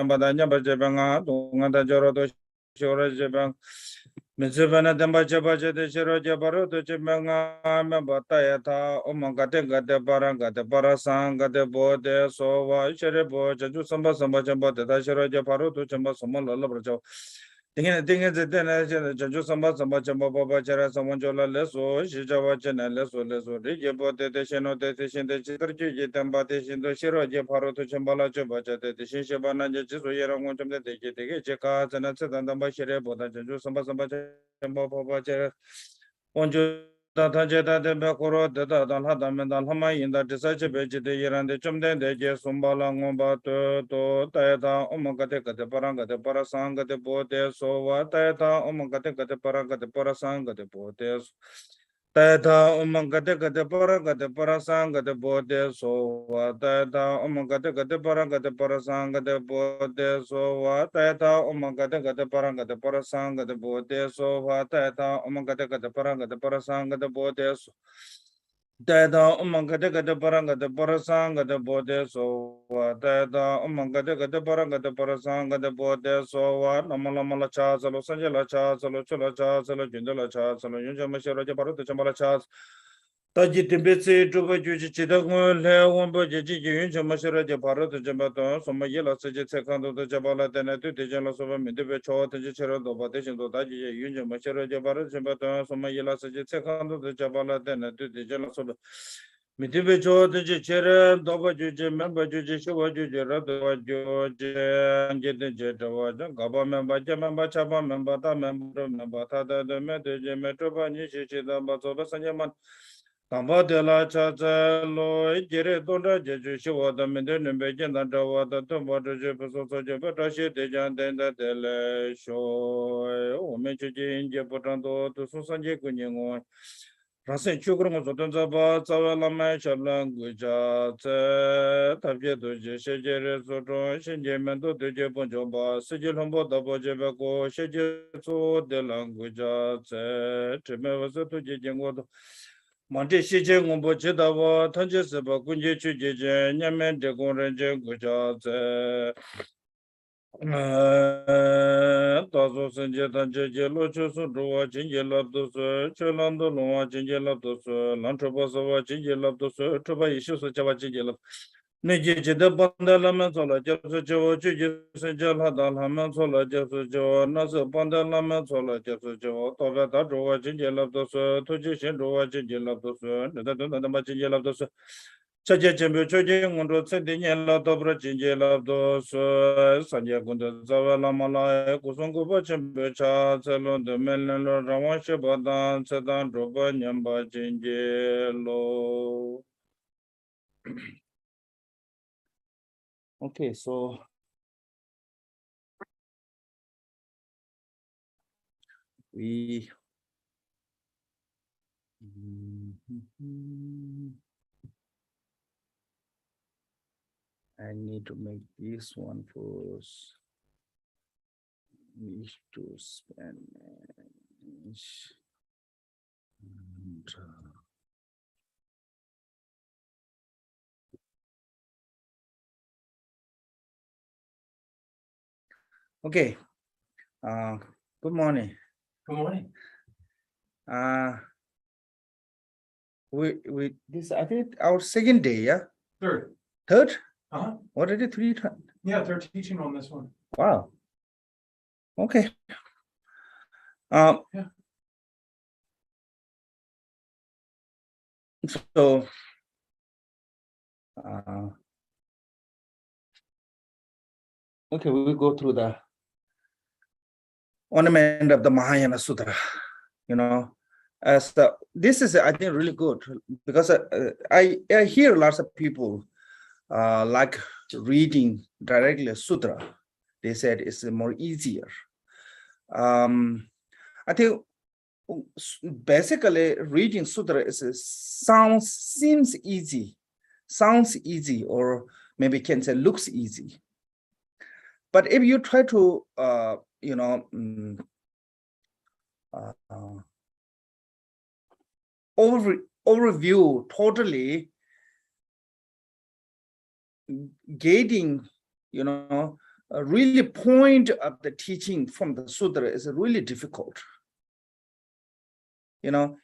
Badanya Bajabanga, Dungada Jorodo Shora Jabang, Mizubana Dambajabaja de Shiro Jabaro, the Jabanga, Batayata, Omangata, the Baranga, the Parasanga, the Bode, Sova, Sherebo, Jaju Samba Samba Jamba, the Shiro Japaro, to Chamba Samola Labrajo. Thing is the Jaju Samba Samba Jamba Baba Jara Samanjola Leso, Shijawajan and Leso Leso, Rijabote, the Sheno, the Shin, the Chitriji, Tambatishin, the Shiro Japaro to Chambala Jabaja, the Shishabana Jisu Yaram, the Jeka, and that's and the Bashire, but the Jaju Samba Samba Jamba Baba Jara. Tajeta de Bakuro, the Dalhadam and Alhama in the Desage Veggie, the Iran, the Chumden, the Jesumbala, Ngomba, to Taeta, Omakateka, the Paranga, the Parasanga, the Potes, so what Taeta, Omakateka, the Paranga, the Parasanga, the Potes. Taeta, Omakateka, the Paranga, the Parasanga, the Potes, so what Taeta, Omakateka, the Paranga, the Parasanga, the Potes, so what Taeta, Omakateka, the Paranga, the Parasanga, the Potes, so what Taeta, Omakateka, the Paranga, the Parasanga, the Potes. Dada Umangada the Paranga the Parasanga the Bode so Dada Umangada the Paranga the Parasanga the Bode so what Namalamala Chasalo Sanjala Chasalo Chula Chasalo Jindala Chasalo Yunjamashara Japaru Chambala Chas Tajitibitsi Juba Juji Chidagun Leombo Jiji Yunjamashara Japaru Jambato Somayela Sajit Second of the Jabala Tenatu Tijala Sova Midibe Cho Tajishara Dobatation to Taji Yunjamashara Japaru Jambato Somayela Sajit Second of the Jabala Tenatu Tijala Sova Mitibe Cho Tajichere Doba Juji Member Juji Shiva Juji Radova George and Jet Jetawa Gaba member Jamamba Chaba member Ta member Tada the Metaje Metropa Nishida Basoba Sanyaman Tamba de la Chacha Lo Jere Donda Jeju Shiva the Minden Bejan and Dawa the Tomba Jepeso Jepetashi Dejan Denda Dele Show Mechuji Jepotanto to Susanje Kunyango. Rasen Chukrum Sotanzaba, Savalama Shalanguja, Tabje Doje, Shejere Soto, Shenjamento de Jeponjoba, Sijilombo, Dabo Jebaco, Shejeso de Languja, Tremeva to Jejango, Monte Shijangombo Chedava, Tanjesaba, Kunje Chujeje, Yamen de Gorenje Guja, Tazo Sanje Tanje Locho Sudua, Jinja Labdus, Chelando Lua, Jinja Labdus, Lantrobosova, Jinja Labdus, Truba issues of Java Jinja. Niji the Bandala Mansola, Jesu Joe, Jujus Hadal Hamansola, Jesu Joe, Nasa Bandala Mansola, Jesu Joe, Tovata Drua, Jinja Labdus, Tujishin Drua, Jinja Labdus, the Majinja Labdus. Chajambu Chojing on Road Sending and Lot of Rajinja Labdos, Sanja Gunda Zavala Malaya, Kusungu Bachambecha, Salon, the Melon, Rawansha Badan, Sadan, Droba, Yamba, Jinjelo. Okay, so we I need to make this one first. Need to Spanish. And, okay. Good morning. Good morning. We this I think our second day, yeah? Third. Third? Uh-huh. What did it 3 times? Yeah, they're teaching on this one. Wow. Okay. Yeah. So okay, we will go through the ornament of the Mahayana Sutra. You know, as this is I think really good because I hear lots of people like reading directly Sutra. They said it's more easier. I think basically reading Sutra seems easy, or maybe can say looks easy. But if you try to overview totally, getting really point of the teaching from the sutra is really difficult. You know,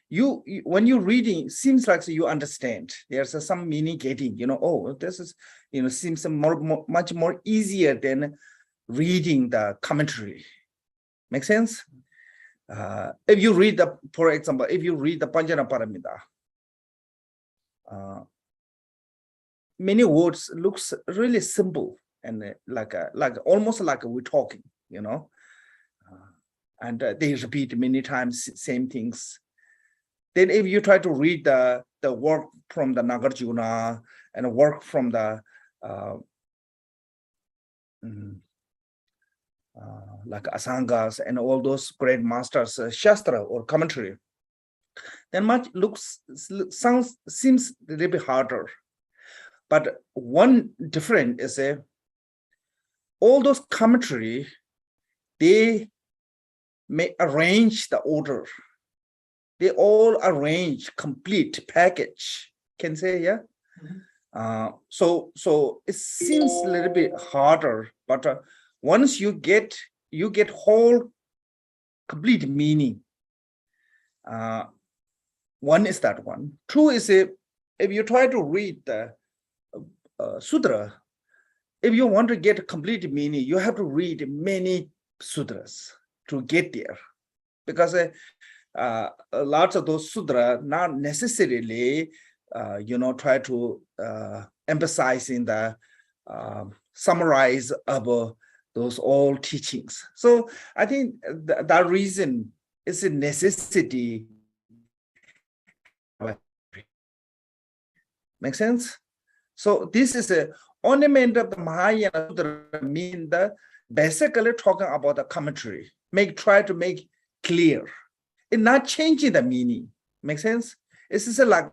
when you're reading, seems like you understand. There's some meaning getting, you know, oh, this is, you know, seems much more easier than reading the commentary. Make sense? If you read the, for example, if you read the Panjana Paramita, many words looks really simple and like almost like we're talking, you know, and they repeat many times same things. Then if you try to read the work from the Nagarjuna and work from the like Asangas and all those great masters, Shastra or commentary, then much seems a little bit harder. But one difference is all those commentary, they may arrange the order. They all arrange complete package. Can say, yeah. Mm-hmm. So it seems a little bit harder, but once you get whole complete meaning. One is that one. Two is if you try to read the sutra, if you want to get complete meaning, you have to read many sutras to get there, because lots of those sutras not necessarily, you know, try to emphasize in the summarize of those all teachings. So I think that reason is a necessity. Make sense? So this is a ornament of the Mahayana Sutra, mean the basically talking about the commentary, try to make clear. It's not changing the meaning. Make sense? It's just like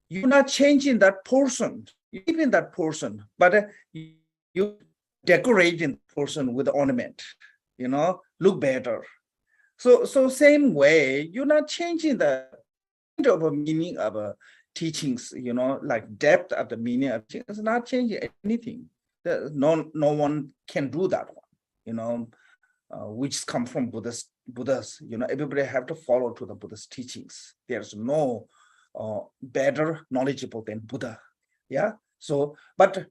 you're not changing that portion, even that portion, but you decorating the portion with ornament, you know, look better. So same way, you're not changing the of a meaning of teachings, you know, like depth of the meaning of teachings. It's not changing anything. No one can do that one, you know, which come from Buddhas, you know, everybody have to follow to the Buddha's teachings. There's no better knowledgeable than Buddha. Yeah. So, but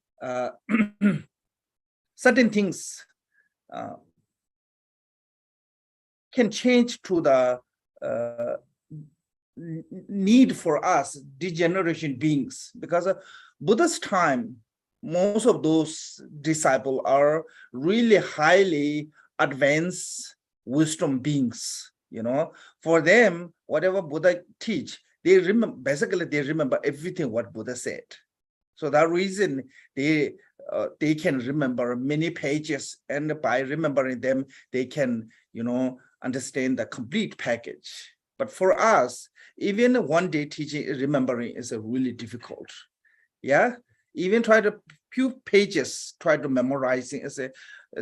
certain things can change to the need for us degeneration beings, because Buddha's time, most of those disciples are really highly advanced wisdom beings. You know, for them, whatever Buddha teach, they remember, basically they remember everything what Buddha said. So that reason they can remember many pages, and by remembering them, they can, you know, understand the complete package. But for us, even one day teaching, remembering is really difficult. Yeah, even try to few pages, try to memorizing is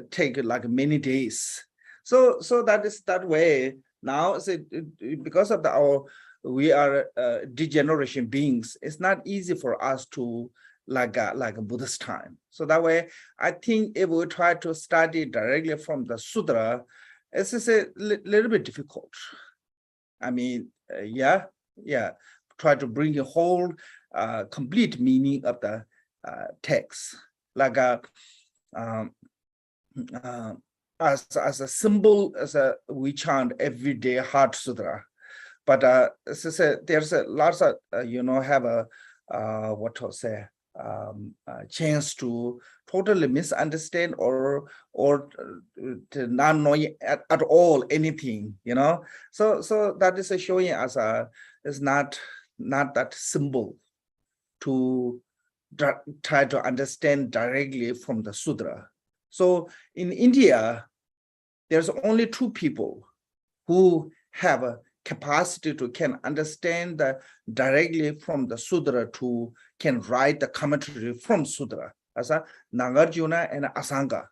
take like many days. So that is that way. Now, because of we are degeneration beings, it's not easy for us to like a Buddhist time. So that way, I think if we try to study directly from the sutra, it's just a little bit difficult. I mean, yeah, try to bring a whole complete meaning of the text, like as a symbol, we chant every day Heart Sutra. But as I said, there's a lots of you know, have a what to say, chance to totally misunderstand or to not know at all anything, you know. So that is showing us is not that simple to try to understand directly from the sutra. So in India, there's only two people who have a capacity to can understand directly from the sutra to can write the commentary from sutra, as a Nagarjuna and Asanga.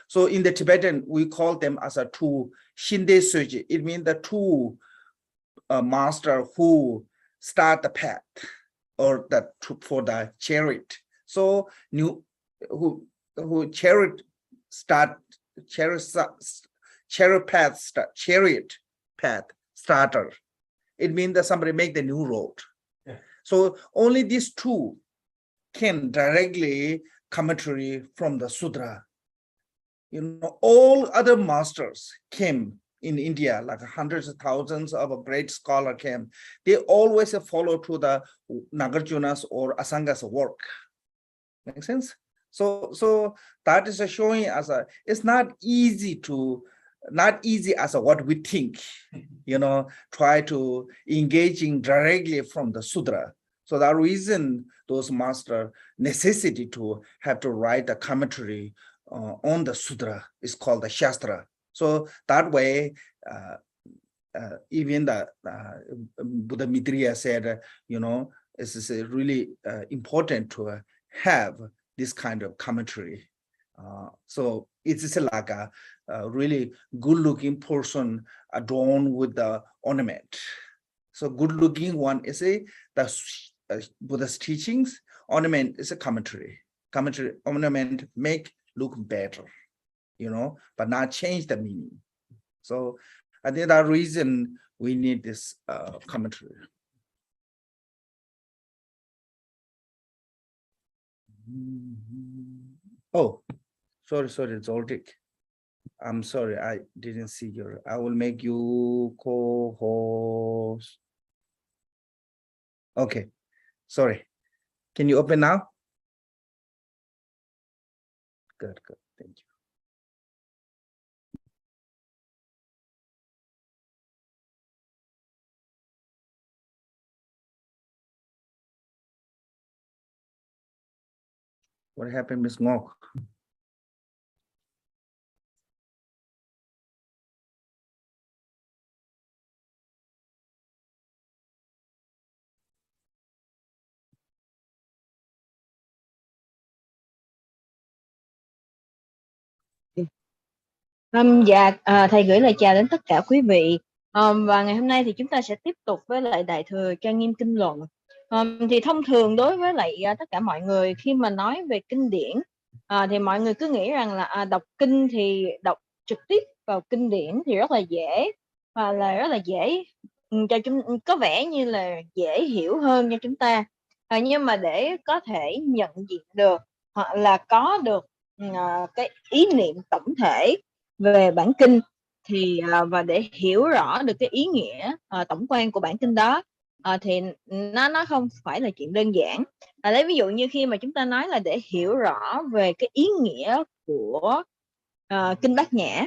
So in the Tibetan, we call them as a two Shinde Soji. It means the two master who start the path or for the chariot. So who chariot path starter. It means that somebody make the new road. Yeah. So only these two can directly commentary from the sutra. All other masters came in India, like hundreds of thousands of a great scholar came. They always follow to the Nagarjuna's or Asanga's work. Make sense? So that is showing us it's not easy as what we think, try to engaging directly from the sutra. So that reason those master necessity to have to write a commentary on the sutra is called the Shastra. So that way, even the Buddha Mitriya said, it's really important to have this kind of commentary. So it's like a really good-looking person adorned with the ornament. So good-looking one is the Buddha's teachings. Ornament is a commentary. Ornament make look better, but not change the meaning. So I think that reason we need this commentary. Oh, sorry, Zoltik. I'm sorry, I didn't see I will make you co-host. Okay, sorry. Can you open now? Good, thank you. What happened, Ms. Ngok? Thầy gửi lời chào đến tất cả quý vị. Và ngày hôm nay thì chúng ta sẽ tiếp tục với lại Đại thừa Trang Nghiêm Kinh Luận. Thì thông thường đối với lại tất cả mọi người khi mà nói về kinh điển thì mọi người cứ nghĩ rằng là đọc kinh thì đọc trực tiếp vào kinh điển thì rất là dễ, và là rất là dễ cho có vẻ như là dễ hiểu hơn cho chúng ta. Nhưng mà để có thể nhận diện được hoặc là có được cái ý niệm tổng thể về bản kinh thì và để hiểu rõ được cái ý nghĩa tổng quan của bản kinh đó thì nó không phải là chuyện đơn giản. Lấy ví dụ như khi mà chúng ta nói là để hiểu rõ về cái ý nghĩa của kinh Bát Nhã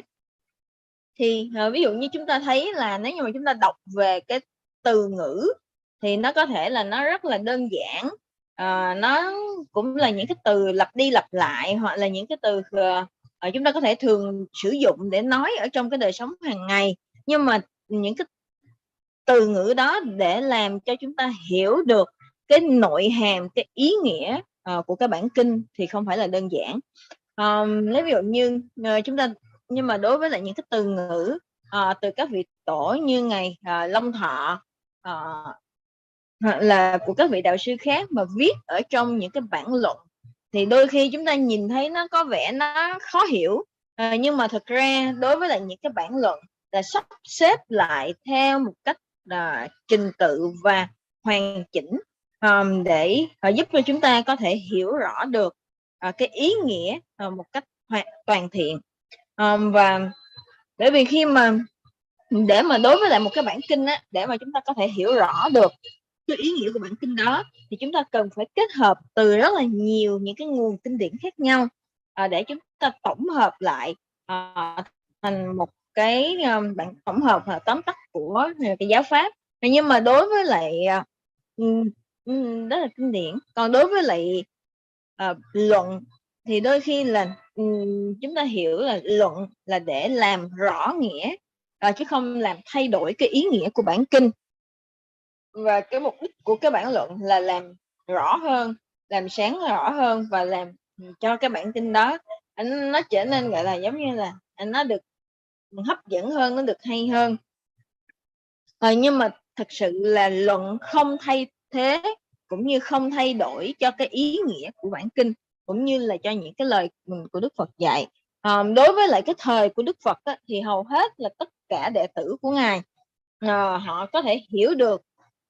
thì ví dụ như chúng ta thấy là nếu như mà chúng ta đọc về cái từ ngữ thì nó có thể là nó rất là đơn giản, nó cũng là những cái từ lặp đi lặp lại, hoặc là những cái từ chúng ta có thể thường sử dụng để nói ở trong cái đời sống hàng ngày, nhưng mà những cái từ ngữ đó để làm cho chúng ta hiểu được cái nội hàm, cái ý nghĩa của cái bản kinh thì không phải là đơn giản. Lấy ví dụ như chúng ta, nhưng mà đối với lại những cái từ ngữ từ các vị tổ như ngài Long Thọ hoặc là của các vị đạo sư khác mà viết ở trong những cái bản luận thì đôi khi chúng ta nhìn thấy nó có vẻ nó khó hiểu, nhưng mà thực ra đối với lại những cái bản luận là sắp xếp lại theo một cách trình tự và hoàn chỉnh để giúp cho chúng ta có thể hiểu rõ được cái ý nghĩa một cách toàn thiện. Và bởi vì khi mà để mà đối với lại một cái bản kinh á, để mà chúng ta có thể hiểu rõ được cái ý nghĩa của bản kinh đó thì chúng ta cần phải kết hợp từ rất là nhiều những cái nguồn kinh điển khác nhau để chúng ta tổng hợp lại thành một cái bản tổng hợp tóm tắt của cái giáo pháp. Nhưng mà đối với lại đó là kinh điển, còn đối với lại luận thì đôi khi là chúng ta hiểu là luận là để làm rõ nghĩa chứ không làm thay đổi cái ý nghĩa của bản kinh. Và cái mục đích của cái bản luận là làm rõ hơn, làm sáng rõ hơn và làm cho cái bản kinh đó nó trở nên gọi là giống như là nó được hấp dẫn hơn, nó được hay hơn. Nhưng mà thật sự là luận không thay thế cũng như không thay đổi cho cái ý nghĩa của bản kinh. cũng như là cho những cái lời của Đức Phật dạy. Đối với lại cái thời của Đức Phật á, thì hầu hết là tất cả đệ tử của Ngài họ có thể hiểu được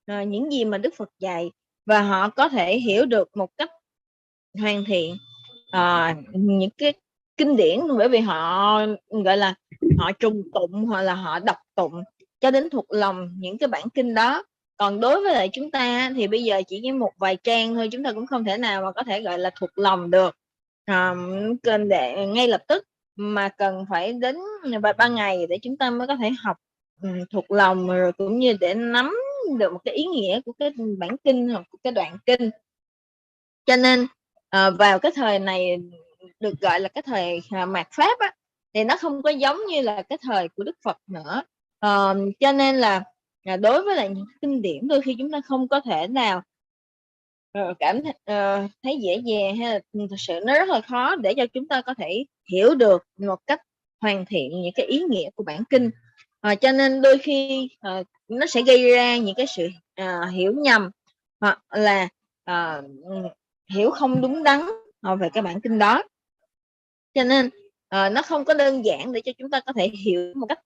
những gì mà Đức Phật dạy, và họ có thể hiểu được một cách hoàn thiện những cái kinh điển, bởi vì họ gọi là họ trùng tụng hoặc là họ đọc tụng cho đến thuộc lòng những cái bản kinh đó. Còn đối với lại chúng ta thì bây giờ chỉ một vài trang thôi, chúng ta cũng không thể nào mà có thể gọi là thuộc lòng được cần để ngay lập tức, mà cần phải đến vài ba ngày để chúng ta mới có thể học thuộc lòng, rồi cũng như để nắm được một cái ý nghĩa của cái bản kinh hoặc của cái đoạn kinh. Cho nên vào cái thời này được gọi là cái thời mạt Pháp á, thì nó không có giống như là cái thời của Đức Phật nữa. Cho nên là đối với lại những kinh điển, đôi khi chúng ta không có thể nào cảm thấy dễ dàng, hay là thực sự nó rất là khó để cho chúng ta có thể hiểu được một cách hoàn thiện những cái ý nghĩa của bản kinh. Cho nên đôi khi nó sẽ gây ra những cái sự hiểu nhầm, hoặc là hiểu không đúng đắn về cái bản kinh đó. Cho nên nó không có đơn giản để cho chúng ta có thể hiểu một cách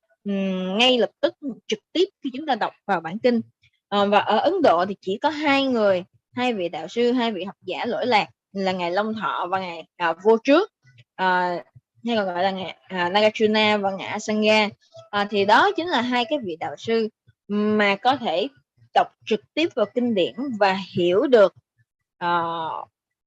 ngay lập tức, trực tiếp khi chúng ta đọc vào bản kinh. Và ở Ấn Độ thì chỉ có hai vị đạo sư, hai vị học giả lỗi lạc là ngài Long Thọ và ngài Vô Trước, hay còn gọi là ngài Nagarjuna và ngài Asanga. Thì đó chính là hai cái vị đạo sư mà có thể đọc trực tiếp vào kinh điển và hiểu được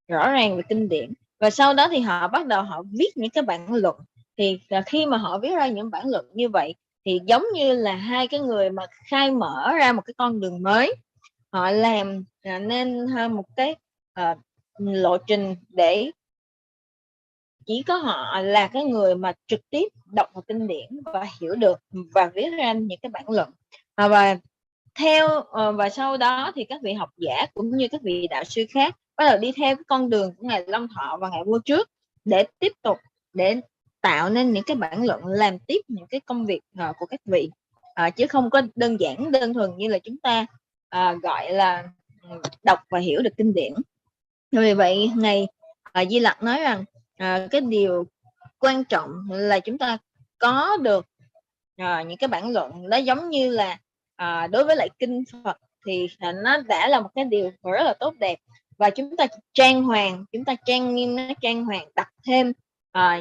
rõ ràng về kinh điển. Và sau đó thì họ bắt đầu họ viết những cái bản luận. Thì khi mà họ viết ra những bản luận như vậy thì giống như là hai cái người mà khai mở ra một cái con đường mới. Họ làm nên một cái lộ trình để chỉ có họ là cái người mà trực tiếp đọc vào kinh điển và hiểu được và viết ra những cái bản luận. Và sau đó thì các vị học giả cũng như các vị đạo sư khác bắt đầu đi theo cái con đường của ngài Long Thọ và ngài Vô Trước để tiếp tục để tạo nên những cái bản luận, làm tiếp những cái công việc của các vị, chứ không có đơn thuần như là chúng ta gọi là đọc và hiểu được kinh điển. Vì vậy ngài Di Lặc nói rằng cái điều quan trọng là chúng ta có được những cái bản luận đó, giống như là đối với lại kinh Phật thì nó đã là một cái điều rất là tốt đẹp, và chúng ta trang hoàng, chúng ta trang nghiêm nó, trang hoàng, đặt thêm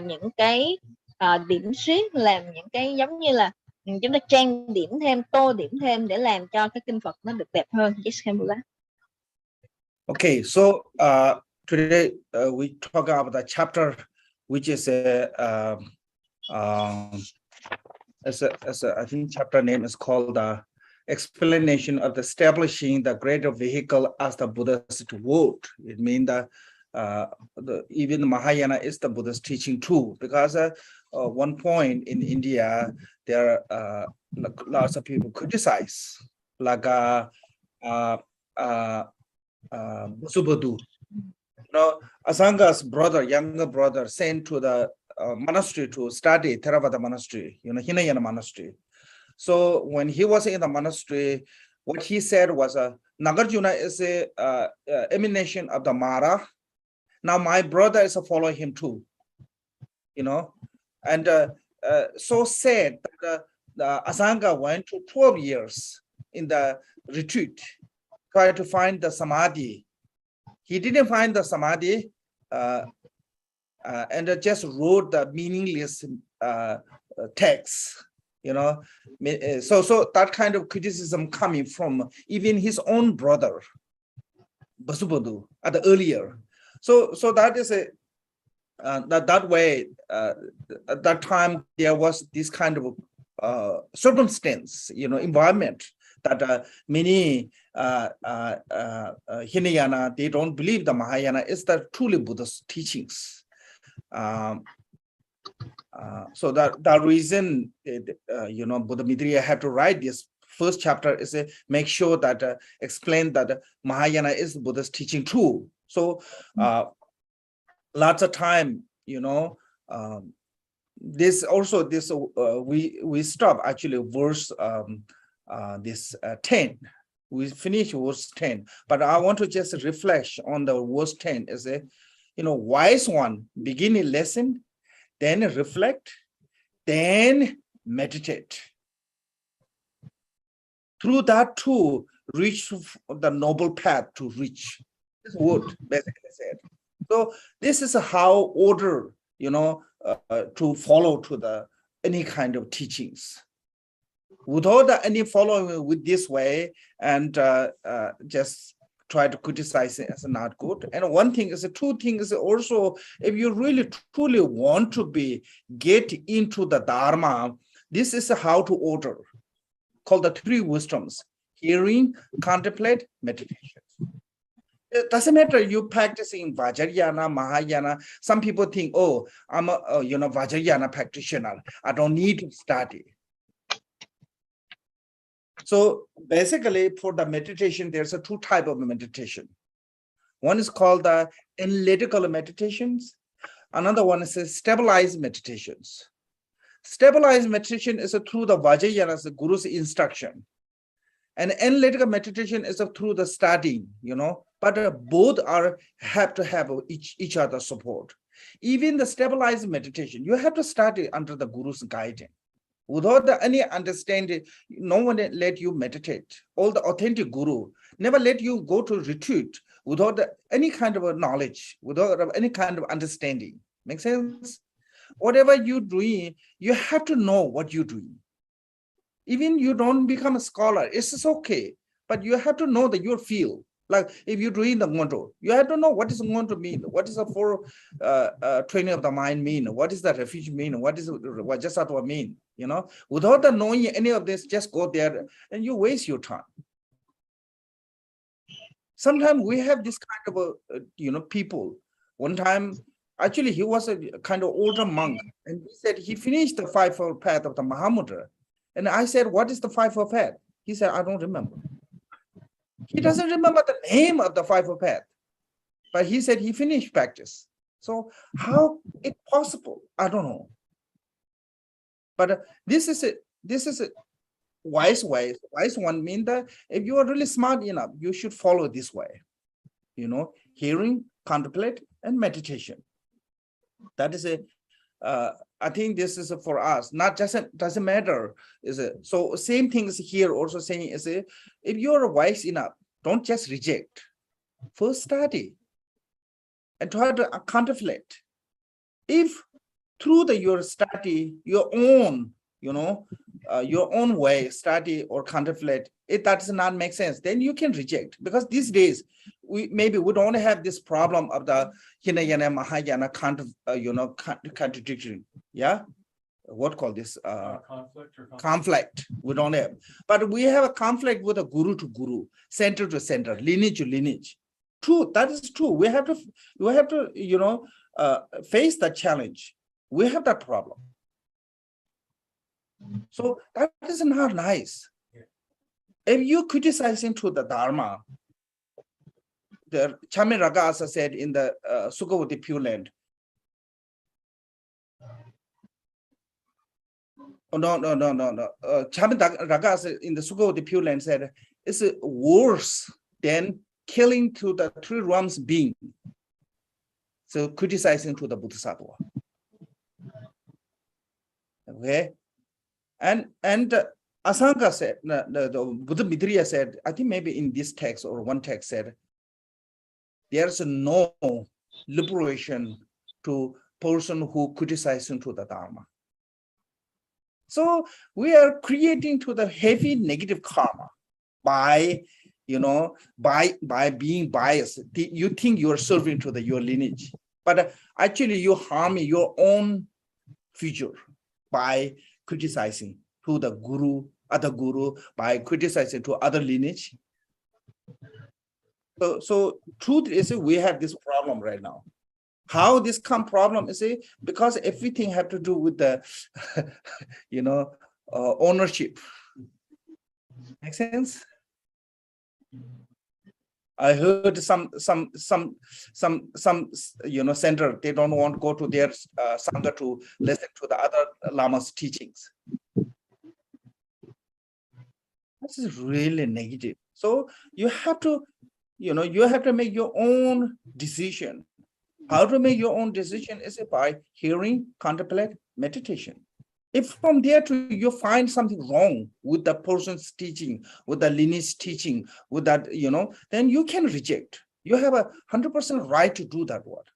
những cái điểm xuyết, làm những cái giống như là chúng ta trang điểm thêm, tô điểm thêm để làm cho cái kinh Phật nó được đẹp hơn. Okay, so today we talk about the chapter which is I think chapter name is called the explanation of the establishing the greater vehicle as the Buddhist word. It means that even Mahayana is the Buddhist teaching too, because one point in India there are lots of people criticize, like Subodhu. Asanga's brother, younger brother, sent to the monastery to study Theravada monastery, Hinayana monastery. So when he was in the monastery, what he said was, Nagarjuna is a emanation of the Mara. Now my brother is following him too, and so sad that the Asanga went to 12 years in the retreat, tried to find the Samadhi. He didn't find the Samadhi and just wrote the meaningless text, So that kind of criticism coming from even his own brother, Vasubodhu, at the earlier. So that is that way. At that time there was this kind of circumstance, environment, that many Hinayana, they don't believe the Mahayana is the truly Buddha's teachings. So that reason, Buddha Mitriya had to write this first chapter is make sure that explain that Mahayana is Buddha's teaching too. So lots of time, this we stop actually verse this 10. We finish verse 10, but I want to just reflect on the verse 10 is wise one, beginning lesson, then reflect, then meditate. Through that too, reach the noble path to reach. This would basically said. So this is how order, to follow to the any kind of teachings. Without any following with this way and just try to criticize it as not good. And one thing is, two things also, if you really truly want to get into the Dharma, this is how to order, called the three wisdoms: hearing, contemplate, meditation. It doesn't matter you practicing Vajrayana, Mahayana. Some people think, oh, I'm a Vajrayana practitioner. I don't need to study. So basically, for the meditation, there's two types of meditation. One is called the analytical meditations. Another one is stabilized meditations. Stabilized meditation is through the Vajrayana, the Guru's instruction. And analytical meditation is through the studying, but both have to have each other support. Even the stabilized meditation, you have to study under the Guru's guidance. Without any understanding, no one let you meditate. All the authentic Guru never let you go to retreat without any kind of knowledge, without any kind of understanding. Make sense? Whatever you're doing, you have to know what you're doing. Even you don't become a scholar, it's okay, but you have to know that your field. Like if you're doing the Ngonto, you have to know what is Ngonto mean, what is the four training of the mind mean, what is the refuge mean, what is Vajrasattva mean, Without the knowing any of this, just go there and you waste your time. Sometimes we have this kind of, people. One time, actually, he was a kind of older monk, and he said he finished the fivefold path of the Mahamudra. And I said, what is the fivefold path? He said, I don't remember. He doesn't remember the name of the fivefold path, but he said he finished practice. So how it possible? I don't know. But this is a wise way. Wise one means that if you are really smart enough, you should follow this way. Hearing, contemplate, and meditation. That is I think this is for us. Not just doesn't matter. So same things here also saying is if you are wise enough, don't just reject. First study and try to contemplate. If through your study, your own way, study or contemplate, if that does not make sense, then you can reject. Because these days, we don't have this problem of the Hinayana, Mahayana contradiction. Yeah, what call this? Conflict. We don't have, but we have a conflict with a guru to guru, center to center, lineage to lineage. True, that is true. We have to face the challenge. We have that problem. So that is not nice. If you criticizing to the Dharma, the Chami Ragasa said in the Sukhavati Pure Land. Oh, no. Chami Ragasa in the Sukhavati Pure Land said it's worse than killing to the three realms being. So criticizing to the Bodhisattva. Okay. And Asanga said, the Buddha Mitriya said, I think maybe in this text or one text said, there's no liberation to person who criticizes to the Dharma. So we are creating to the heavy negative karma by being biased. You think you are serving to your lineage, but actually you harm your own future by criticizing to the guru, other guru, by criticizing to other lineage. So truth is we have this problem right now. How this problem is because everything have to do with the ownership. Make sense? I heard some center, they don't want to go to their sangha to listen to the other lamas' teachings. This is really negative. So you have to, you have to make your own decision. How to make your own decision is by hearing, contemplate, meditation. If from there to you find something wrong with the person's teaching, with the lineage teaching, with that, then you can reject. You have 100% right to do that word.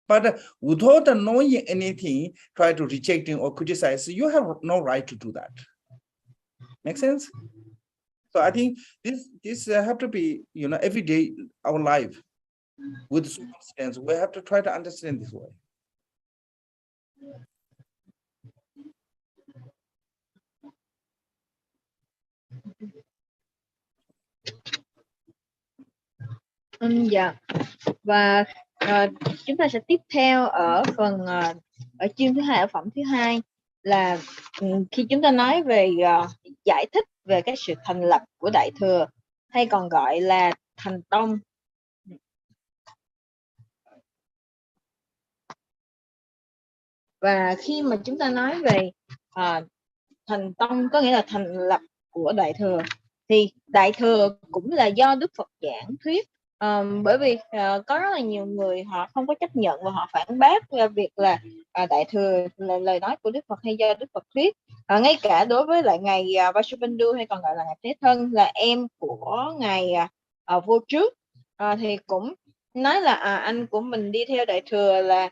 But without knowing anything, try to rejecting or criticize, you have no right to do that. Make sense? So I think this have to be, every day our life with circumstance. We have to try to understand this way. Dạ. Và chúng ta sẽ tiếp theo ở phần ở chương thứ hai, ở phẩm thứ hai là khi chúng ta nói về giải thích về cái sự thành lập của Đại Thừa, hay còn gọi là thành tông. Và khi mà chúng ta nói về thành tông, có nghĩa là thành lập của Đại Thừa, thì Đại Thừa cũng là do Đức Phật giảng thuyết. Bởi vì có rất là nhiều người họ không có chấp nhận và họ phản bác việc là Đại Thừa là lời nói của Đức Phật hay do Đức Phật thuyết. Ngay cả đối với lại ngài Vasubandhu, hay còn gọi là ngài Thế Thân, là em của ngài Vô Trước, thì cũng nói là anh của mình đi theo Đại Thừa là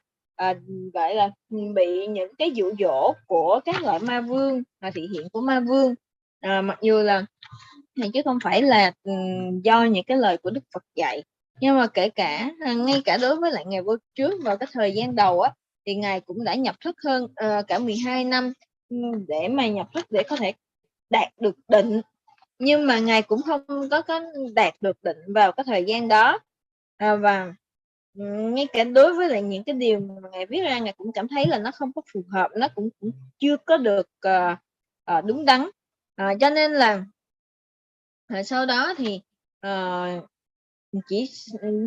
gọi là bị những cái dụ dỗ của các loại ma vương, thị hiện của ma vương, mặc dù là chứ không phải là do những cái lời của Đức Phật dạy. Nhưng mà kể cả ngay cả đối với lại ngài Vô Trước vào cái thời gian đầu á, thì ngài cũng đã nhập thức hơn cả 12 năm để mà nhập thức để có thể đạt được định. Nhưng mà ngài cũng không có đạt được định vào cái thời gian đó, và ngay cả đối với lại những cái điều mà ngài viết ra, ngài cũng cảm thấy là nó không có phù hợp, nó cũng chưa có được đúng đắn, cho nên là sau đó thì chỉ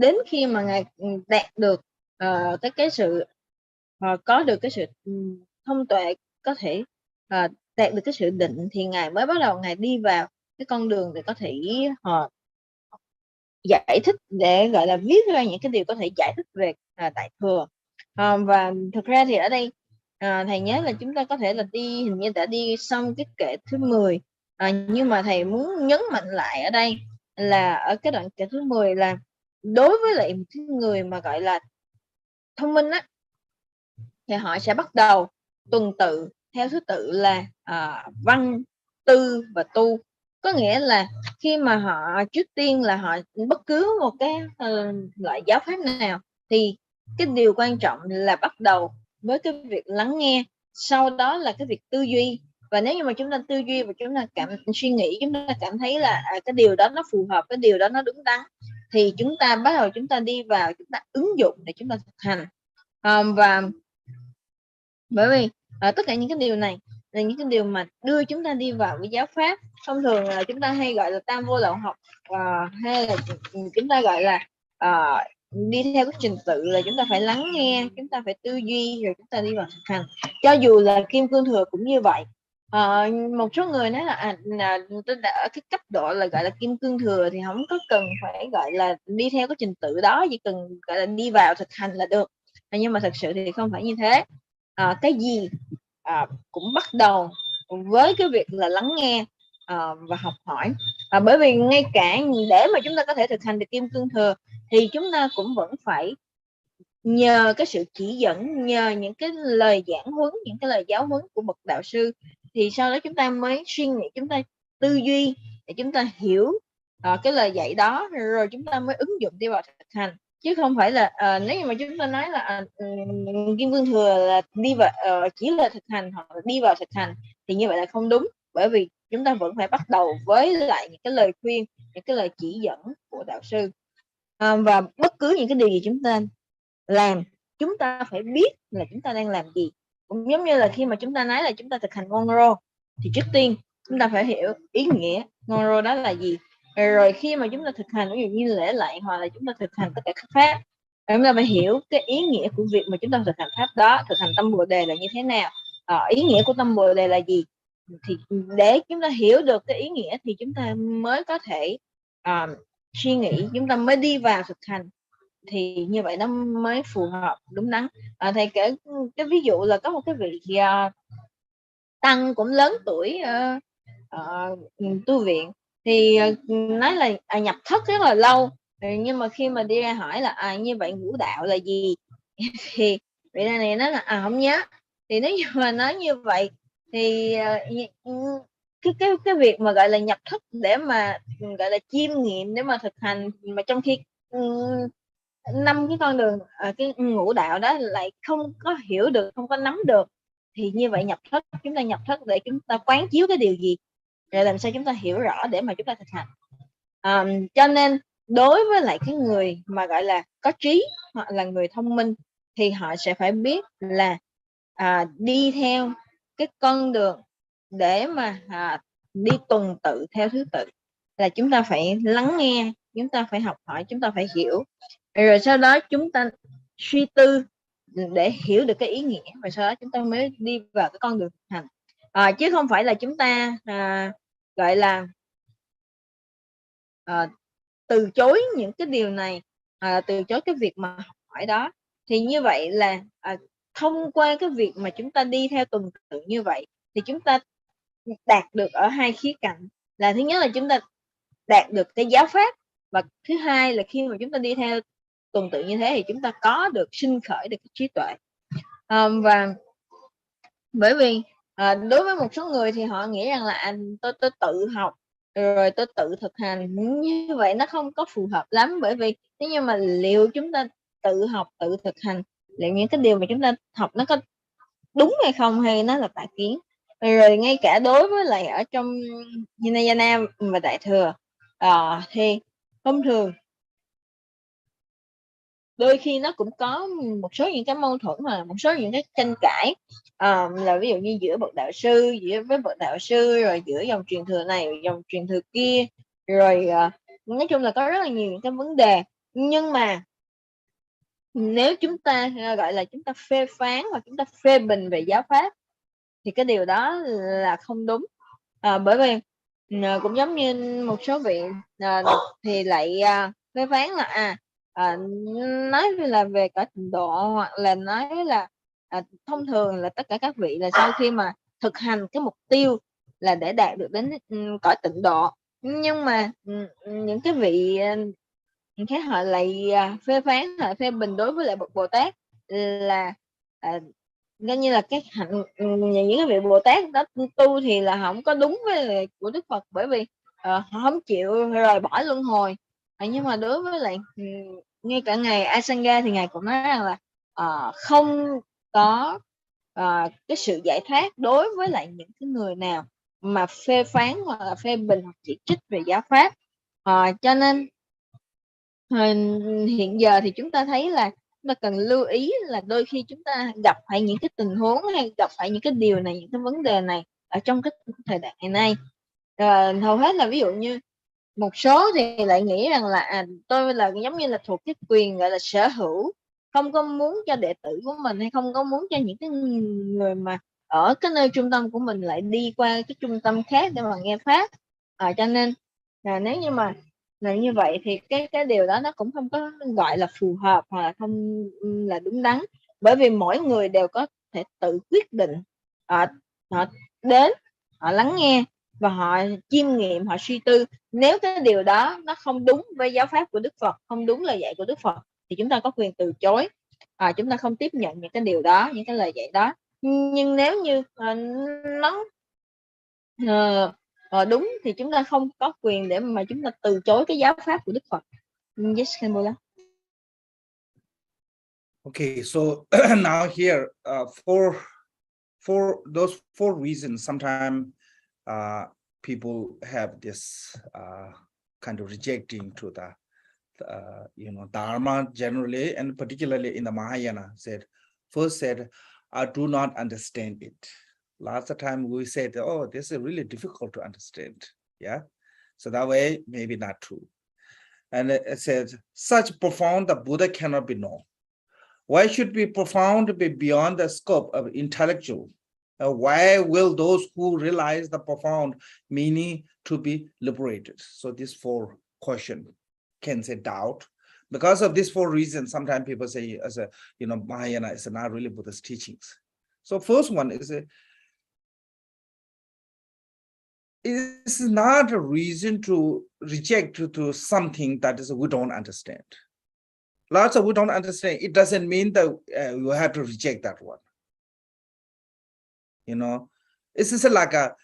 đến khi mà ngài đạt được cái sự có được cái sự thông tuệ, có thể đạt được cái sự định, thì ngài mới bắt đầu ngài đi vào cái con đường để có thể giải thích, để gọi là viết ra những cái điều có thể giải thích về Đại Thừa. Và thực ra thì ở đây thầy nhớ là chúng ta có thể là hình như đã đi xong cái kệ thứ 10, nhưng mà thầy muốn nhấn mạnh lại ở đây là ở cái đoạn kệ thứ 10 là đối với lại một người mà gọi là thông minh á, thì họ sẽ bắt đầu tuần tự theo thứ tự là văn, tư và tu. Có nghĩa là khi mà họ trước tiên là họ bất cứ một cái loại giáo pháp nào, thì cái điều quan trọng là bắt đầu với cái việc lắng nghe, sau đó là cái việc tư duy. Và nếu như mà chúng ta tư duy và chúng ta suy nghĩ, chúng ta cảm thấy là cái điều đó nó phù hợp, cái điều đó nó đúng đắn, thì chúng ta bắt đầu chúng ta đi vào, chúng ta ứng dụng để chúng ta thực hành. Và bởi vì tất cả những cái điều này là những cái điều mà đưa chúng ta đi vào cái giáo pháp. Thông thường là chúng ta hay gọi là tam vô lậu học, hay là chúng ta gọi là đi theo cái trình tự là chúng ta phải lắng nghe, chúng ta phải tư duy, rồi chúng ta đi vào thực hành. Cho dù là Kim Cương Thừa cũng như vậy. Một số người nói là tôi đã ở cái cấp độ là gọi là Kim Cương Thừa thì không có cần phải gọi là đi theo cái trình tự đó, chỉ cần gọi là đi vào thực hành là được. Nhưng mà thật sự thì không phải như thế. Cái gì cũng bắt đầu với cái việc là lắng nghe và học hỏi. Bởi vì ngay cả để mà chúng ta có thể thực hành được Kim Cương Thừa thì chúng ta cũng vẫn phải nhờ cái sự chỉ dẫn, nhờ những cái lời giảng huấn, những cái lời giáo huấn của bậc đạo sư, thì sau đó chúng ta mới suy nghĩ, chúng ta tư duy để chúng ta hiểu cái lời dạy đó, rồi chúng ta mới ứng dụng đi vào thực hành. Chứ không phải là nếu như mà chúng ta nói là Kim Cương Thừa là đi vào chỉ là thực hành hoặc là đi vào thực hành, thì như vậy là không đúng. Bởi vì chúng ta vẫn phải bắt đầu với lại những cái lời khuyên, những cái lời chỉ dẫn của đạo sư. Và bất cứ những cái điều gì chúng ta làm, chúng ta phải biết là chúng ta đang làm gì. Cũng giống như là khi mà chúng ta nói là chúng ta thực hành ngôn rô, thì trước tiên chúng ta phải hiểu ý nghĩa ngôn rô đó là gì. Rồi khi mà chúng ta thực hành, ví dụ như lễ lạy hoặc là chúng ta thực hành tất cả các pháp, chúng ta phải hiểu cái ý nghĩa của việc mà chúng ta thực hành pháp đó, thực hành tâm Bồ Đề là như thế nào, ý nghĩa của tâm Bồ Đề là gì. Thì để chúng ta hiểu được cái ý nghĩa thì chúng ta mới có thể suy nghĩ, chúng ta mới đi vào thực hành. thì như vậy nó mới phù hợp đúng đắn. Thầy kể cái ví dụ là có một cái vị tăng cũng lớn tuổi tu viện, thì nói là nhập thất rất là lâu, nhưng mà khi mà đi ra hỏi là như vậy ngũ đạo là gì thì vị này nói là không nhớ. Thì nếu như mà nói như vậy thì cái việc mà gọi là nhập thất để mà gọi là chiêm nghiệm để mà thực hành, mà trong khi 5 cái con đường cái ngũ đạo đó lại không có hiểu được, không có nắm được, thì như vậy nhập thất, chúng ta nhập thất để chúng ta quán chiếu cái điều gì, rồi làm sao chúng ta hiểu rõ để mà chúng ta thực hành. Cho nên đối với lại cái người mà gọi là có trí hoặc là người thông minh thì họ sẽ phải biết là đi theo cái con đường để mà đi tuần tự theo thứ tự, là chúng ta phải lắng nghe, chúng ta phải học hỏi, chúng ta phải hiểu, rồi sau đó chúng ta suy tư để hiểu được cái ý nghĩa, và sau đó chúng ta mới đi vào cái con đường thực hành, chứ không phải là chúng ta gọi là từ chối những cái điều này, từ chối cái việc mà học hỏi đó. Thì như vậy là thông qua cái việc mà chúng ta đi theo tuần tự như vậy thì chúng ta đạt được ở hai khía cạnh, là thứ nhất là chúng ta đạt được cái giáo pháp, và thứ hai là khi mà chúng ta đi theo tuần tự như thế thì chúng ta có được sinh khởi được cái trí tuệ. Và bởi vì đối với một số người thì họ nghĩ rằng là tôi tự học rồi tôi tự thực hành, như vậy nó không có phù hợp lắm. Bởi vì nếu như mà liệu chúng ta tự học tự thực hành, liệu những cái điều mà chúng ta học nó có đúng hay không, hay nó là tà kiến. Rồi ngay cả đối với lại ở trong Hinayana và Đại Thừa thì thông thường đôi khi nó cũng có một số những cái mâu thuẫn, mà một số những cái tranh cãi, là ví dụ như giữa bậc đạo sư với bậc đạo sư, rồi giữa dòng truyền thừa này dòng truyền thừa kia, rồi nói chung là có rất là nhiều những cái vấn đề. Nhưng mà nếu chúng ta gọi là chúng ta phê phán hoặc chúng ta phê bình về giáo pháp thì cái điều đó là không đúng. Bởi vì cũng giống như một số vị thì lại phê phán là nói là về cả trình độ, hoặc là nói là thông thường là tất cả các vị là sau khi mà thực hành cái mục tiêu là để đạt được đến cõi tịnh độ, nhưng mà những cái vị khác họ lại phê phán, họ phê bình đối với lại bậc Bồ Tát là coi như là cái hạnh những cái vị Bồ Tát đó tu thì là không có đúng với của Đức Phật, bởi vì họ không chịu rời bỏ luân hồi. Nhưng mà đối với lại ngay cả ngài Asanga thì ngài cũng nói rằng là không có cái sự giải thoát đối với lại những cái người nào mà phê phán hoặc là phê bình hoặc chỉ trích về giáo pháp. Cho nên hiện giờ thì chúng ta thấy là chúng ta cần lưu ý là đôi khi chúng ta gặp phải những cái tình huống hay gặp phải những cái điều này, những cái vấn đề này ở trong cái thời đại ngày nay. Hầu hết là ví dụ như một số thì lại nghĩ rằng là tôi là giống như là thuộc cái quyền gọi là sở hữu, không có muốn cho đệ tử của mình, hay không có muốn cho những cái người mà ở cái nơi trung tâm của mình lại đi qua cái trung tâm khác để mà nghe pháp. Cho nên nếu như mà là như vậy thì cái điều đó nó cũng không có gọi là phù hợp hoặc là không là đúng đắn, bởi vì mỗi người đều có thể tự quyết định, họ đến, họ lắng nghe và họ chiêm nghiệm, họ suy tư. Nếu cái điều đó nó không đúng với giáo pháp của Đức Phật, không đúng lời dạy của Đức Phật, thì chúng ta có quyền từ chối, chúng ta không tiếp nhận những cái điều đó, những cái lời dạy đó. Nhưng nếu như nó đúng thì chúng ta không có quyền để mà chúng ta từ chối cái giáo pháp của Đức Phật. Yes, Kamala. Okay, so now here for those 4 reasons, sometimes people have this kind of rejecting to the Dharma generally, and particularly in the Mahayana. First said, I do not understand it. Last time we said, oh, this is really difficult to understand. Yeah, so that way maybe not true. And it says, such profound the Buddha cannot be known. Why should be profound be beyond the scope of intellectual? Why will those who realize the profound meaning to be liberated? So these 4 questions can say doubt. Because of these 4 reasons, sometimes people say, as a Mahayana is not really Buddha's teachings. So first one is it's not a reason to reject to something that is we don't understand. Lots of we don't understand. It doesn't mean that you have to reject that one. This is like a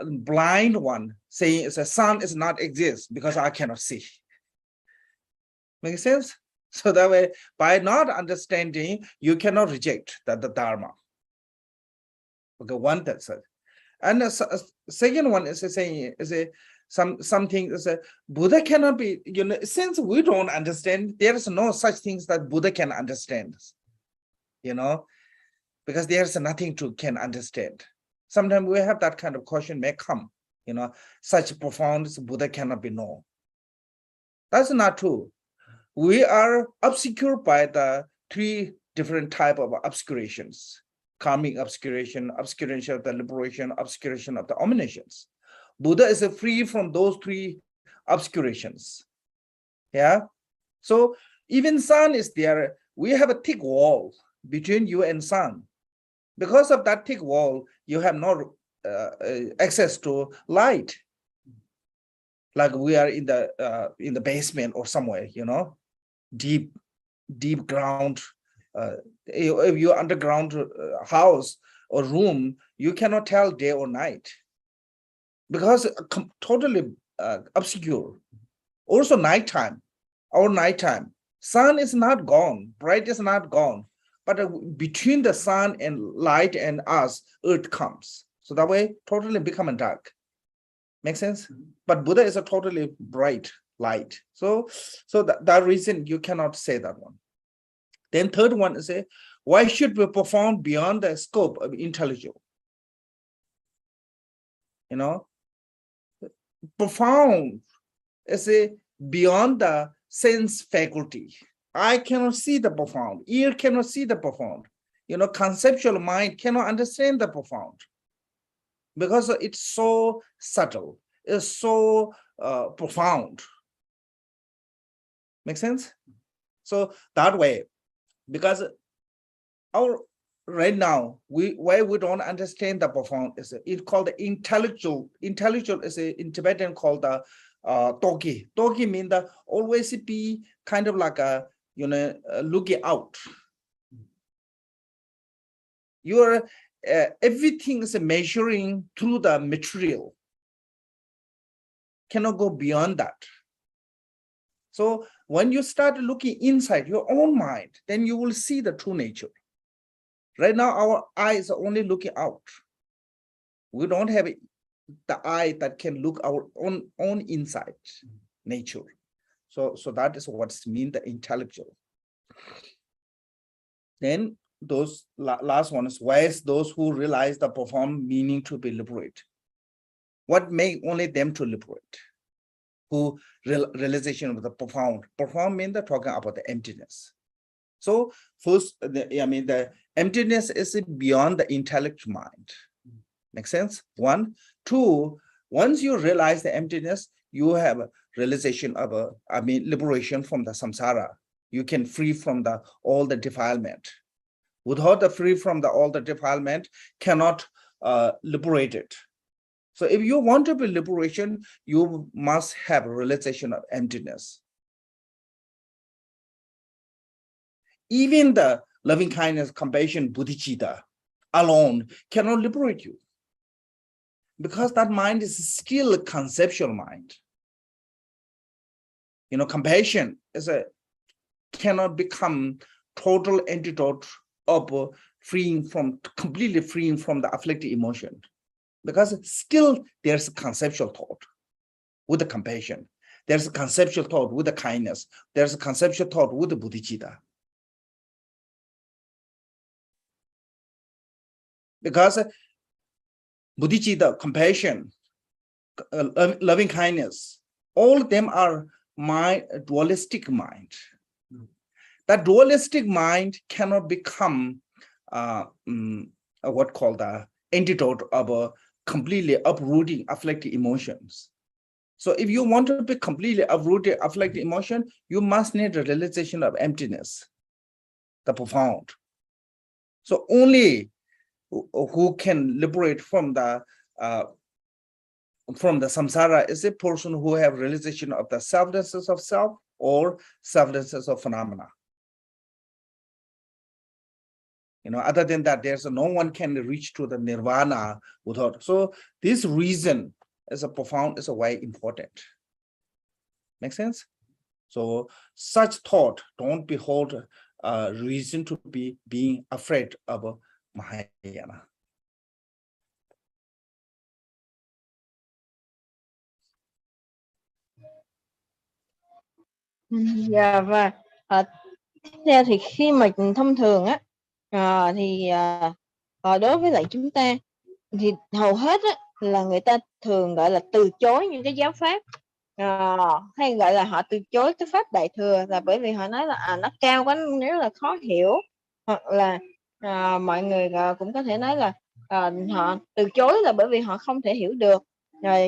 blind one saying the sun is not exist because I cannot see. Make sense? So that way, by not understanding, you cannot reject the Dharma. Okay, one that's it. And the second one is saying something is Buddha cannot be, since we don't understand, there is no such things that Buddha can understand, because there's nothing to can understand. Sometimes we have that kind of question may come, such profound Buddha cannot be known. That's not true. We are obscured by the 3 different type of obscurations: karmic obscuration, obscuration of the liberation, obscuration of the omniscience. Buddha is free from those 3 obscurations. Yeah. So even sun is there. We have a thick wall between you and sun. Because of that thick wall, you have no access to light. Like we are in the basement or somewhere, deep ground. If you're underground house or room, you cannot tell day or night because totally obscure. Also nighttime, our nighttime, sun is not gone, bright is not gone, but between the sun and light and us, earth comes. So that way, totally become dark. Make sense? But Buddha is a totally bright light. So that reason you cannot say that one. Then third one is why should we perform beyond the scope of intelligence? Profound is beyond the sense faculty. Eye cannot see the profound. Ear cannot see the profound. Conceptual mind cannot understand the profound because it's so subtle. It's so profound. Make sense? So that way, because right now why we don't understand the profound is it's called the intellectual. Intellectual is in Tibetan called the toki. Toki means that always be kind of like a looking out. Your everything is measuring through the material. Cannot go beyond that. So when you start looking inside your own mind, then you will see the true nature. Right now, our eyes are only looking out. We don't have the eye that can look our own inside nature. So that is what's mean the intellectual. Then those last one is wise those who realize the profound meaning to be liberate. What make only them to liberate? Who realization of the profound. Profound means they're talking about the emptiness. So first, the emptiness is beyond the intellect mind. Make sense? 1. 2, once you realize the emptiness, you have a realization of liberation from the samsara. You can free from all the defilement. Without the free from all the defilement, cannot liberate it. So if you want to be liberation, you must have a realization of emptiness. Even the loving kindness, compassion, bodhicitta alone cannot liberate you, because that mind is still a conceptual mind. Compassion cannot become total antidote of completely freeing from the afflicted emotion, because still there's a conceptual thought with the compassion. There's a conceptual thought with the kindness. There's a conceptual thought with the bodhicitta. Because bodhicitta, compassion, loving kindness, all of them are dualistic mind. That dualistic mind cannot become what called the antidote of completely uprooting afflicted emotions. So if you want to be completely uprooted, afflicted emotion, you must need the realization of emptiness, the profound. So only who can liberate from the samsara is a person who have realization of the selflessness of self or selflessness of phenomena. You know, other than that, there's no one can reach to the nirvana without. So this reason is a profound, is a way important. Make sense? So such thought don't behold reason to be being afraid of mahayana. Dạ, và tiếp theo thì khi mà thông thường á thì đối với lại chúng ta thì hầu hết á, là người ta thường gọi là từ chối những cái giáo pháp, hay gọi là họ từ chối cái pháp đại thừa là bởi vì họ nói là nó cao quá, rất là khó hiểu, hoặc là mọi người cũng có thể nói là họ từ chối là bởi vì họ không thể hiểu được.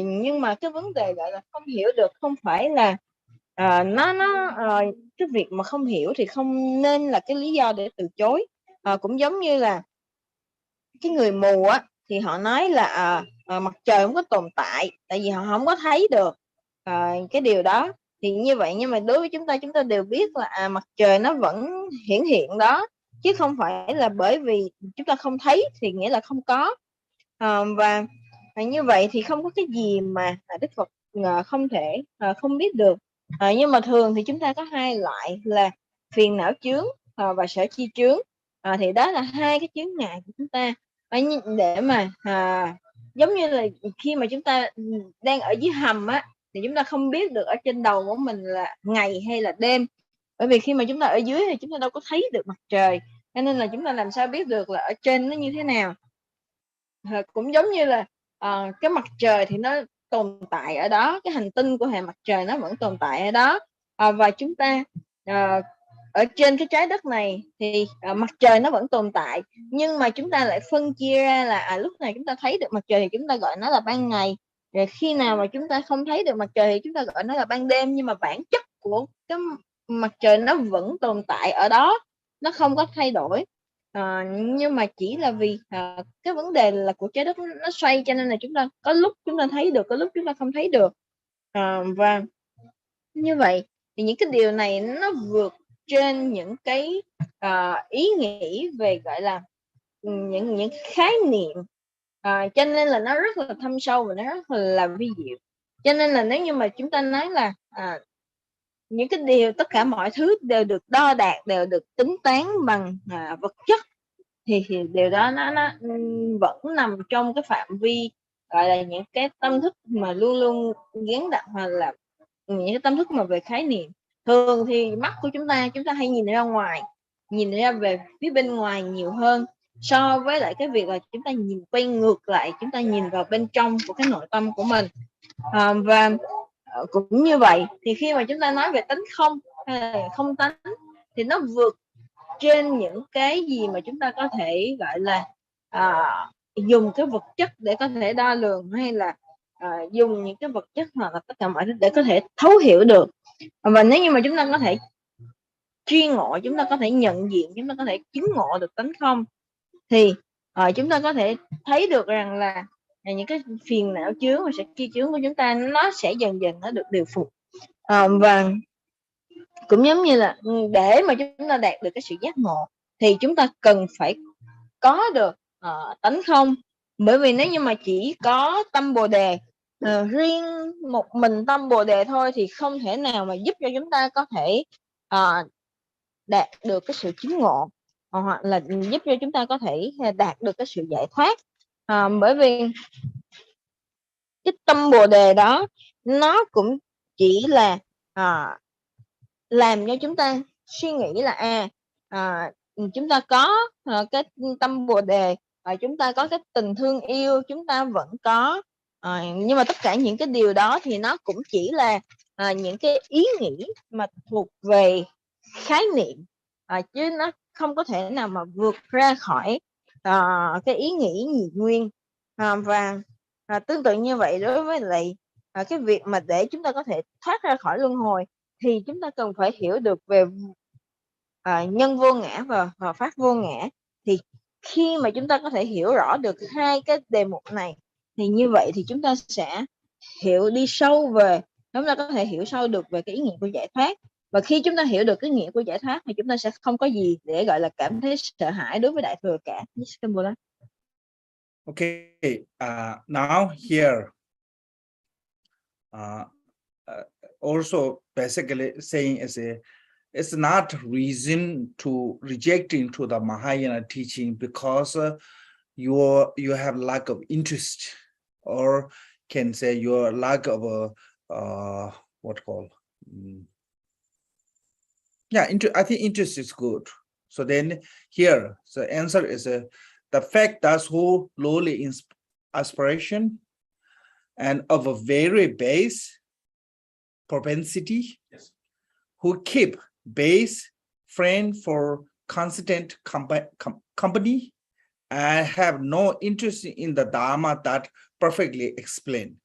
Nhưng mà cái vấn đề gọi là không hiểu được không phải là cái việc mà không hiểu thì không nên là cái lý do để từ chối. Cũng giống như là cái người mù á thì họ nói là mặt trời không có tồn tại tại vì họ không có thấy được cái điều đó. Thì như vậy, nhưng mà đối với chúng ta đều biết là mặt trời nó vẫn hiện đó, chứ không phải là bởi vì chúng ta không thấy thì nghĩa là không có. Và như vậy thì không có cái gì mà Đức Phật không thể không biết được. Nhưng mà thường thì chúng ta có hai loại là phiền não chướng và sở chi chướng. Thì đó là hai cái chướng ngại của chúng ta. Để mà giống như là khi mà chúng ta đang ở dưới hầm á thì chúng ta không biết được ở trên đầu của mình là ngày hay là đêm, bởi vì khi mà chúng ta ở dưới thì chúng ta đâu có thấy được mặt trời, cho nên là chúng ta làm sao biết được là ở trên nó như thế nào. Cũng giống như là cái mặt trời thì nó tồn tại ở đó, cái hành tinh của hệ mặt trời nó vẫn tồn tại ở đó, và chúng ta ở trên cái trái đất này thì mặt trời nó vẫn tồn tại, nhưng mà chúng ta lại phân chia ra là lúc này chúng ta thấy được mặt trời thì chúng ta gọi nó là ban ngày, rồi khi nào mà chúng ta không thấy được mặt trời thì chúng ta gọi nó là ban đêm. Nhưng mà bản chất của cái mặt trời nó vẫn tồn tại ở đó, nó không có thay đổi. Nhưng mà chỉ là vì cái vấn đề là của trái đất nó xoay, cho nên là chúng ta có lúc chúng ta thấy được, có lúc chúng ta không thấy được. Và như vậy thì những cái điều này nó vượt trên những cái ý nghĩ về gọi là những khái niệm, cho nên là nó rất là thâm sâu và nó rất là vi diệu. Cho nên là nếu như mà chúng ta nói là những cái điều, tất cả mọi thứ đều được đo đạc, đều được tính toán bằng vật chất, thì điều đó nó vẫn nằm trong cái phạm vi gọi là những cái tâm thức mà luôn luôn gắn đặt, hoặc là những cái tâm thức mà về khái niệm. Thường thì mắt của chúng ta hay nhìn ra ngoài, nhìn ra về phía bên ngoài nhiều hơn so với lại cái việc là chúng ta nhìn quay ngược lại, chúng ta nhìn vào bên trong của cái nội tâm của mình. Và cũng như vậy thì khi mà chúng ta nói về tánh không hay là không tánh thì nó vượt trên những cái gì mà chúng ta có thể gọi là dùng cái vật chất để có thể đo lường, hay là dùng những cái vật chất hoặc là tất cả mọi thứ để có thể thấu hiểu được. Và nếu như mà chúng ta có thể chuyên ngộ, chúng ta có thể nhận diện, chúng ta có thể chứng ngộ được tánh không, thì chúng ta có thể thấy được rằng là những cái phiền não chướng và chi chướng của chúng ta nó sẽ dần dần nó được điều phục. Và cũng giống như là để mà chúng ta đạt được cái sự giác ngộ thì chúng ta cần phải có được tánh không. Bởi vì nếu như mà chỉ có tâm Bồ Đề, riêng một mình tâm Bồ Đề thôi thì không thể nào mà giúp cho chúng ta có thể đạt được cái sự chứng ngộ, hoặc là giúp cho chúng ta có thể đạt được cái sự giải thoát. Bởi vì cái tâm Bồ Đề đó nó cũng chỉ là làm cho chúng ta suy nghĩ là chúng ta có cái tâm Bồ Đề, chúng ta có cái tình thương yêu, chúng ta vẫn có, nhưng mà tất cả những cái điều đó thì nó cũng chỉ là những cái ý nghĩ mà thuộc về khái niệm, chứ nó không có thể nào mà vượt ra khỏi cái ý nghĩ nhị nguyên. Và tương tự như vậy đối với lại cái việc mà để chúng ta có thể thoát ra khỏi luân hồi thì chúng ta cần phải hiểu được về nhân vô ngã và pháp vô ngã. Thì khi mà chúng ta có thể hiểu rõ được hai cái đề mục này thì như vậy thì chúng ta sẽ đi sâu về, chúng ta có thể hiểu sâu được về cái ý nghĩa của giải thoát. Và khi chúng ta hiểu được cái nghĩa của giải thoát thì chúng ta sẽ không có gì để gọi là cảm thấy sợ hãi đối với đại thừa cả. Okay, now here, also basically saying it's not reason to rejecting to the Mahayana teaching because you have lack of interest, or can say your lack of what called I think interest is good. So then here the answer is the fact that who lowly aspiration and of a very base propensity, Yes. who keep base friend for constant company and have no interest in the Dharma that perfectly explained.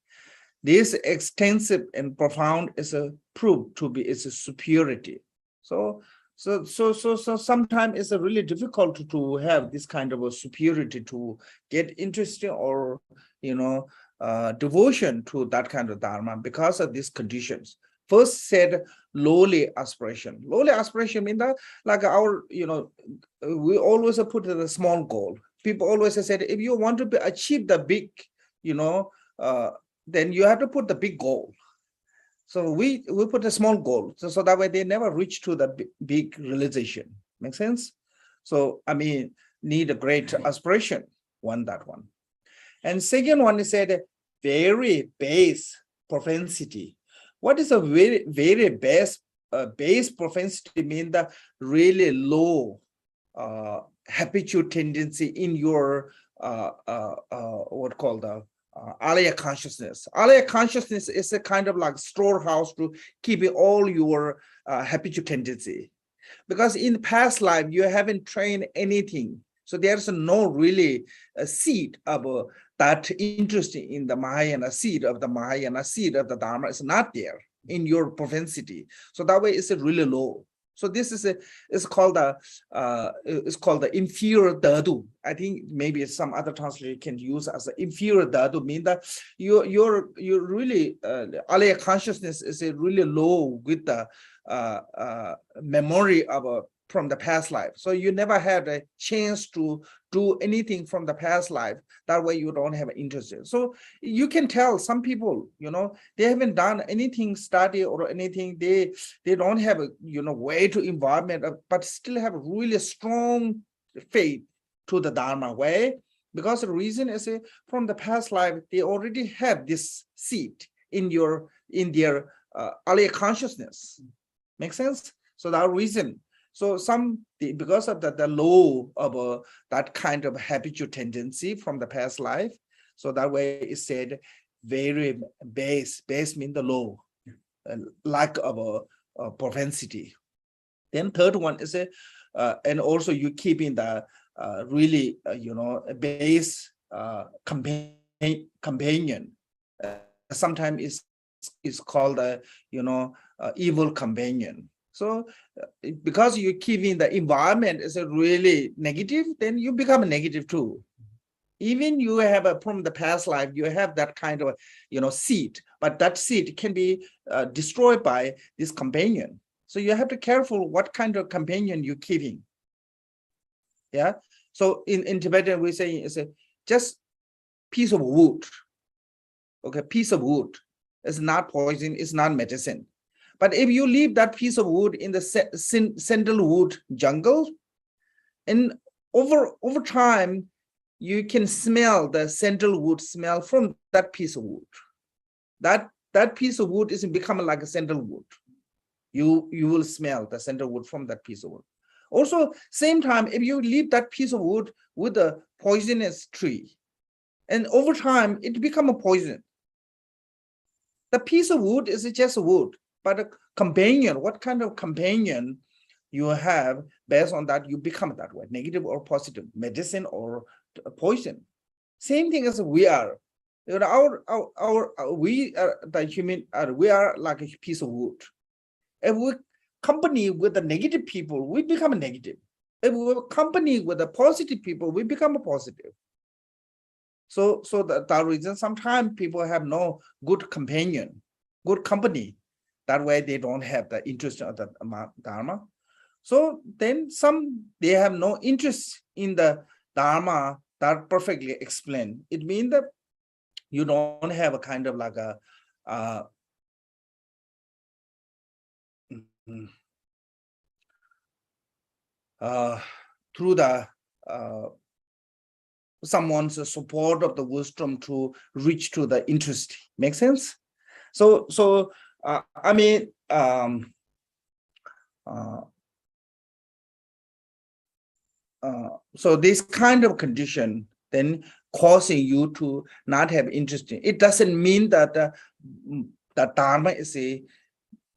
This extensive and profound is a proof to be its superiority. So sometimes it's really difficult to have this kind of a superiority to get interested or devotion to that kind of Dharma because of these conditions. First said lowly aspiration. Lowly aspiration means that like our, we always put a small goal. People always said if you want to achieve the big, then you have to put the big goal. So we put a small goal, so that way they never reach to the big realization. Make sense? So I mean, need a great aspiration. That one. And second one is said very base propensity. What is a very base propensity? Mean the really low habitual tendency in your what called the alaya consciousness. Alaya consciousness is a kind of like storehouse to keep all your habitual tendency, because in past life you haven't trained anything, so there's no really a seed of that interest in the Mahayana, seed of the Mahayana, seed of the Dharma is not there in your propensity. So that way it's really low. So this is called the inferior dadu. I think maybe some other translation can use as an inferior dadu, mean that you're really alaya consciousness is really low with the memory of from the past life. So you never had a chance to do anything from the past life. That way you don't have interest. So you can tell some people, they haven't done anything study or anything. They don't have a way to environment, but still have a really strong faith to the Dharma way. Because the reason is from the past life, they already have this seed in their alaya consciousness. Make sense? So that reason. So because of the low of that kind of habitual tendency from the past life, so that way it said very base means the low, lack of propensity. Then third one is and also you keep in the really base companion. Sometimes it's called evil companion. So because you keep in the environment is a really negative, then you become negative too. Even you have from the past life, you have that kind of seed, but that seed can be destroyed by this companion. So you have to be careful what kind of companion you're keeping. Yeah. So in Tibetan we say it's just piece of wood. Okay, piece of wood. It's not poison. It's not medicine. But if you leave that piece of wood in the sandalwood jungle, and over time, you can smell the sandalwood smell from that piece of wood. That piece of wood is becoming like a sandalwood. You will smell the sandalwood from that piece of wood. Also, same time, if you leave that piece of wood with a poisonous tree, and over time, it become a poison. The piece of wood is just wood. But a companion, what kind of companion you have, based on that, you become that way, negative or positive, medicine or poison. Same thing as we are. You know, we the human we are like a piece of wood. If we company with the negative people, we become negative. If we company with the positive people, we become positive. So that reason sometimes people have no good companion, good company. That way they don't have the interest of the Dharma. So then they have no interest in the Dharma that perfectly explained. It means that you don't have a kind of like a through the someone's support of the wisdom to reach to the interest. Make sense? So I mean so this kind of condition then causing you to not have interest in it doesn't mean that the Dharma is a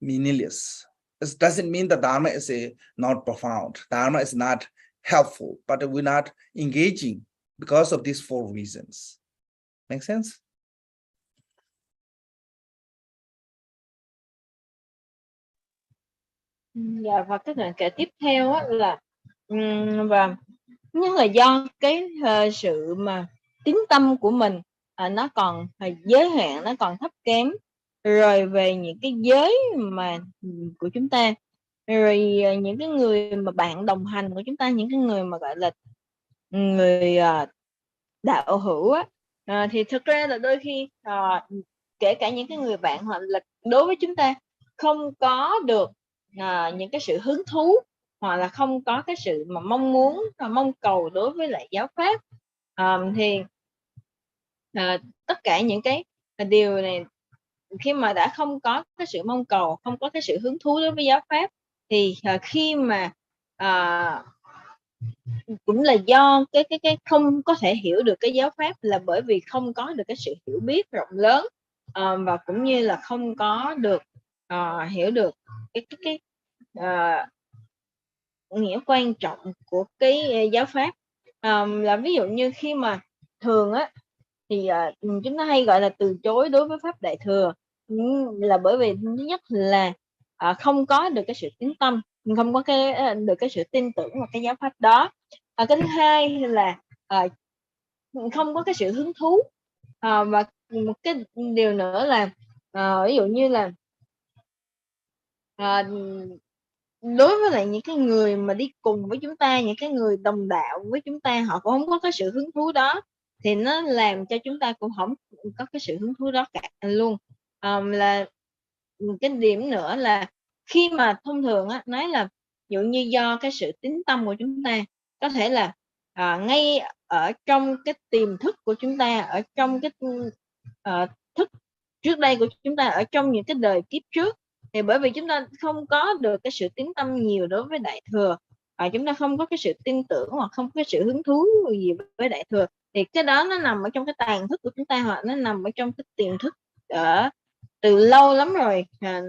meaningless. It doesn't mean the Dharma is a not profound. Dharma is not helpful, but we're not engaging because of these 4 reasons. Make sense? Dạ, và cái đoạn kể tiếp theo á, là và nhất là do cái sự mà tín tâm của mình nó còn giới hạn, nó còn thấp kém, rồi về những cái giới mà của chúng ta, rồi những cái người mà bạn đồng hành của chúng ta, những cái người mà gọi là người đạo hữu á, thì thực ra là đôi khi kể cả những cái người bạn hoặc là đối với chúng ta không có được những cái sự hứng thú hoặc là không có cái sự mà mong muốn mong cầu đối với lại giáo pháp, thì tất cả những cái điều này khi mà đã không có cái sự mong cầu, không có cái sự hứng thú đối với giáo pháp, thì khi mà cũng là do cái không có thể hiểu được cái giáo pháp, là bởi vì không có được cái sự hiểu biết rộng lớn, và cũng như là không có được hiểu được cái nghĩa quan trọng của cái giáo pháp. Là ví dụ như khi mà thường á thì chúng ta hay gọi là từ chối đối với pháp đại thừa, là bởi vì thứ nhất là không có được cái sự tín tâm, không có được cái sự tin tưởng vào cái giáo pháp đó. Cái thứ hai là không có cái sự hứng thú, và một cái điều nữa là ví dụ như là đối với lại những cái người mà đi cùng với chúng ta, những cái người đồng đạo với chúng ta, họ cũng không có cái sự hứng thú đó, thì nó làm cho chúng ta cũng không có cái sự hứng thú đó cả luôn. Là cái điểm nữa là khi mà thông thường á, nói là ví dụ như do cái sự tín tâm của chúng ta, có thể là ngay ở trong cái tiềm thức của chúng ta, ở trong cái thức trước đây của chúng ta, ở trong những cái đời kiếp trước, thì bởi vì chúng ta không có được cái sự tín tâm nhiều đối với đại thừa, chúng ta không có cái sự tin tưởng hoặc không có cái sự hứng thú gì với đại thừa, thì cái đó nó nằm ở trong cái tàn thức của chúng ta, hoặc nó nằm ở trong cái tiềm thức ở từ lâu lắm rồi,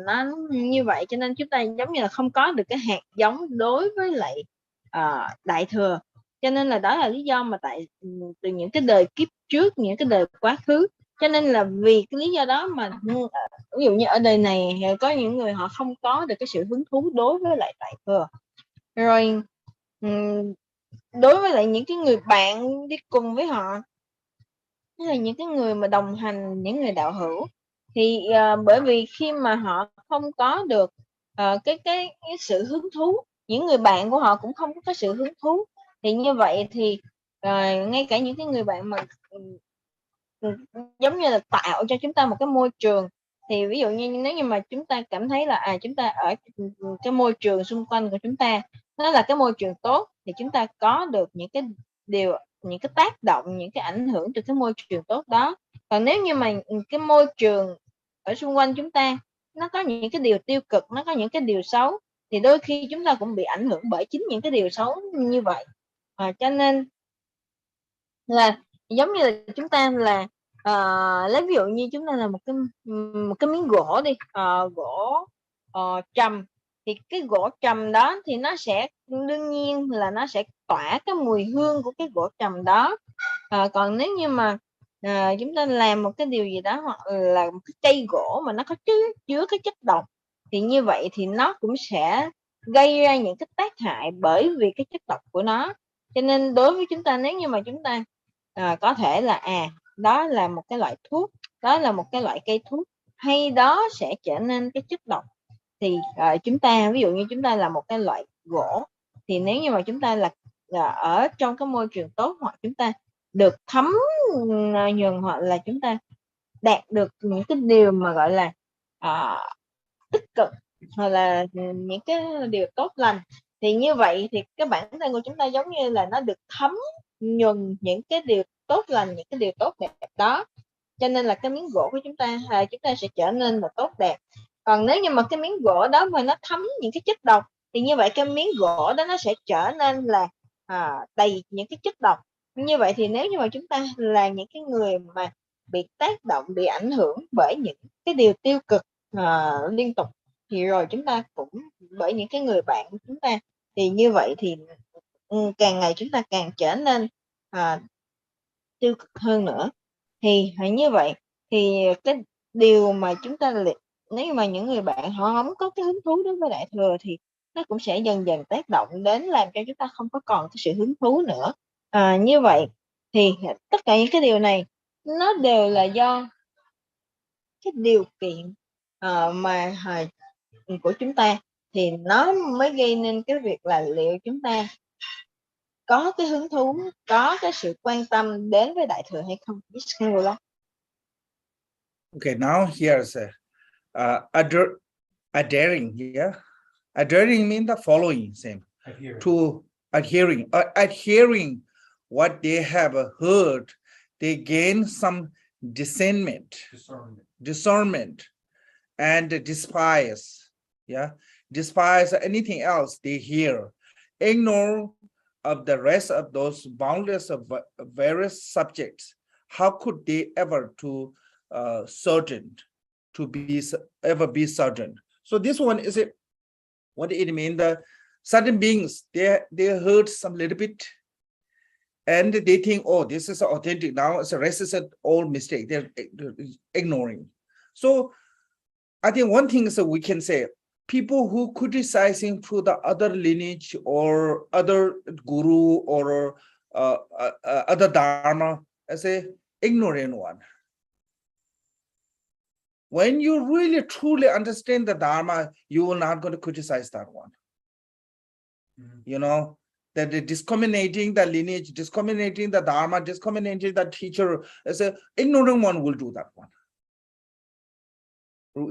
nó như vậy, cho nên chúng ta giống như là không có được cái hạt giống đối với lại đại thừa. Cho nên là đó là lý do mà từ những cái đời kiếp trước, những cái đời quá khứ, cho nên là vì cái lý do đó mà ví dụ như ở đời này có những người họ không có được cái sự hứng thú đối với lại đại thừa. Rồi đối với lại những cái người bạn đi cùng với họ, là những cái người mà đồng hành, những người đạo hữu, thì bởi vì khi mà họ không có được cái sự hứng thú, những người bạn của họ cũng không có cái sự hứng thú, thì như vậy thì ngay cả những cái người bạn mà giống như là tạo cho chúng ta một cái môi trường, thì ví dụ như nếu như mà chúng ta cảm thấy là chúng ta ở cái môi trường xung quanh của chúng ta nó là cái môi trường tốt, thì chúng ta có được những cái điều, những cái tác động, những cái ảnh hưởng từ cái môi trường tốt đó. Còn nếu như mà cái môi trường ở xung quanh chúng ta nó có những cái điều tiêu cực, nó có những cái điều xấu, thì đôi khi chúng ta cũng bị ảnh hưởng bởi chính những cái điều xấu như vậy. Cho nên là giống như là chúng ta là lấy ví dụ như chúng ta là một cái miếng gỗ đi, gỗ trầm, thì cái gỗ trầm đó thì nó sẽ đương nhiên là nó sẽ tỏa cái mùi hương của cái gỗ trầm đó. Còn nếu như mà chúng ta làm một cái điều gì đó hoặc là một cái cây gỗ mà nó có chứa cái chất độc, thì như vậy thì nó cũng sẽ gây ra những cái tác hại bởi vì cái chất độc của nó. Cho nên đối với chúng ta, nếu như mà chúng ta có thể là đó là một cái loại thuốc, đó là một cái loại cây thuốc, hay đó sẽ trở nên cái chất độc, thì chúng ta ví dụ như chúng ta là một cái loại gỗ, thì nếu như mà chúng ta là ở trong cái môi trường tốt, hoặc chúng ta được thấm nhuần, hoặc là chúng ta đạt được những cái điều mà gọi là tích cực, hoặc là những cái điều tốt lành, thì như vậy thì cái bản thân của chúng ta giống như là nó được thấm nhuần những cái điều tốt lành, những cái điều tốt đẹp đó. Cho nên là cái miếng gỗ của chúng ta sẽ trở nên là tốt đẹp. Còn nếu như mà cái miếng gỗ đó mà nó thấm những cái chất độc, thì như vậy cái miếng gỗ đó nó sẽ trở nên là đầy những cái chất độc. Như vậy thì nếu như mà chúng ta là những cái người mà bị tác động, bị ảnh hưởng bởi những cái điều tiêu cực liên tục, thì rồi chúng ta cũng bởi những cái người bạn của chúng ta, thì như vậy thì càng ngày chúng ta càng trở nên tiêu cực hơn nữa. Thì như vậy thì cái điều mà chúng ta nếu mà những người bạn họ không có cái hứng thú đối với Đại Thừa, thì nó cũng sẽ dần dần tác động đến làm cho chúng ta không có còn cái sự hứng thú nữa. Như vậy thì tất cả những cái điều này nó đều là do cái điều kiện mà của chúng ta, thì nó mới gây nên cái việc là liệu chúng ta có cái hứng thú, có cái sự quan tâm đến với Đại Thừa hay không. Okay, now here's adhering. Yeah, adhering means the following, same. To adhering what they have heard, they gain some discernment, and despise anything else they hear, ignore of the rest of those boundless of various subjects. How could they ever be certain? So this one is it. What it means, the certain beings, they heard some little bit, and they think, oh, this is authentic. Now the rest is an old mistake. They're ignoring. So I think one thing is that we can say, people who criticizing through the other lineage or other guru or other dharma as a ignorant one. When you really truly understand the dharma, you will not going to criticize that one. You know, that discriminating the lineage, discriminating the dharma, discriminating the teacher, as a ignorant one will do that one.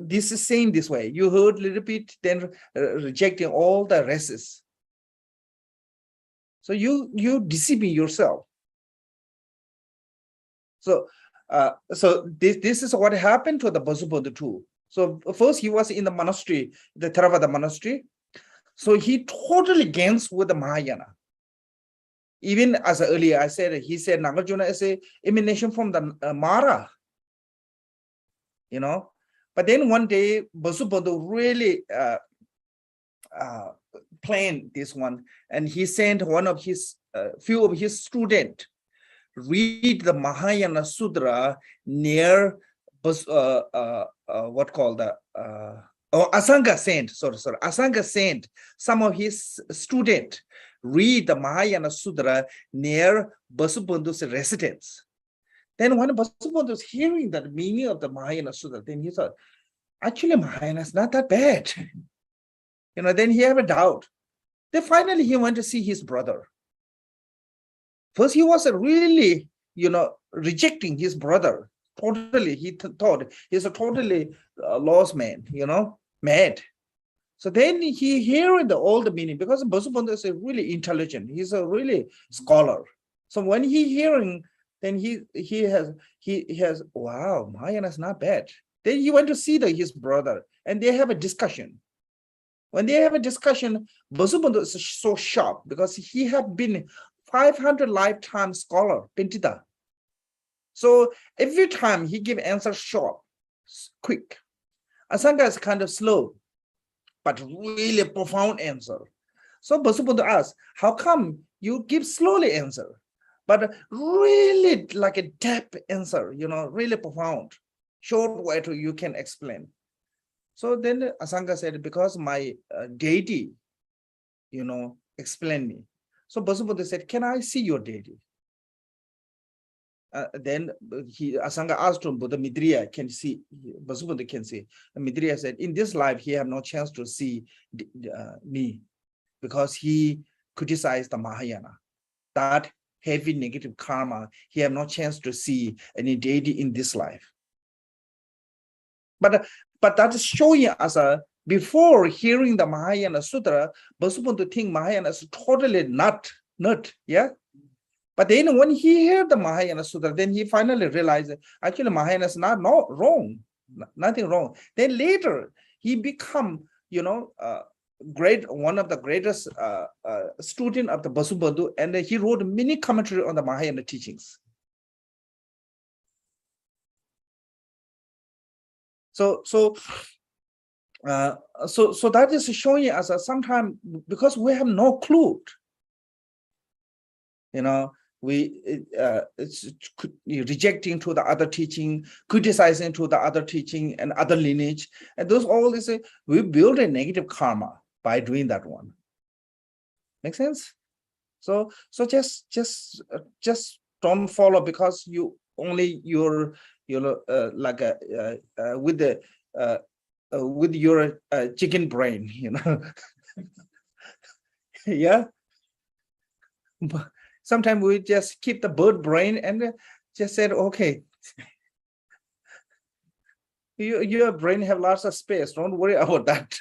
This is saying this way. You heard a little bit, then rejecting all the rests. So you deceiving yourself. So this is what happened to the Vasubandhu too. So first he was in the monastery, the Theravada monastery. So he totally against with the Mahayana. Even as earlier I said, he said Nagarjuna is a emanation from the Mara. You know. But then one day, Vasubandhu really planned this one, and he sent one of his few of his students read the Mahayana Sutra near Asanga sent. Asanga sent some of his students read the Mahayana Sutra near Vasubandhu's residence. Then when Vasubandhu was hearing the meaning of the Mahayana Sutra, then he thought, actually Mahayana is not that bad. You know, then he had a doubt. Then finally he went to see his brother. First he was really, rejecting his brother. Totally, he thought he's a totally lost man, mad. So then he hearing all the meaning, because Vasubandhu is a really intelligent. He's a really scholar. So when he hearing, then he has, wow, Mahayana is not bad. Then he went to see his brother, and they have a discussion. When they have a discussion, Vasubandhu is so sharp because he had been 500 lifetime scholar, Pentita. So every time he give answer short, quick. Asanga is kind of slow, but really profound answer. So Vasubandhu asked, how come you give slowly answer? but really like a depth answer, really profound, short way to you can explain. So then Asanga said, because my deity, explain me. So Basubuddha said, can I see your deity? Then Asanga asked him, Buddha Midriya can see, Basubuddha can see. And Midriya said, in this life, he have no chance to see me because he criticized the Mahayana. That heavy negative karma, he have no chance to see any deity in this life. But that is showing us before hearing the Mahayana Sutra, Basubuddha think Mahayana is totally not, yeah. But then when he heard the Mahayana Sutra, then he finally realized actually Mahayana is not wrong, nothing wrong. Then later he become, one of the greatest student of the Basubuddha, and he wrote many commentary on the Mahayana teachings. So that is showing us sometimes because we have no clue, we it's rejecting to the other teaching, criticizing to the other teaching and other lineage, and those all this we build a negative karma by doing that one. Make sense? So just don't follow because you're like with your chicken brain, yeah. Sometimes we just keep the bird brain and just said, okay, your brain have lots of space. Don't worry about that.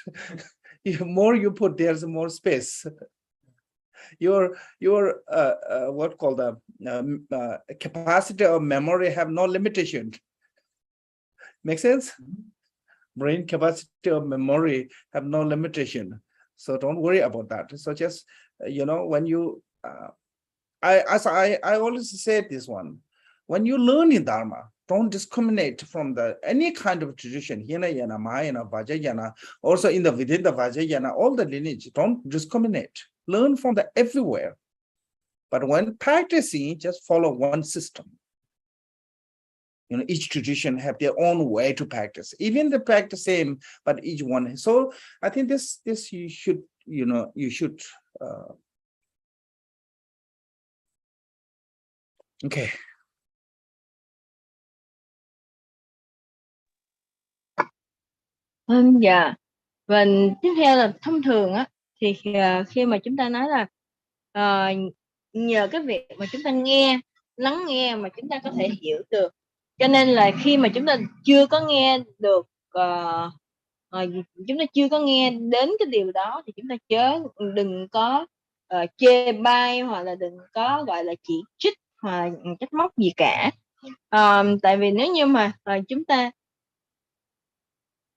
The more you put, there's more space. Your what called the capacity of memory have no limitation. Make sense? Brain capacity of memory have no limitation. So don't worry about that. So just when you I always say this one, when you learn in Dharma, don't discriminate from any kind of tradition, Hinayana, Mahayana, Vajrayana, also within the Vajrayana, all the lineage, don't discriminate. Learn from everywhere. But when practicing, just follow one system. Each tradition have their own way to practice. Even the practice same, but each one. So I think this you should, okay. Dạ. Và tiếp theo là thông thường á thì khi mà chúng ta nói là nhờ cái việc mà chúng ta lắng nghe mà chúng ta có thể hiểu được, cho nên là khi mà chúng ta chưa có nghe được chúng ta chưa có nghe đến cái điều đó thì chúng ta đừng có chê bai hoặc là đừng có gọi là chỉ trích hoặc trách móc gì cả. Tại vì nếu như mà chúng ta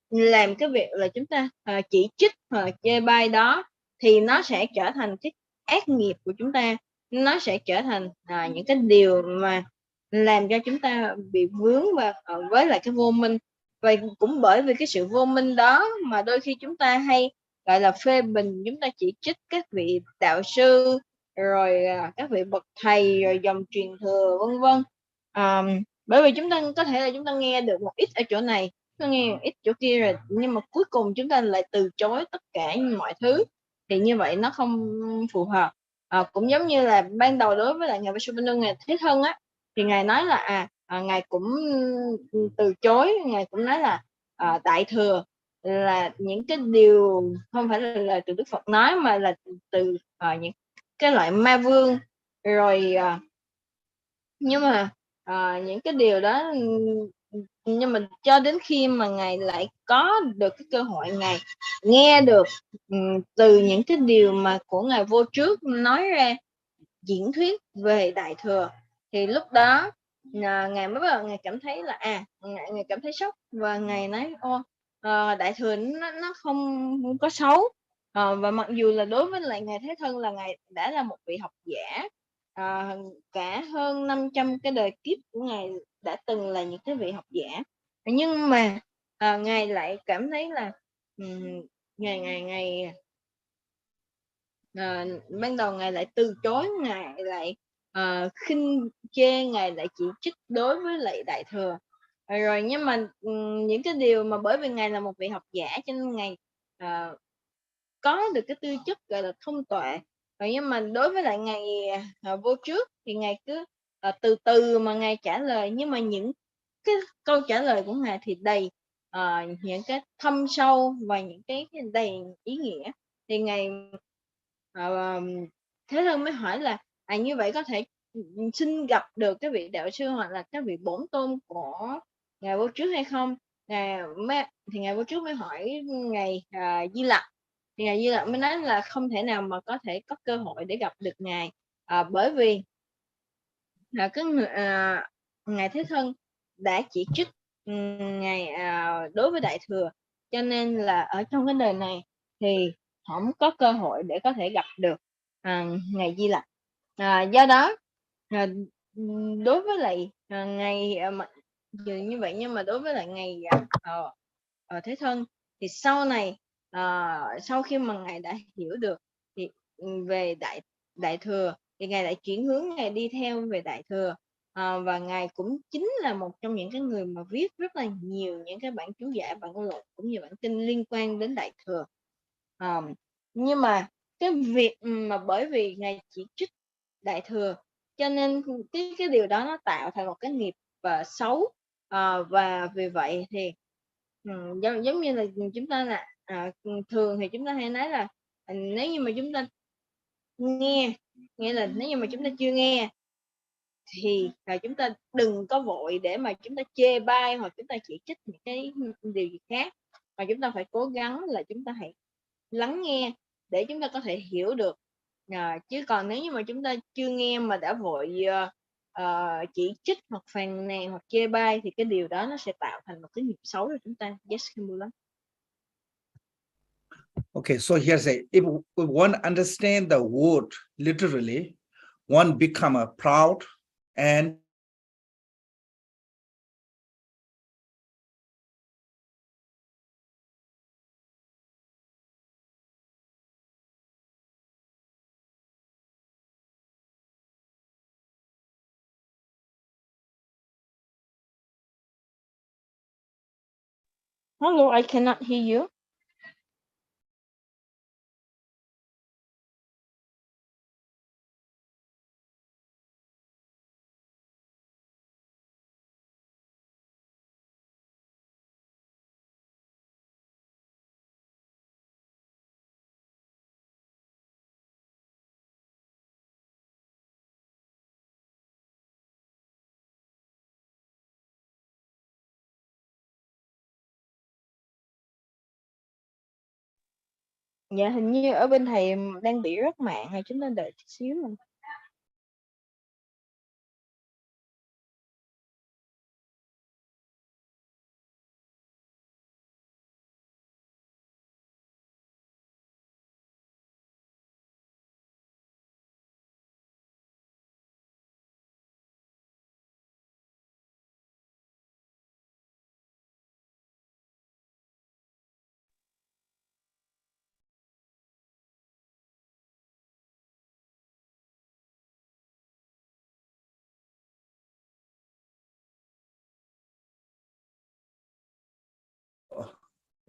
làm cái việc là chúng ta chỉ trích hoặc chê bai đó thì nó sẽ trở thành cái ác nghiệp của chúng ta, nó sẽ trở thành những cái điều mà làm cho chúng ta bị vướng và với lại cái vô minh. Và cũng bởi vì cái sự vô minh đó mà đôi khi chúng ta hay gọi là phê bình, chúng ta chỉ trích các vị đạo sư, rồi các vị bậc thầy, rồi dòng truyền thừa vân vân. Bởi vì chúng ta có thể là chúng ta nghe được một ít ở chỗ này, nghe ít chỗ kia rồi, nhưng mà cuối cùng chúng ta lại từ chối tất cả mọi thứ, thì như vậy nó không phù hợp. Cũng giống như là ban đầu đối với lại ngài Vasubandhu, ngài Thế Thân á, thì ngài nói là ngài cũng từ chối, ngài cũng nói là đại thừa là những cái điều không phải là lời từ Đức Phật nói, mà là từ những cái loại ma vương rồi. Nhưng mà những cái điều đó, nhưng mà cho đến khi mà ngài lại có được cái cơ hội ngài nghe được từ những cái điều mà của ngài vô trước nói ra, diễn thuyết về đại thừa, thì lúc đó ngài mới bắt đầu ngài cảm thấy là ngài cảm thấy sốc, và ngài nói đại thừa nó không có xấu. Và mặc dù là đối với lại ngài Thế Thân là ngài đã là một vị học giả, cả hơn 500 cái đời kiếp của ngài đã từng là những cái vị học giả, nhưng mà ngài lại cảm thấy là ngài ban đầu ngài lại từ chối, ngài lại khinh chê ngài, lại chỉ trích đối với lại Đại Thừa. Rồi nhưng mà những cái điều mà bởi vì ngài là một vị học giả cho nên ngài có được cái tư chất gọi là thông tuệ. Rồi nhưng mà đối với lại ngài vô trước thì ngài cứ từ từ mà ngài trả lời, nhưng mà những cái câu trả lời của ngài thì đầy những cái thâm sâu và những cái đầy ý nghĩa. Thì ngài Thế Thân mới hỏi là như vậy có thể xin gặp được cái vị đạo sư hoặc là cái vị bổn tôn của ngài vô trước hay không? Thì ngài vô trước mới hỏi ngài Di Lặc, thì ngài Di Lặc mới nói là không thể nào mà có thể có cơ hội để gặp được ngài, bởi vì ngài Thế Thân đã chỉ trích ngài đối với Đại Thừa, cho nên là ở trong cái đời này thì không có cơ hội để có thể gặp được ngài Di Lặc. Do đó đối với lại ngài như vậy, nhưng mà đối với lại ngài Thế Thân thì sau này sau khi mà ngài đã hiểu được thì về Đại Thừa thì ngài lại chuyển hướng ngài đi theo về Đại Thừa, và ngài cũng chính là một trong những cái người mà viết rất là nhiều những cái bản chú giải, bản luận cũng như bản kinh liên quan đến Đại Thừa. Nhưng mà cái việc mà bởi vì ngài chỉ trích Đại Thừa cho nên cái điều đó nó tạo thành một cái nghiệp xấu, và vì vậy thì giống như là chúng ta là thường thì chúng ta hay nói là nếu như mà chúng ta nghe, nghĩa là nếu như mà chúng ta chưa nghe thì chúng ta đừng có vội để mà chúng ta chê bai hoặc chúng ta chỉ trích những cái điều gì khác, mà chúng ta phải cố gắng là chúng ta hãy lắng nghe để chúng ta có thể hiểu được. Chứ còn nếu như mà chúng ta chưa nghe mà đã vội chỉ trích hoặc phàn nàn hoặc chê bai thì cái điều đó nó sẽ tạo thành một cái nghiệp xấu cho chúng ta. Yes, Kimula. Okay, so here's if one understand the word literally, one become a proud and Hello, I cannot hear you. Dạ, hình như ở bên thầy đang bị rớt mạng rồi, chúng ta đợi chút xíu nữa.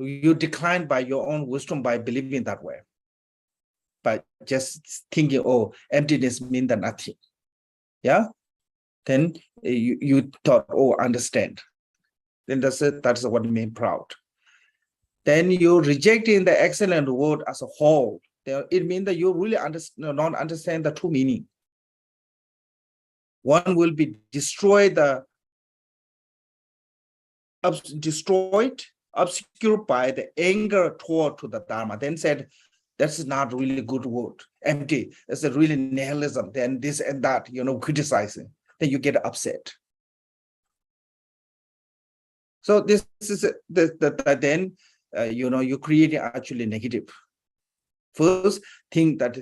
you decline by your own wisdom by believing that way, but just thinking, oh, emptiness means that nothing. Yeah, then you thought, oh, understand. Then that's what it means proud. Then you rejecting the excellent word as a whole. It means that you really don't understand the true meaning. One will be destroyed, obscured by the anger toward to the Dharma. Then said, that's not really good word, empty. It's a really nihilism. Then this and that, criticizing. Then you get upset. So this is then you create actually negative. First, think that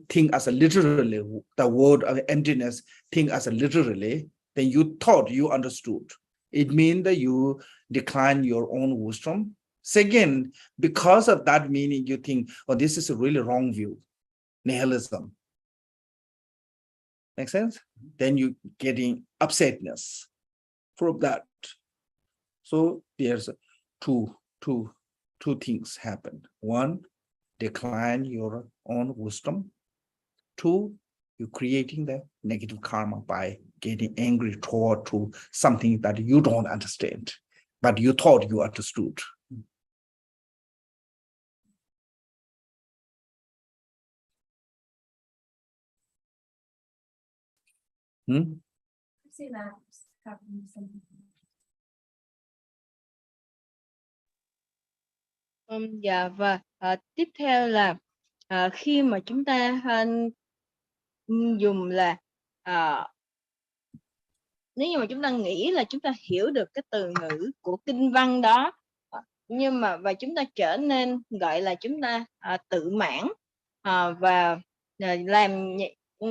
think as a literally the word of emptiness. Think as a literally. Then you thought you understood. It means that you decline your own wisdom. Second, because of that meaning, you think, oh, this is a really wrong view, nihilism. Make sense? Then you getting upsetness from that. So there's two things happen. One, decline your own wisdom. Two, you're creating the negative karma by getting angry toward to something that you don't understand, but you thought you understood. See that happening something. Dạ và tiếp theo là khi mà chúng ta dùng là nếu như mà chúng ta nghĩ là chúng ta hiểu được cái từ ngữ của kinh văn đó, nhưng mà và chúng ta trở nên gọi là chúng ta tự mãn và làm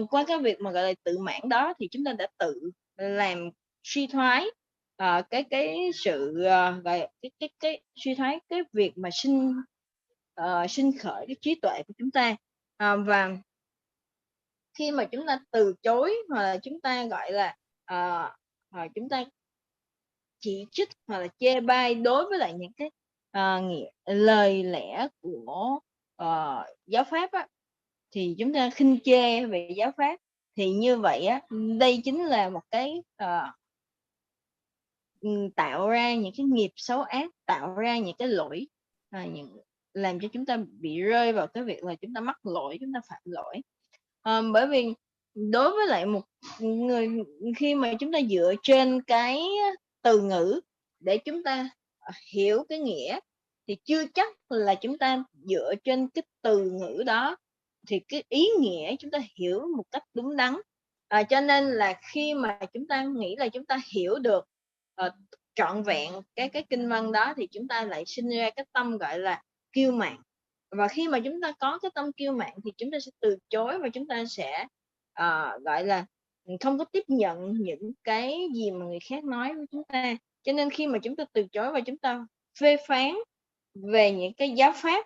qua cái việc mà gọi là tự mãn đó thì chúng ta đã tự làm suy thoái cái sự gọi cái suy thoái cái việc mà sinh khởi cái trí tuệ của chúng ta. Và khi mà chúng ta từ chối hoặc là chúng ta gọi là chúng ta chỉ trích hoặc là chê bai đối với lại những cái lời lẽ của giáo pháp á, thì chúng ta khinh chê về giáo pháp, thì như vậy á, đây chính là một cái tạo ra những cái nghiệp xấu ác, tạo ra những cái lỗi, làm cho chúng ta bị rơi vào cái việc là chúng ta mắc lỗi, chúng ta phạm lỗi. Bởi vì đối với lại một người, khi mà chúng ta dựa trên cái từ ngữ để chúng ta hiểu cái nghĩa, thì chưa chắc là chúng ta dựa trên cái từ ngữ đó thì cái ý nghĩa chúng ta hiểu một cách đúng đắn. Cho nên là khi mà chúng ta nghĩ là chúng ta hiểu được trọn vẹn cái kinh văn đó, thì chúng ta lại sinh ra cái tâm gọi là kiêu mạn. Và khi mà chúng ta có cái tâm kiêu mạn thì chúng ta sẽ từ chối và chúng ta sẽ gọi là không có tiếp nhận những cái gì mà người khác nói với chúng ta. Cho nên khi mà chúng ta từ chối và chúng ta phê phán về những cái giáo pháp,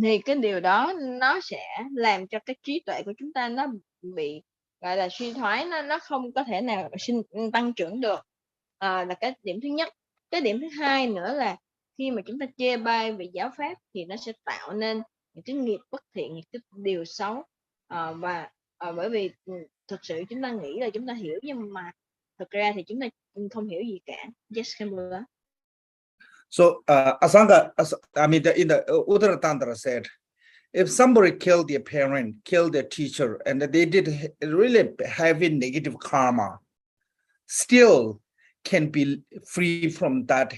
thì cái điều đó nó sẽ làm cho cái trí tuệ của chúng ta nó bị gọi là suy thoái, nó không có thể nào tăng trưởng được. Là cái điểm thứ nhất. Cái điểm thứ hai nữa là khi mà chúng ta chê bai về giáo pháp thì nó sẽ tạo nên những cái nghiệp bất thiện, những cái điều xấu. Và bởi vì thực sự chúng ta nghĩ là chúng ta hiểu, nhưng mà thực ra thì chúng ta không hiểu gì cả. Yes, Camilla. So Asanga, I mean, in the Uttara Tantra said, if somebody killed their parent, killed their teacher, and they did really heavy negative karma, still can be free from that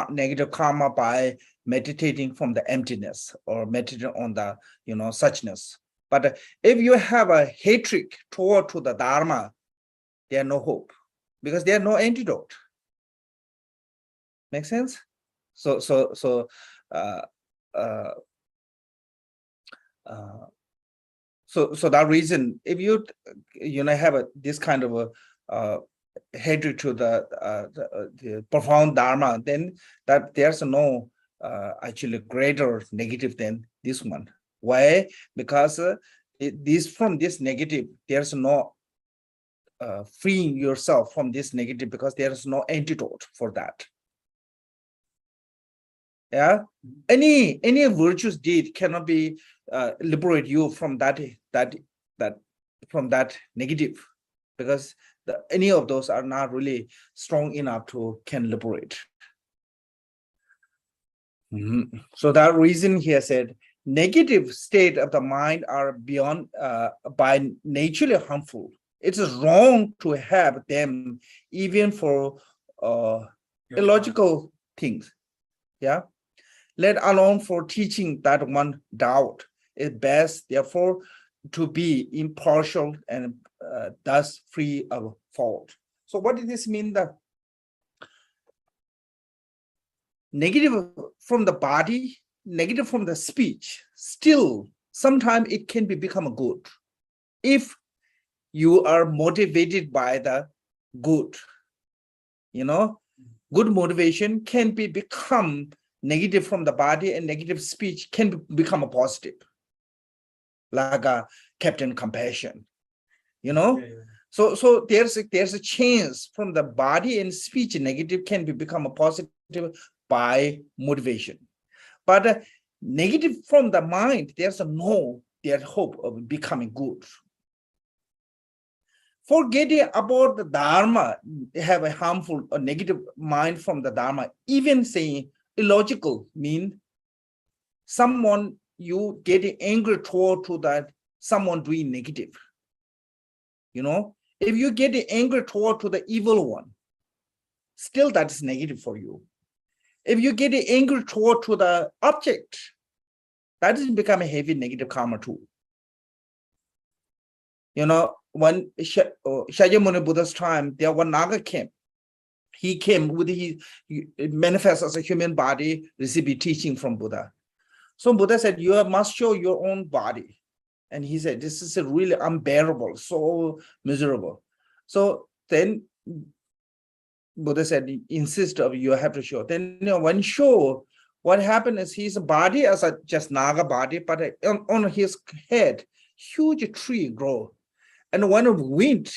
negative karma by meditating from the emptiness or meditating on the suchness. But if you have a hatred toward to the Dharma, there no hope, because there are no antidote. Make sense? So that reason, if you have this kind of a hatred to the profound Dharma, then that there's no actually greater negative than this one. Why? Because from this negative, there's no freeing yourself from this negative, because there's no antidote for that. Yeah, any virtuous deed cannot be liberate you from that negative, because any of those are not really strong enough to can liberate. So that reason here said, negative state of the mind are beyond by naturally harmful. It is wrong to have them even for illogical things. Yeah. Let alone for teaching that one doubt is best, therefore, to be impartial and thus free of fault. So what does this mean? That negative from the body, negative from the speech, still sometimes it can become good if you are motivated by the good. Good motivation can become negative from the body, and negative speech can become a positive, like a Captain Compassion. You know, Yeah, yeah. so there's a chance from the body and speech negative can become a positive by motivation. But negative from the mind, there's there's hope of becoming good. Forgetting about the Dharma, have a harmful or negative mind from the Dharma, even saying illogical mean someone you getting angry toward to that someone doing negative. You know, if you get angry toward to the evil one, still that is negative for you. If you get angry toward to the object, that is become a heavy negative karma too. You know, when Shakyamuni Buddha's time, there was Naga came. He came with he manifests as a human body, receive teaching from Buddha. So Buddha said, you must show your own body. And he said, this is really unbearable, so miserable. So then Buddha said, insist of you have to show. Then when show, what happened is his body as a just Naga body, but on his head, huge tree grow. And when wind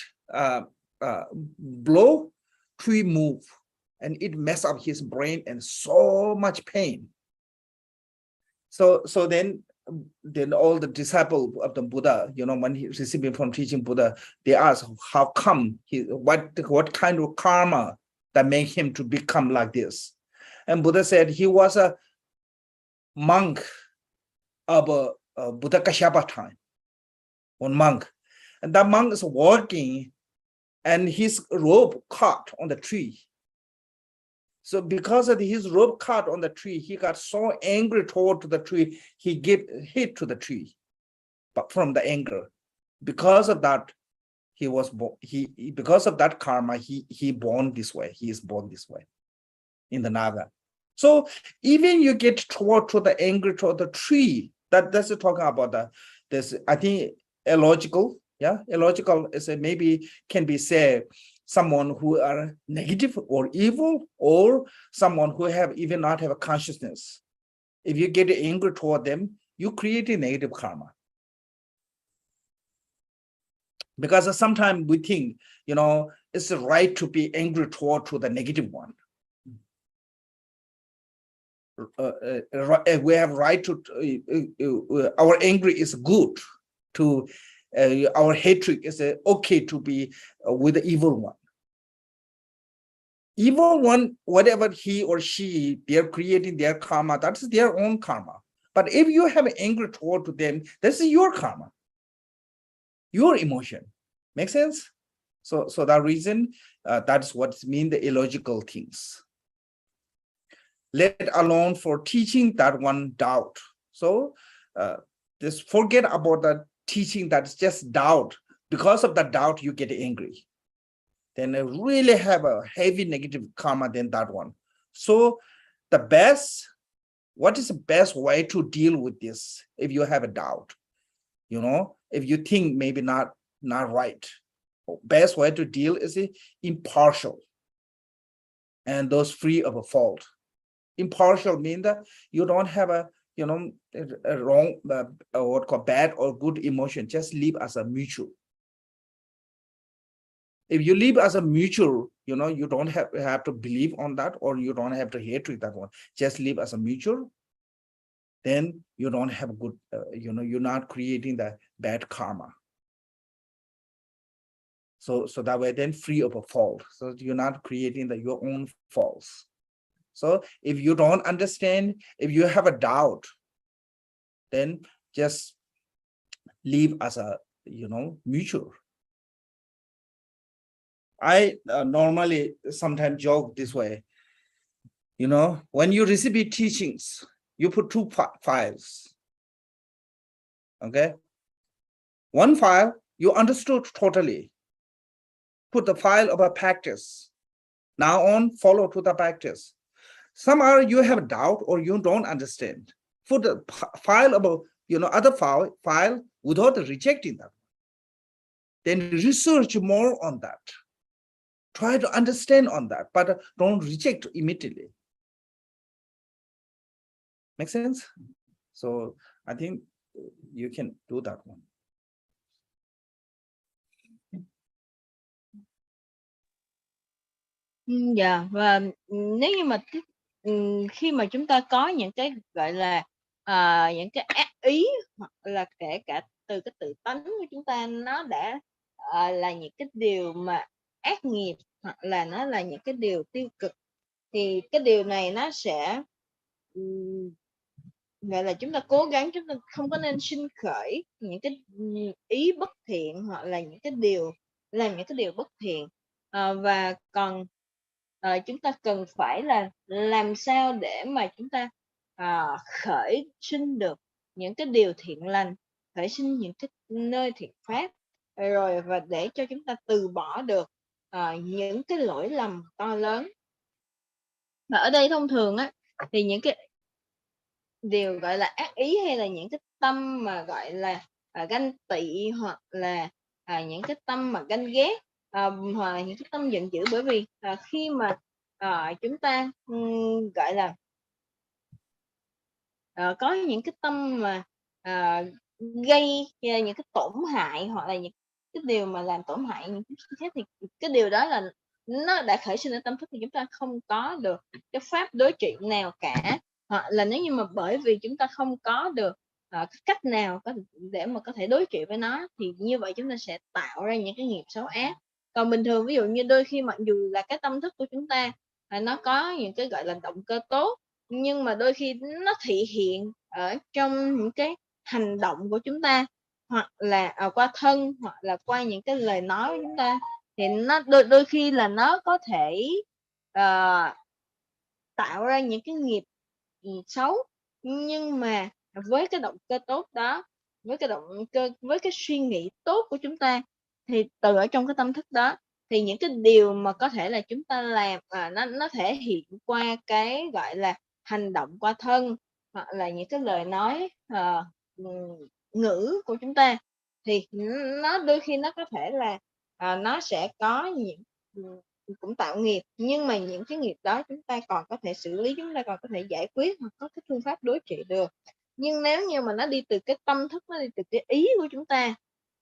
blow, tree move, and it mess up his brain and so much pain. So then all the disciples of the Buddha, you know, when he receiving from teaching Buddha, they ask, how come what kind of karma that make him to become like this? And Buddha said he was a monk of a Buddha Kashyapa time, one monk. And that monk is walking and his rope caught on the tree. So because of his rope caught on the tree, he got so angry toward the tree, he get hit to the tree, but from the anger. Because of that, he was born. Because of that karma, he born this way. He is born this way in the Naga. So even you get toward to the anger toward the tree, that's talking about this. I think illogical. Yeah, illogical is maybe can be said someone who are negative or evil, or someone who have even not have a consciousness. If you get angry toward them, you create a negative karma. Because sometimes we think, you know, it's right to be angry toward to the negative one. We have right to, our anger is good, to our hatred is okay to be with the evil one. Evil one, whatever he or she, they're creating their karma, that's their own karma. But if you have anger toward to them, this is your karma, your emotion. Make sense? So that reason, that's what mean the illogical things. Let alone for teaching that one doubt. So just forget about the teaching that's just doubt. Because of that doubt, you get angry. Then I really have a heavy negative karma than that one. So what is the best way to deal with this if you have a doubt? You know, if you think maybe not right, best way to deal is impartial and those free of a fault. Impartial means that you don't have a wrong what called bad or good emotion. Just live as a mutual. If you live as a mutual, you know, you don't have to believe on that, or you don't have to hate with that one. Just live as a mutual. Then you don't have good, you're not creating the bad karma. So that way, then free of a fault. So you're not creating your own faults. So if you don't understand, if you have a doubt, then just live as a, mutual. I normally sometimes joke this way, when you receive teachings, you put two files, okay? One file, you understood totally. Put the file of a practice. Now on, follow to the practice. Somehow you have doubt or you don't understand. Put the file of other file without rejecting them. Then research more on that. Try to understand on that, but don't reject immediately. Make sense? So I think you can do that one. Dạ, và nếu như mà khi mà chúng ta có những cái gọi là những cái ác ý, hoặc là kể cả từ cái tự tánh của chúng ta nó đã là những cái điều mà ác nghiệp, hoặc là nó là những cái điều tiêu cực, thì cái điều này nó sẽ gọi là chúng ta cố gắng, chúng ta không có nên sinh khởi những cái ý bất thiện, hoặc là những cái điều làm những cái điều bất thiện. Và còn chúng ta cần phải là làm sao để mà chúng ta khởi sinh được những cái điều thiện lành, khởi sinh những cái nơi thiện pháp, rồi và để cho chúng ta từ bỏ được những cái lỗi lầm to lớn. Và ở đây thông thường á, thì những cái điều gọi là ác ý, hay là những cái tâm mà gọi là ganh tị, hoặc là những cái tâm mà ganh ghét, hoặc là những cái tâm giận dữ. Bởi vì khi mà chúng ta gọi là có những cái tâm mà gây những cái tổn hại, hoặc là những cái điều mà làm tổn hại những cái khác, thì cái điều đó là nó đã khởi sinh ở tâm thức, thì chúng ta không có được cái pháp đối trị nào cả. Hoặc là nếu như mà bởi vì chúng ta không có được cái cách nào để mà có thể đối trị với nó, thì như vậy chúng ta sẽ tạo ra những cái nghiệp xấu ác. Còn bình thường, ví dụ như đôi khi mặc dù là cái tâm thức của chúng ta nó có những cái gọi là động cơ tốt, nhưng mà đôi khi nó thị hiện ở trong những cái hành động của chúng ta, hoặc là qua thân, hoặc là qua những cái lời nói của chúng ta, thì nó đôi khi là nó có thể tạo ra những cái nghiệp xấu. Nhưng mà với cái động cơ tốt đó, với cái suy nghĩ tốt của chúng ta, thì từ ở trong cái tâm thức đó, thì những cái điều mà có thể là chúng ta làm nó thể hiện qua cái gọi là hành động qua thân, hoặc là những cái lời nói ngữ của chúng ta, thì nó đôi khi nó có thể là nó sẽ có những cũng tạo nghiệp. Nhưng mà những cái nghiệp đó chúng ta còn có thể xử lý, chúng ta còn có thể giải quyết, hoặc có cái phương pháp đối trị được. Nhưng nếu như mà nó đi từ cái tâm thức, nó đi từ cái ý của chúng ta,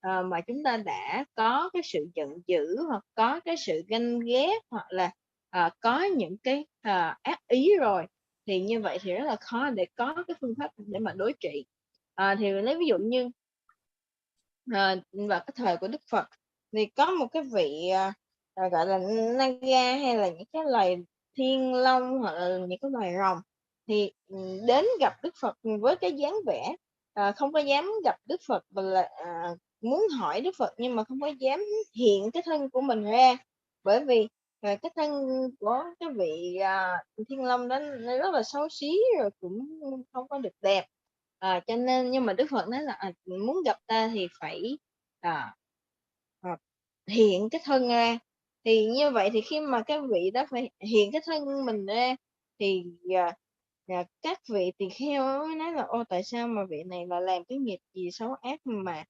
mà chúng ta đã có cái sự giận dữ, hoặc có cái sự ganh ghét, hoặc là có những cái ác ý rồi, thì như vậy thì rất là khó để có cái phương pháp để mà đối trị. Thì lấy ví dụ như vào cái thời của Đức Phật, thì có một cái vị gọi là Naga, hay là những cái loài thiên long, hoặc là những cái loài rồng, thì đến gặp Đức Phật với cái dáng vẻ không có dám gặp Đức Phật, mà là muốn hỏi Đức Phật, nhưng mà không có dám hiện cái thân của mình ra. Bởi vì cái thân của cái vị thiên long đó nó rất là xấu xí, rồi cũng không có được đẹp. Cho nên, nhưng mà Đức Phật nói là muốn gặp ta thì phải hiện cái thân ra. Thì như vậy thì khi mà cái vị đó phải hiện cái thân mình ra, thì các vị tỳ kheo mới nói là tại sao mà vị này là làm cái nghiệp gì xấu ác mà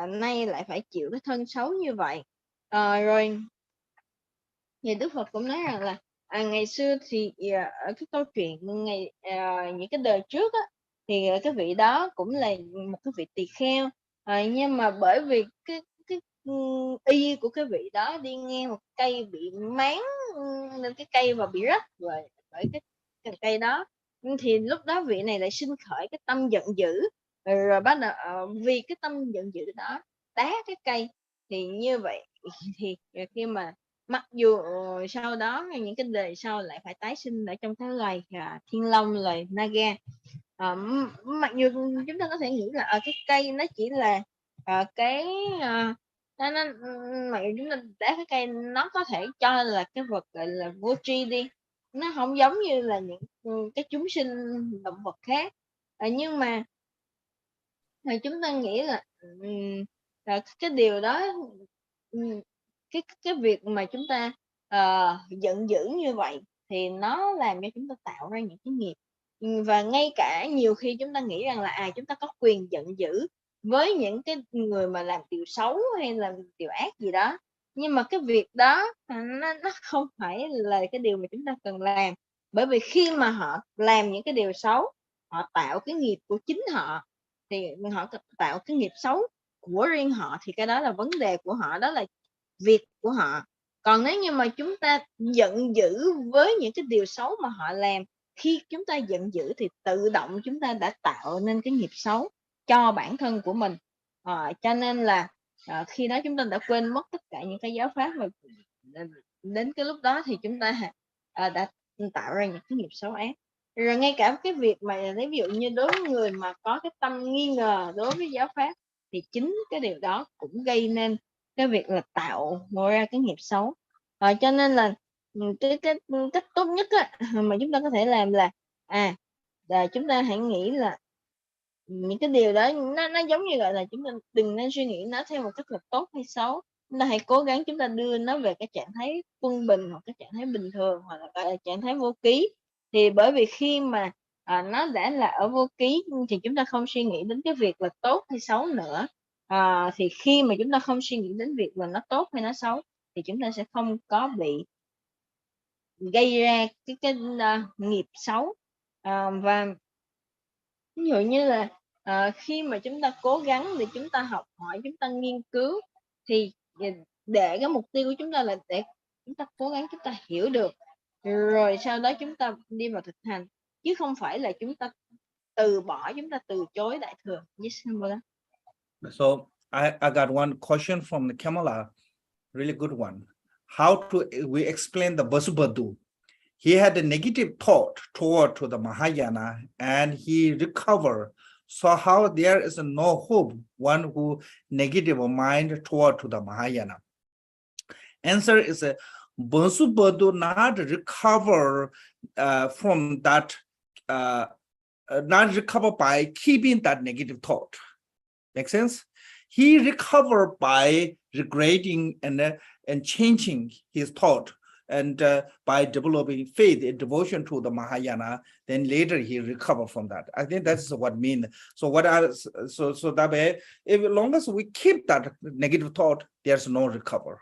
nay lại phải chịu cái thân xấu như vậy. Rồi thì Đức Phật cũng nói rằng là ngày xưa thì ở cái câu chuyện những cái đời trước á, thì cái vị đó cũng là một cái vị tỳ kheo, nhưng mà bởi vì cái y của cái vị đó đi ngang một cây bị máng lên cái cây và bị rách bởi cái cành cây đó, thì lúc đó vị này lại sinh khởi cái tâm giận dữ, rồi bắt đầu vì cái tâm giận dữ đó đá cái cây. Thì như vậy thì khi mà mặc dù sau đó những cái đời sau lại phải tái sinh ở trong cái loài thiên long, loài Naga. Mặc dù chúng ta có thể nghĩ là cái cây nó chỉ là cái nó mặc dù chúng ta đá cái cây, nó có thể cho là cái vật gọi là vô tri đi, nó không giống như là những cái chúng sinh động vật khác. Nhưng mà chúng ta nghĩ là cái điều đó, cái việc mà chúng ta giận dữ như vậy, thì nó làm cho chúng ta tạo ra những cái nghiệp. Và ngay cả nhiều khi chúng ta nghĩ rằng là chúng ta có quyền giận dữ với những cái người mà làm điều xấu hay là điều ác gì đó, nhưng mà cái việc đó nó không phải là cái điều mà chúng ta cần làm. Bởi vì khi mà họ làm những cái điều xấu, họ tạo cái nghiệp của chính họ, thì họ tạo cái nghiệp xấu của riêng họ, thì cái đó là vấn đề của họ, đó là việc của họ. Còn nếu như mà chúng ta giận dữ với những cái điều xấu mà họ làm, khi chúng ta giận dữ thì tự động chúng ta đã tạo nên cái nghiệp xấu cho bản thân của mình. Cho nên là khi đó chúng ta đã quên mất tất cả những cái giáo pháp mà đến cái lúc đó thì chúng ta đã tạo ra những cái nghiệp xấu ác. Rồi ngay cả cái việc mà lấy ví dụ như đối với người mà có cái tâm nghi ngờ đối với giáo pháp thì chính cái điều đó cũng gây nên cái việc là tạo ra cái nghiệp xấu. Cho nên là cái cách tốt nhất mà chúng ta có thể làm là chúng ta hãy nghĩ là những cái điều đó nó giống như gọi là chúng ta đừng nên suy nghĩ nó theo một cách là tốt hay xấu. Chúng ta hãy cố gắng chúng ta đưa nó về cái trạng thái quân bình hoặc cái trạng thái bình thường hoặc là gọi là trạng thái vô ký. Thì bởi vì khi mà nó đã là ở vô ký thì chúng ta không suy nghĩ đến cái việc là tốt hay xấu nữa. Thì khi mà chúng ta không suy nghĩ đến việc là nó tốt hay nó xấu thì chúng ta sẽ không có bị gây ra cái nghiệp xấu. Và ví dụ như là khi mà chúng ta cố gắng để chúng ta học hỏi, chúng ta nghiên cứu thì để cái mục tiêu của chúng ta là để chúng ta cố gắng chúng ta hiểu được rồi sau đó chúng ta đi vào thực hành, chứ không phải là chúng ta từ bỏ, chúng ta từ chối đại thừa. Yes, So I got one question from the Kamala, really good one. How to we explain the Vasubandhu? He had a negative thought toward to the Mahayana and he recovered. So how there is no hope, one who negative mind toward to the Mahayana? Answer is Vasubandhu not recover from that, not recover by keeping that negative thought. Make sense? He recovered by regretting and changing his thought, and by developing faith and devotion to the Mahayana, then later he recovered from that. I think that's what mean. So so that way, if as long as we keep that negative thought, there's no recover.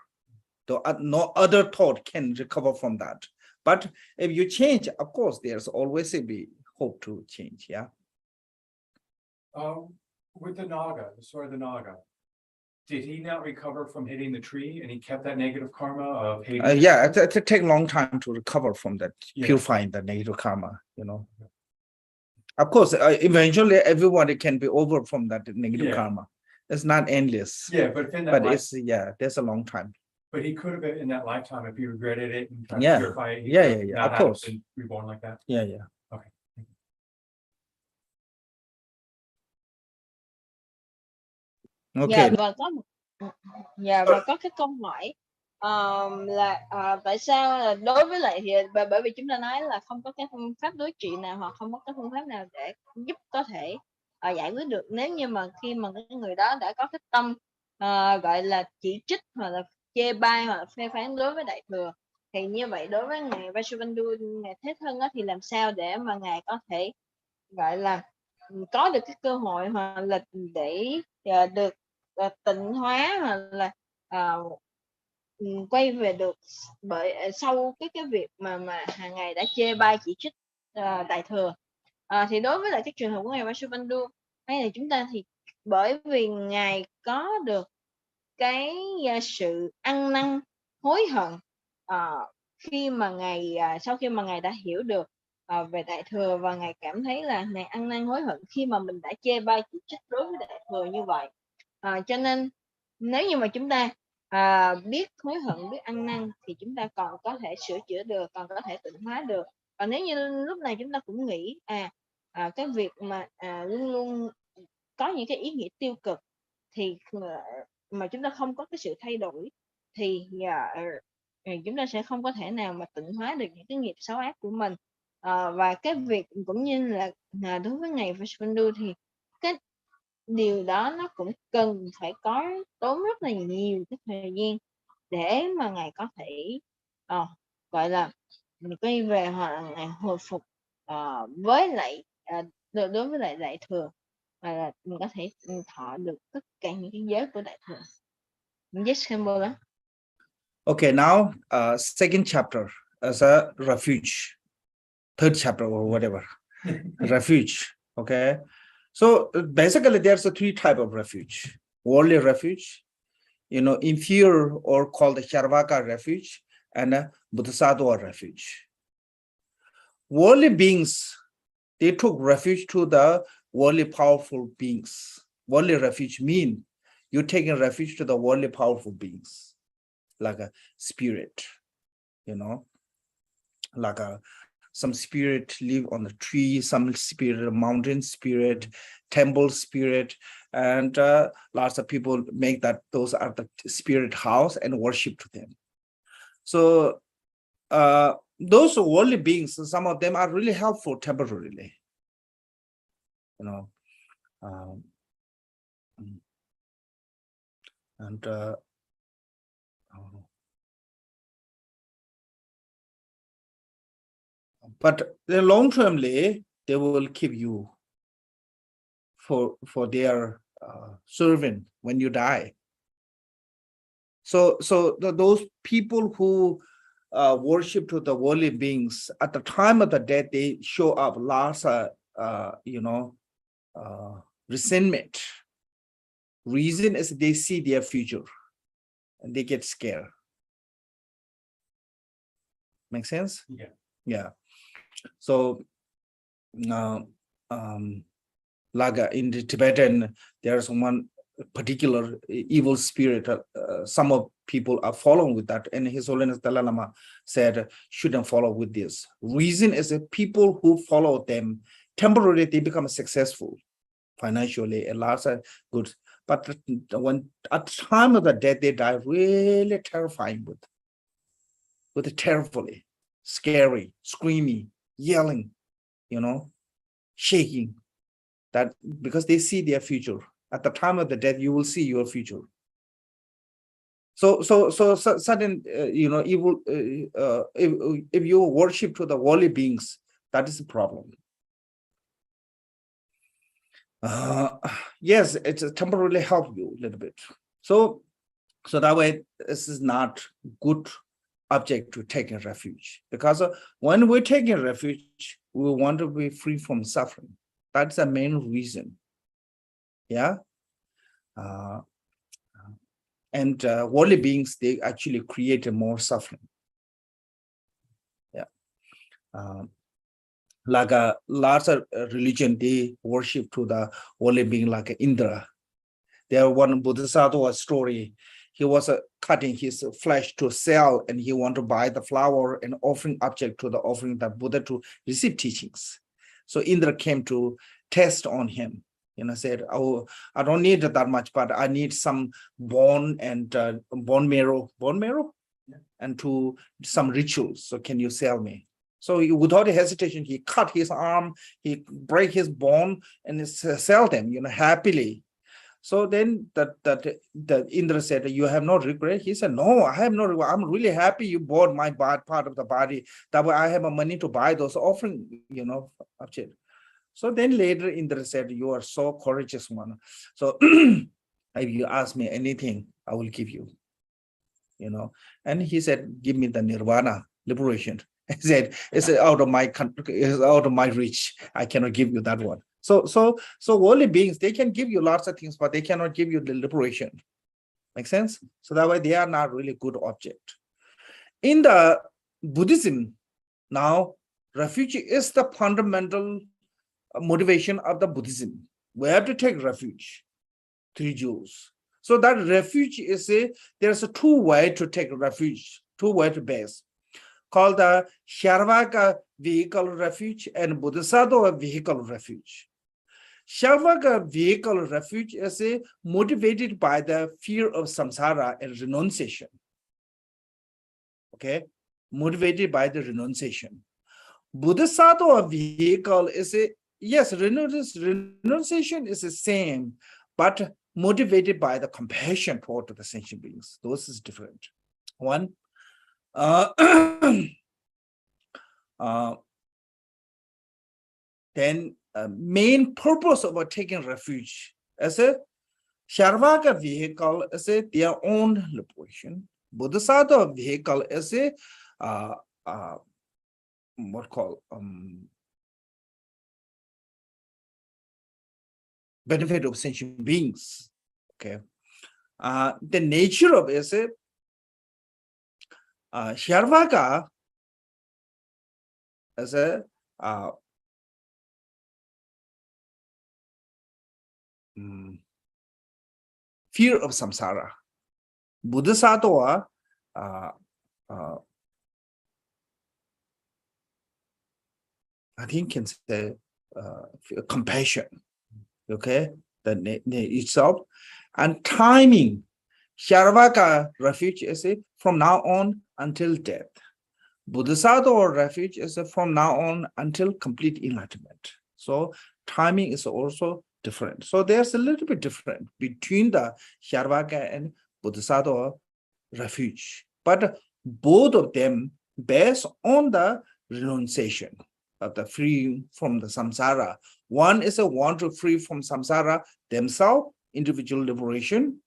No other thought can recover from that. But if you change, of course, there's always a hope to change. Yeah. With the Naga, the story of the Naga, did he not recover from hitting the tree and he kept that negative karma of hating? Yeah, it takes a long time to recover from that, Yeah. purifying the negative karma, you know. Of course, eventually everybody can be over from that negative Yeah. karma. It's not endless. Yeah, but if in that But there's a long time. but he could have been in that lifetime if he regretted it and tried Yeah. to purify it. He Yeah, could yeah, yeah, not of have course. been reborn like that. Yeah, yeah. Okay. Okay. Và có cái câu hỏi là tại sao là đối với lại thì bởi vì chúng ta nói là không có cái phương pháp đối trị nào hoặc không có cái phương pháp nào để giúp có thể giải quyết được nếu như mà khi mà cái người đó đã có cái tâm gọi là chỉ trích hoặc là chê bai hoặc là phê phán đối với đại thừa, thì như vậy đối với ngài Vasubandhu, ngài Thế Thân thì làm sao để mà ngài có thể gọi là có được cái cơ hội hoặc là để được tịnh hóa hoặc là quay về được bởi sau cái việc mà hàng ngày đã chê bai chỉ trích đại thừa. Thì đối với lại cái trường hợp của ngài Vasubandhu hay là chúng ta thì bởi vì ngài có được cái sự ăn năn hối hận khi mà ngài sau khi mà ngài đã hiểu được về đại thừa và ngài cảm thấy là ngài ăn năn hối hận khi mà mình đã chê bai chỉ trích đối với đại thừa như vậy. Cho nên nếu như mà chúng ta biết hối hận, biết ăn năn thì chúng ta còn có thể sửa chữa được, còn có thể tịnh hóa được. Còn nếu như lúc này chúng ta cũng nghĩ cái việc mà luôn luôn có những cái ý nghĩa tiêu cực thì mà chúng ta không có cái sự thay đổi thì chúng ta sẽ không có thể nào mà tịnh hóa được những cái nghiệp xấu ác của mình. Và cái việc cũng như là đối với ngài Vasubandhu thì cái điều đó nó cũng cần phải có tốn rất là nhiều cái thời gian để mà ngài có thể gọi là quay về hoặc là ngài hồi phục với lại đối với lại đại thừa, và là mình có thể thọ được tất cả những cái giới của đại thừa. Yes, Kamala. Okay, now second chapter as a refuge, third chapter or whatever, refuge. Okay, so basically there's a three type of refuge: worldly refuge, inferior or called the Charvaka refuge and Bodhisattva refuge. Worldly beings, they took refuge to the worldly powerful beings. Worldly refuge mean you're taking refuge to the worldly powerful beings, like a spirit, like some spirit live on the tree, some spirit, mountain spirit, temple spirit, and lots of people make that those are the spirit house and worship to them. So those worldly beings, some of them are really helpful temporarily, and but the long termly they will keep you for their servant when you die. So those people who worship to the worldly beings at the time of the death, they show up lots of resentment. Reason is they see their future and they get scared. Make sense? Yeah. So like in the Tibetan, there's one particular evil spirit. Some of people are following with that, and His Holiness Dalai Lama said shouldn't follow with this. Reason is that people who follow them temporarily they become successful financially and lots of good, but when at the time of the death they die really terrifying with terribly scary, screaming, yelling, shaking. That because they see their future. At the time of the death, you will see your future. So sudden, evil. If you worship to the worldly beings, that is a problem. Yes, it's temporarily help you a little bit. So that way, this is not good object to take a refuge, because when we're taking refuge, we want to be free from suffering. That's the main reason. Yeah. And worldly beings, they actually create more suffering. Yeah. Like a lots of religion, they worship to the worldly being like Indra. There one Bodhisattva story. He was cutting his flesh to sell, and he want to buy the flower and offering object to the offering that Buddha to receive teachings. So Indra came to test on him. Said, "Oh, I don't need that much, but I need some bone and bone marrow, and to some rituals. So can you sell me?" So without hesitation, he cut his arm, he break his bone, and sell them, happily. So then the Indra said, "You have no regret?" He said, "No, I have no regret. I'm really happy you bought my part of the body. That way I have money to buy those offering, object." So then later Indra said, "You are so courageous one. So if you ask me anything, I will give you, And he said, "Give me the nirvana, liberation." He said, "It's out of my reach. I cannot give you that one." So worldly beings, they can give you lots of things, but they cannot give you the liberation. Make sense? So that way they are not really good object. In the Buddhism, now refuge is the fundamental motivation of the Buddhism. We have to take refuge, 3 jewels. So that refuge is there's a 2 way to take refuge, 2 way to base, called the Charvaka vehicle refuge and Bodhisattva vehicle refuge. Charvaka vehicle refuge is motivated by the fear of samsara and renunciation. Okay, motivated by the renunciation. Bodhisattva vehicle is yes, renunciation is the same, but motivated by the compassion toward the sentient beings. Those is different. One, then main purpose of taking refuge as a Charvaka vehicle is their own liberation. Bodhisattva vehicle is what called benefit of sentient beings. Okay, The nature of it is Sharvaka as a fear of samsara. Bodhisattva I think can say compassion, okay, the itself, and timing. Sharvaka refuge is from now on until death. Bodhisattva refuge is from now on until complete enlightenment. So timing is also different. So there's a little bit different between the Sharvaka and Bodhisattva refuge, but both of them based on the renunciation of the free from the samsara. One is a want to free from samsara themselves, individual liberation.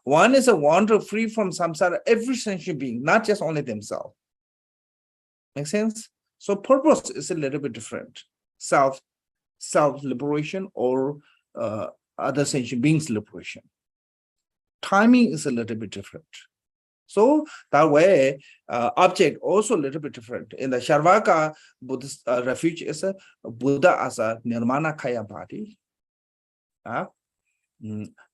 One is a want to free from samsara every sentient being, not just only themselves. Make sense? So purpose is a little bit different. Self-liberation or other sentient beings liberation. Timing is a little bit different. So that way, object also a little bit different. In the Sharvaka Buddhist refuge is a Buddha as a Nirmana Kaya body.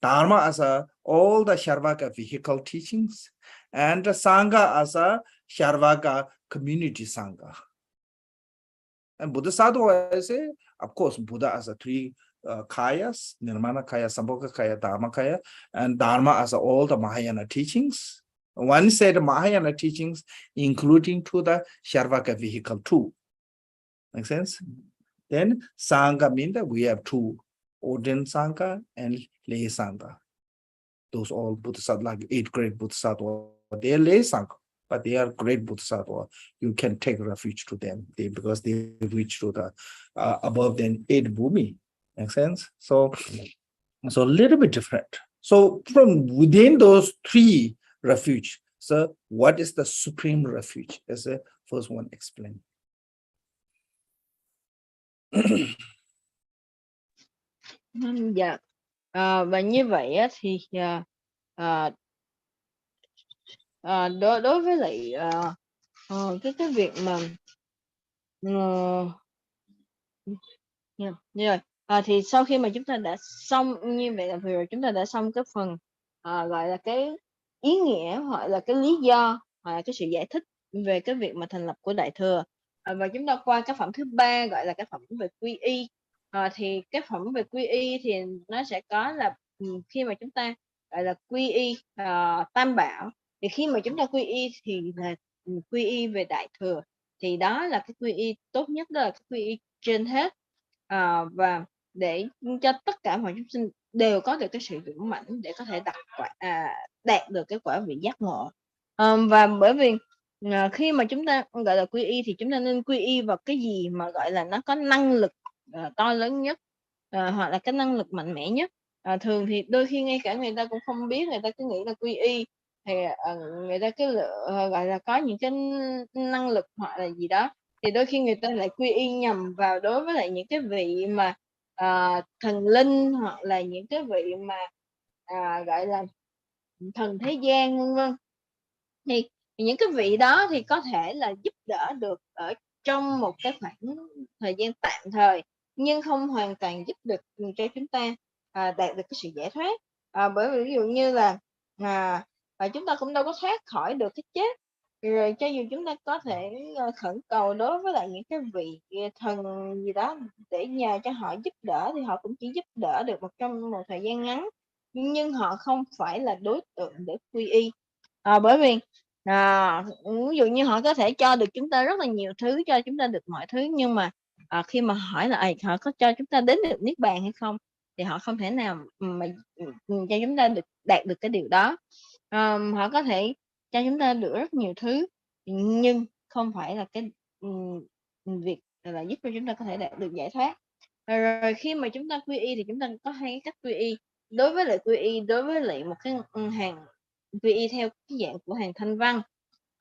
Dharma as a all the Sharvaka vehicle teachings, and the Sangha as a Sharvaka community Sangha. And Bodhisattva is a, of course, Buddha as a three Kayas, Nirmana Kaya, Sambhoga Kaya, Dharma Kaya, and Dharma as a, all the Mahayana teachings. One said Mahayana teachings, including to the Sharvaka vehicle too. Make sense? Then Sangha means that we have two, ordained Sangha and lay Sangha. Those all Bodhisattva, like 8 great Bodhisattva, they are lay Sangha, but they are great Bodhisattva. You can take refuge to them because they reach to the above than 8 Bhumi. Make sense? So a little bit different. So from within those 3 refuge, so what is the supreme refuge? As the first one explained. Dạ. Và như vậy á, thì đối với lại cái việc mà như rồi thì sau khi mà chúng ta đã xong như vậy là vừa rồi chúng ta đã xong cái phần gọi là cái ý nghĩa hoặc là cái lý do hoặc là cái sự giải thích về cái việc mà thành lập của Đại Thừa, và chúng ta qua cái phẩm thứ 3 gọi là cái phẩm về quy y. Thì cái phẩm về quy y thì nó sẽ có là khi mà chúng ta gọi là quy y tam bảo, thì khi mà chúng ta quy y thì là quy y về Đại Thừa, thì đó là cái quy y tốt nhất, đó là cái quy y trên hết, và để cho tất cả mọi chúng sinh đều có được cái sự dũng mãnh để có thể đạt được cái quả vị giác ngộ. Và bởi vì khi mà chúng ta gọi là quy y thì chúng ta nên quy y vào cái gì mà gọi là nó có năng lực to lớn nhất, hoặc là cái năng lực mạnh mẽ nhất. Thường thì đôi khi ngay cả người ta cũng không biết, người ta cứ nghĩ là quy y thì người ta cứ gọi là có những cái năng lực hoặc là gì đó, thì đôi khi người ta lại quy y nhầm vào đối với lại những cái vị mà thần linh hoặc là những cái vị mà gọi là thần thế gian vân vân. Thì những cái vị đó thì có thể là giúp đỡ được ở trong một cái khoảng thời gian tạm thời, nhưng không hoàn toàn giúp được cho chúng ta đạt được cái sự giải thoát. Bởi vì ví dụ như là chúng ta cũng đâu có thoát khỏi được cái chết, rồi cho dù chúng ta có thể khẩn cầu đối với lại những cái vị thần gì đó để nhờ cho họ giúp đỡ, thì họ cũng chỉ giúp đỡ được trong một thời gian ngắn, nhưng họ không phải là đối tượng để quy y. Bởi vì ví dụ như họ có thể cho được chúng ta rất là nhiều thứ, cho chúng ta được mọi thứ, nhưng mà khi mà hỏi là họ có cho chúng ta đến được niết bàn hay không, thì họ không thể nào mà cho chúng ta được đạt được cái điều đó. Họ có thể cho chúng ta được rất nhiều thứ, nhưng không phải là cái việc là giúp cho chúng ta có thể đạt được giải thoát. Rồi khi mà chúng ta quy y thì chúng ta có 2 cách quy y. Đối với lại quy y đối với lại một cái hàng quy y theo cái dạng của hàng thanh văn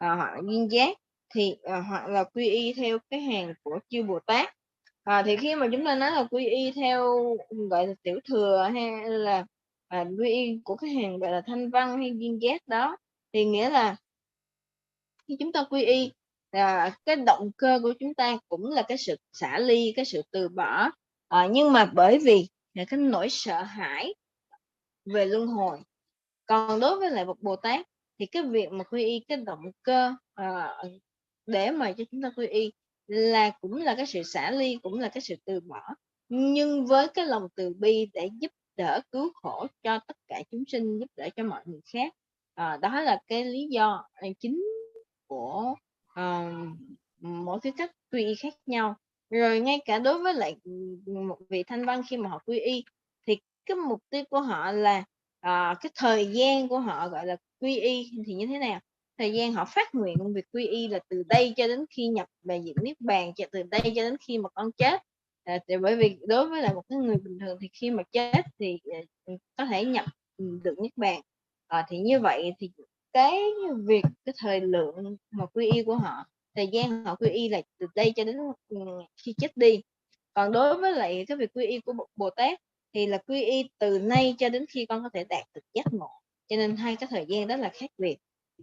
hoặc là duyên giác, thì hoặc là quy y theo cái hàng của chư Bồ Tát. Thì khi mà chúng ta nói là quy y theo gọi là tiểu thừa hay là quy y của cái hàng gọi là thanh văn hay duyên giác đó, thì nghĩa là khi chúng ta quy y, cái động cơ của chúng ta cũng là cái sự xả ly, cái sự từ bỏ, nhưng mà bởi vì là cái nỗi sợ hãi về luân hồi. Còn đối với lại một Bồ Tát thì cái việc mà quy y, cái động cơ để mà cho chúng ta quy y là cũng là cái sự xả ly, cũng là cái sự từ bỏ, nhưng với cái lòng từ bi để giúp đỡ cứu khổ cho tất cả chúng sinh, giúp đỡ cho mọi người khác. Đó là cái lý do chính của mỗi cái cách quy y khác nhau. Rồi ngay cả đối với lại một vị thanh văn, khi mà họ quy y thì cái mục tiêu của họ là cái thời gian của họ gọi là quy y thì như thế nào? Thời gian họ phát nguyện việc quy y là từ đây cho đến khi nhập về diện niết bàn, từ đây cho đến khi mà con chết. Thì bởi vì đối với lại một cái người bình thường thì khi mà chết thì có thể nhập được niết bàn. Thì như vậy thì cái thời lượng mà quy y của họ, thời gian họ quy y là từ đây cho đến khi chết đi. Còn đối với lại cái việc quy y của Bồ Tát thì là quy y từ nay cho đến khi con có thể đạt được giác ngộ, cho nên hai cái thời gian đó là khác biệt.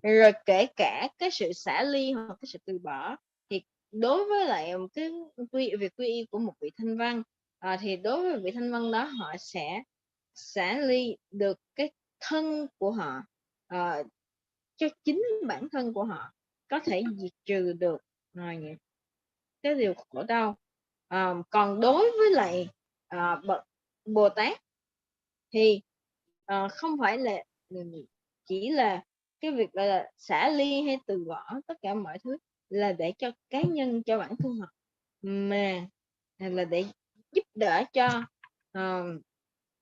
Rồi kể cả cái sự xả ly hoặc cái sự từ bỏ, thì đối với lại cái việc quy y của một vị thanh văn, thì đối với vị thanh văn đó họ sẽ xả ly được cái thân của họ, cho chính bản thân của họ có thể diệt trừ được cái điều khổ đau. Còn đối với lại bậc Bồ Tát thì không phải là chỉ là cái việc là xả ly hay từ bỏ tất cả mọi thứ là để cho cá nhân, cho bản thân họ, mà là để giúp đỡ cho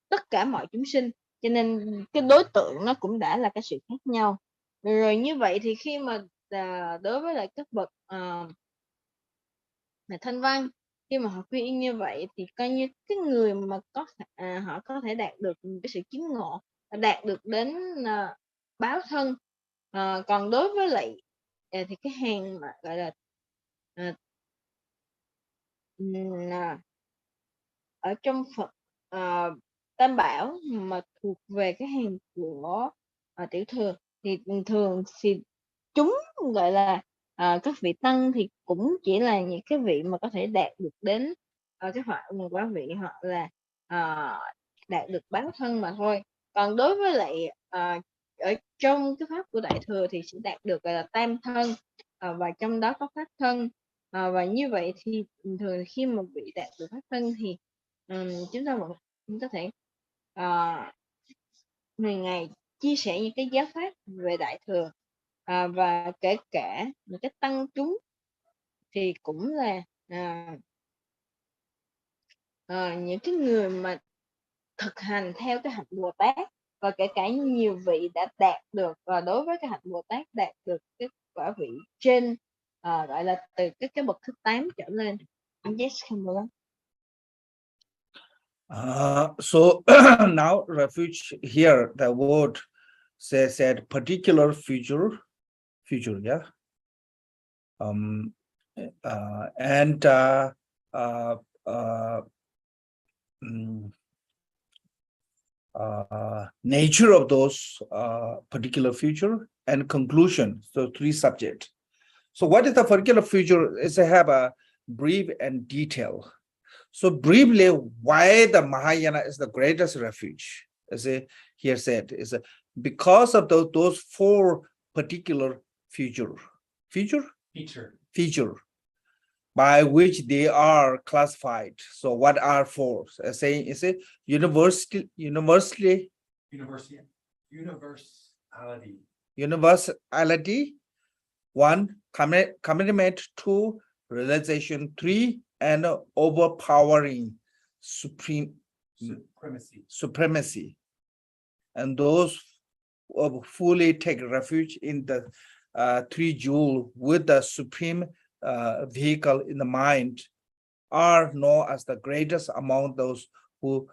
tất cả mọi chúng sinh. Cho nên cái đối tượng nó cũng đã là cái sự khác nhau. Rồi như vậy thì khi mà đối với lại các bậc thanh văn, khi mà họ quy y như vậy thì coi như cái người mà họ có thể đạt được cái sự chứng ngộ, đạt được đến báo thân. Còn đối với lại thì cái hàng mà gọi là ở trong Phật Tam Bảo mà thuộc về cái hàng của tiểu thừa thì thường thì chúng gọi là các vị tăng thì cũng chỉ là những cái vị mà có thể đạt được đến cái quả vị, hoặc là đạt được báo thân mà thôi. Còn đối với lại ở trong cái pháp của đại thừa thì sẽ đạt được gọi là tam thân, và trong đó có pháp thân. Và như vậy thì thường khi mà bị đạt được pháp thân thì chúng ta vẫn có thể ngày chia sẻ những cái giáo pháp về đại thừa, và kể cả những cái tăng chúng thì cũng là những cái người mà thực hành theo cái hạnh Bồ Tát, và kể cả nhiều vị đã đạt được, và đối với cái hạnh Bồ Tát đạt được cái quả vị trên, gọi là từ cái bậc thứ 8 trở lên. Yes, cảm ơn. So now refuge here, the word said particular future, yeah. And nature of those particular future and conclusion. So 3 subjects. So what is the particular future? Is to have a brief and detail. So briefly, why the Mahayana is the greatest refuge? As here said, is because of those 4 particular feature by which they are classified. So what are 4? Saying is it universality, 1, commitment, 2, realization, 3, and overpowering supremacy. And those who fully take refuge in the 3 jewel with the supreme vehicle in the mind are known as the greatest among those who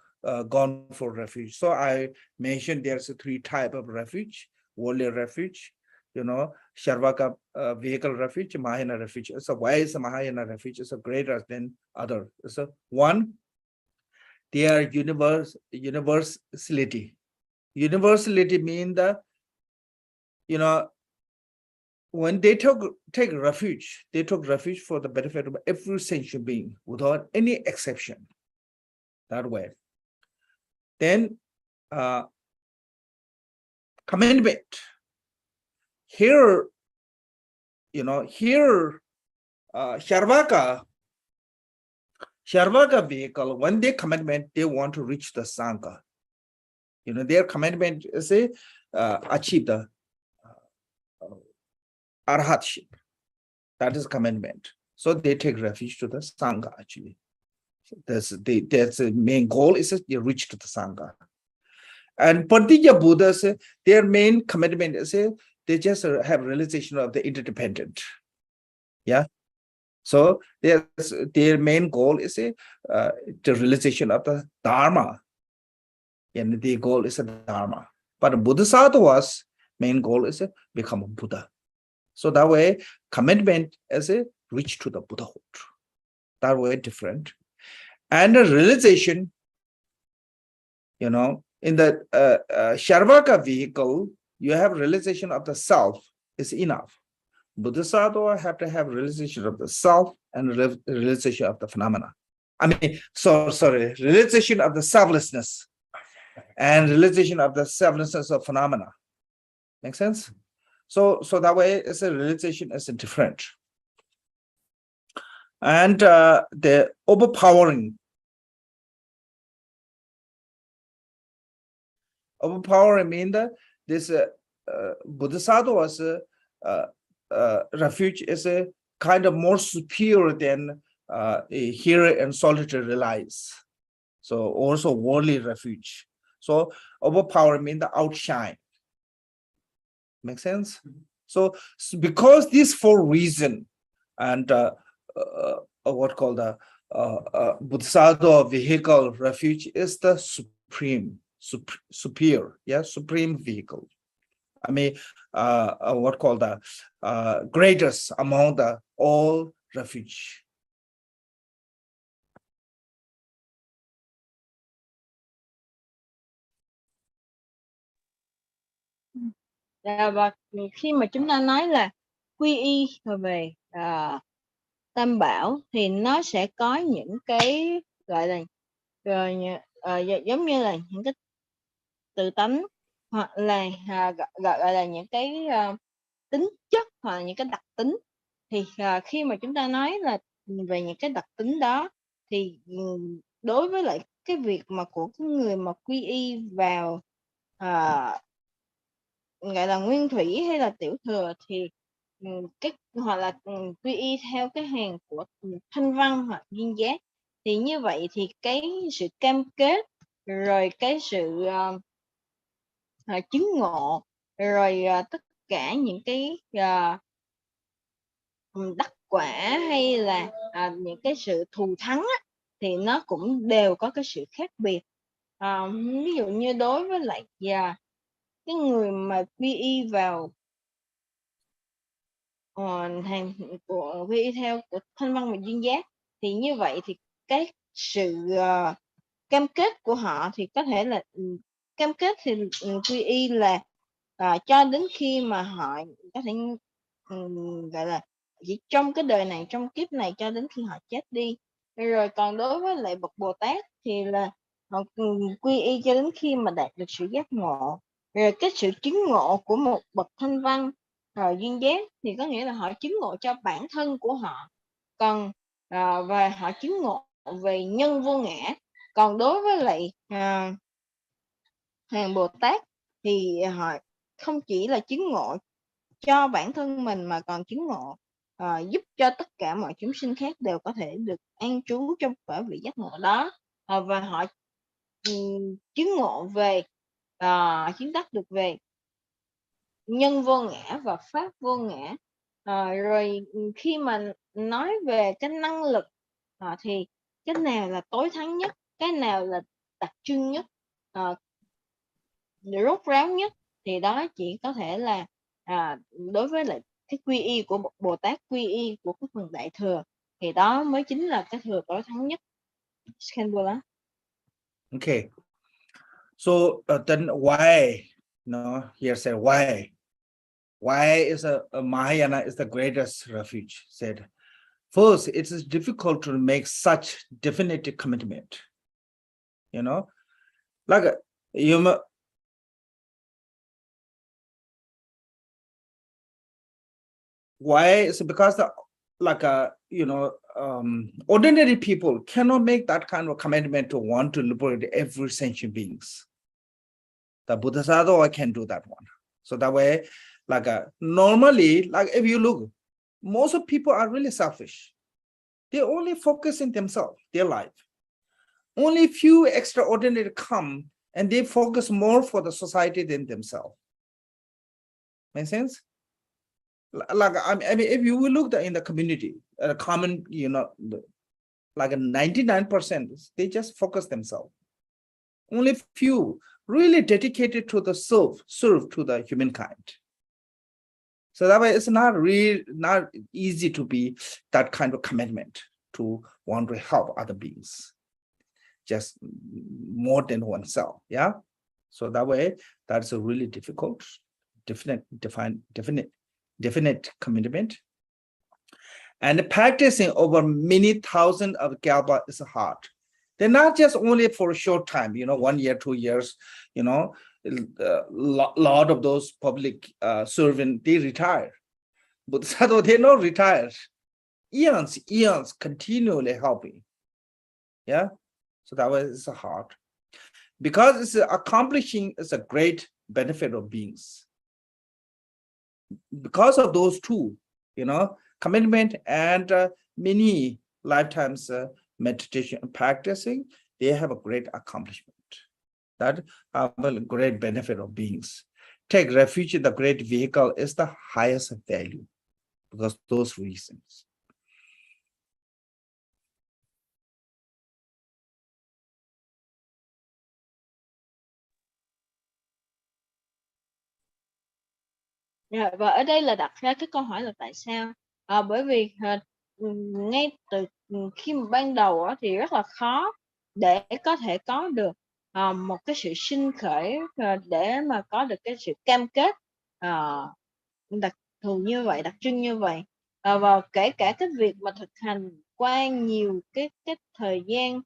gone for refuge. So I mentioned there's 3 type of refuge: worldly refuge, Sharvaka vehicle refuge, Mahayana refuge. So why is the Mahayana refuge is greater than other? So 1, their universality. Universality means that, you know, when they take refuge, they took refuge for the benefit of every sentient being without any exception. That way. Then commandment. Here, you know, here Sharvaka vehicle, when they commandment, they want to reach the Sangha. You know, their commandment is achieve the arhatship. That is commandment. So they take refuge to the Sangha actually. That's the main goal is to reach to the Sangha. And Pratitya Buddhas, their main commitment is they just have realization of the interdependent. Yeah. So their main goal is the realization of the Dharma. And the goal is the Dharma. But Bodhisattva's main goal is to become a Buddha. So that way, commitment is a reach to the Buddhahood. That way different. And the realization, you know, in the Sharvaka vehicle, you have realization of the self is enough. Bodhisattva have to have realization of the self and realization of the phenomena. I mean, sorry, realization of the selflessness and realization of the selflessness of phenomena. Make sense? So that way, it's a realization is different. And the overpowering means that this Bodhisattva's refuge is a kind of more superior than here and solitary realize. So also worldly refuge. So overpower means the outshine. Make sense? So because these four reasons and what called the Bodhisattva vehicle refuge is the superior, yeah, supreme vehicle. I mean, what called the greatest among the all refuge. Và khi mà chúng ta nói là quy y về tam bảo thì nó sẽ có những cái gọi là giống như là những cái từ tánh hoặc là gọi là những cái tính chất hoặc là những cái đặc tính. Thì khi mà chúng ta nói là về những cái đặc tính đó thì đối với lại cái việc mà của cái người mà quy y vào gọi là nguyên thủy hay là tiểu thừa thì hoặc là quy y theo cái hàng của thanh văn hoặc duyên giác, thì như vậy thì cái sự cam kết rồi cái sự chứng ngộ rồi tất cả những cái đắc quả hay là những cái sự thù thắng á, thì nó cũng đều có cái sự khác biệt. Ví dụ như đối với lại cái người mà quy y vào hàng của quy y theo của thanh văn và duyên giác, thì như vậy thì cái sự cam kết của họ thì có thể là cam kết thì quy y là cho đến khi mà họ có thể gọi là chỉ trong cái đời này, trong kiếp này cho đến khi họ chết đi. Rồi còn đối với lại bậc Bồ Tát thì là họ quy y cho đến khi mà đạt được sự giác ngộ. Rồi cái sự chứng ngộ của một bậc thanh văn duyên giác thì có nghĩa là họ chứng ngộ cho bản thân của họ, còn và họ chứng ngộ về nhân vô ngã. Còn đối với lại hàng Bồ Tát thì họ không chỉ là chứng ngộ cho bản thân mình mà còn chứng ngộ giúp cho tất cả mọi chúng sinh khác đều có thể được an trú trong quả vị giác ngộ đó, và họ chứng ngộ về chứng đắc được về nhân vô ngã và pháp vô ngã. Rồi khi mà nói về cái năng lực thì cái nào là tối thắng nhất, cái nào là đặc trưng nhất, rốt ráo nhất, thì đó chỉ có thể là đối với lại cái quy y của Bồ Tát, quy y của cái phần đại thừa, thì đó mới chính là cái thừa tối thắng nhất. Okay. So then why? No, here said why? Why is a Mahayana is the greatest refuge? Said first, it is difficult to make such definite commitment. You know, like you. Why is because the like ordinary people cannot make that kind of commitment to want to liberate every sentient beings. The Bodhisattva can do that one. So that way, normally, like if you look, most of people are really selfish. They only focus in themselves, their life. Only few extraordinary come and they focus more for the society than themselves. Make sense? I mean, if you will look in the community, common, like 99%, they just focus themselves. Only few really dedicated to the serve to the humankind. So that way, it's not easy to be that kind of commitment to want to help other beings, just more than oneself. Yeah. So that way, that's a really difficult, definite commitment. And practicing over many thousands of Gyalpa is hard. They're not just only for a short time, 1 year, 2 years, a lot of those public servants, they retire. But they're not retired. Eons continually helping. Yeah. So that way it's hard. Because it's accomplishing is a great benefit of beings. Because of those two, commitment and many lifetimes meditation practicing, they have a great accomplishment. That have a great benefit of beings. Take refuge in the great vehicle is the highest value because of those reasons. Và ở đây là đặt ra cái câu hỏi là tại sao? Bởi vì ngay từ khi mà ban đầu thì rất là khó để có thể có được một cái sự sinh khởi để mà có được cái sự cam kết đặc thù như vậy, đặc trưng như vậy. Và kể cả cái việc mà thực hành qua nhiều cái thời gian,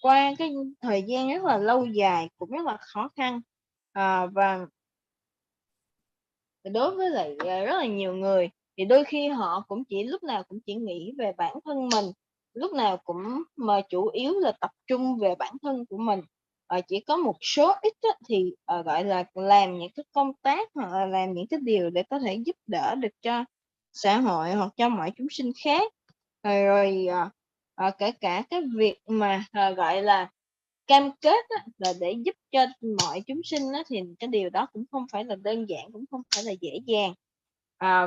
qua cái thời gian rất là lâu dài cũng rất là khó khăn. Và đối với lại rất là nhiều người thì đôi khi họ cũng lúc nào cũng chỉ nghĩ về bản thân mình, lúc nào cũng mà chủ yếu là tập trung về bản thân của mình. Chỉ có một số ít thì gọi là làm những cái công tác hoặc là làm những cái điều để có thể giúp đỡ được cho xã hội hoặc cho mọi chúng sinh khác. Rồi kể cả cái việc mà gọi là cam kết là để giúp cho mọi chúng sinh thì cái điều đó cũng không phải là đơn giản, cũng không phải là dễ dàng.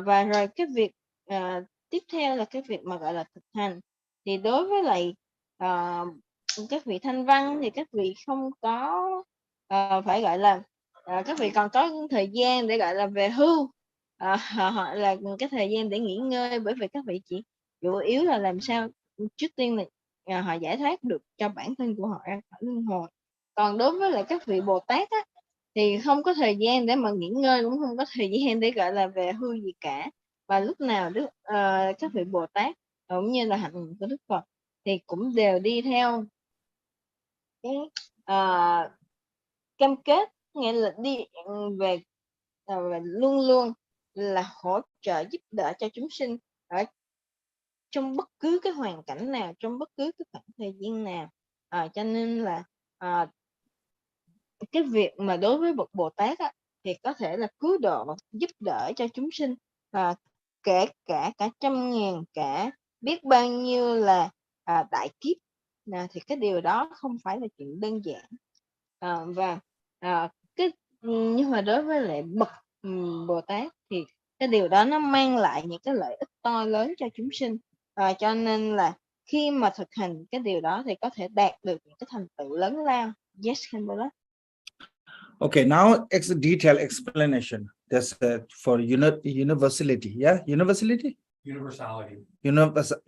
Và rồi cái việc tiếp theo là cái việc mà gọi là thực hành. Thì đối với lại các vị thanh văn thì các vị không có phải gọi là các vị còn có thời gian để gọi là về hưu, hoặc là cái thời gian để nghỉ ngơi, bởi vì các vị chỉ chủ yếu là làm sao trước tiên là họ giải thoát được cho bản thân của họ ra khỏi luân hồi. Còn đối với lại các vị Bồ Tát thì không có thời gian để mà nghỉ ngơi, cũng không có thời gian để gọi là về hưu gì cả. Và lúc nào các vị Bồ Tát cũng như là hạnh của Đức Phật thì cũng đều đi theo cái cam kết, nghĩa là đi về luôn luôn là hỗ trợ giúp đỡ cho chúng sinh ở trong bất cứ cái hoàn cảnh nào, trong bất cứ cái khoảng thời gian nào. Cho nên là cái việc mà đối với bậc Bồ Tát thì có thể là cứu độ, giúp đỡ cho chúng sinh, kể cả trăm ngàn, cả biết bao nhiêu là đại kiếp, thì cái điều đó không phải là chuyện đơn giản. Và nhưng mà đối với lại bậc Bồ Tát thì cái điều đó nó mang lại những cái lợi ích to lớn cho chúng sinh. Cho nên là khi mà thực hành cái điều đó thì có thể đạt được những cái thành tựu lớn lao. Yes, Kamala. Okay, now it's a detailed explanation. That's for universality. Yeah, universality.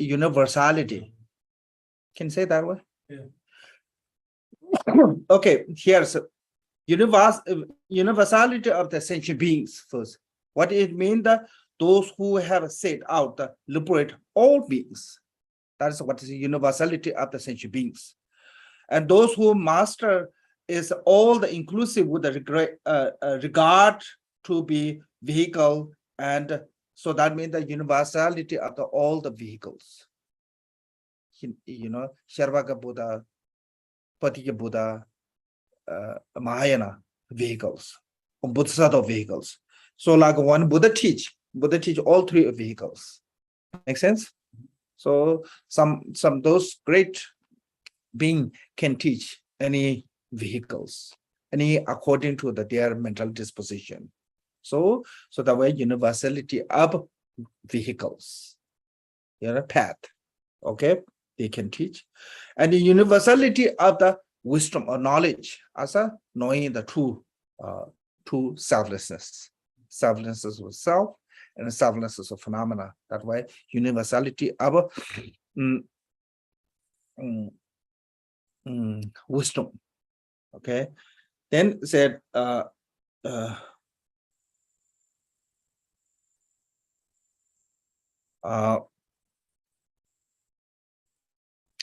Universality. Can you say that way? Yeah. Okay, here's universality of the sentient beings first. What it means that those who have set out to liberate all beings. That is what is the universality of the sentient beings. And those who master is all the inclusive with the regard to be vehicle, and so that means the universality of all the vehicles. Sharvaka Buddha, Patika Buddha, Mahayana vehicles, Bodhisattva vehicles. So like one Buddha teach all three vehicles. Make sense? So some those great being can teach any vehicles, any according to their mental disposition. So the way universality of vehicles, path, okay, they can teach. And the universality of the wisdom or knowledge as a knowing the true selflessness of self and selflessness of phenomena. That way universality of wisdom. Okay, then said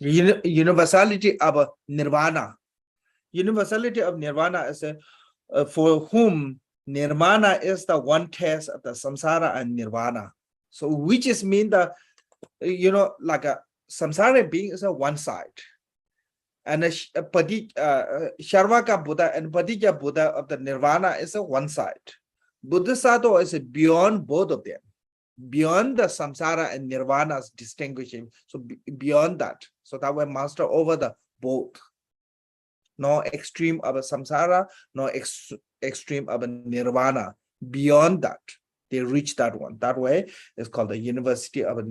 universality of nirvana. Universality of nirvana is for whom nirvana is the one test of the samsara and nirvana. So which is mean the like a samsara being is a one side, and Sharvaka Buddha and Paticca Buddha of the nirvana is a one side. Bodhisattva is beyond both of them, beyond the samsara and nirvana's distinguishing. So beyond that, so that way master over the both. No extreme of a samsara, no extreme of a nirvana. Beyond that, they reach that one. That way, it's called the university of a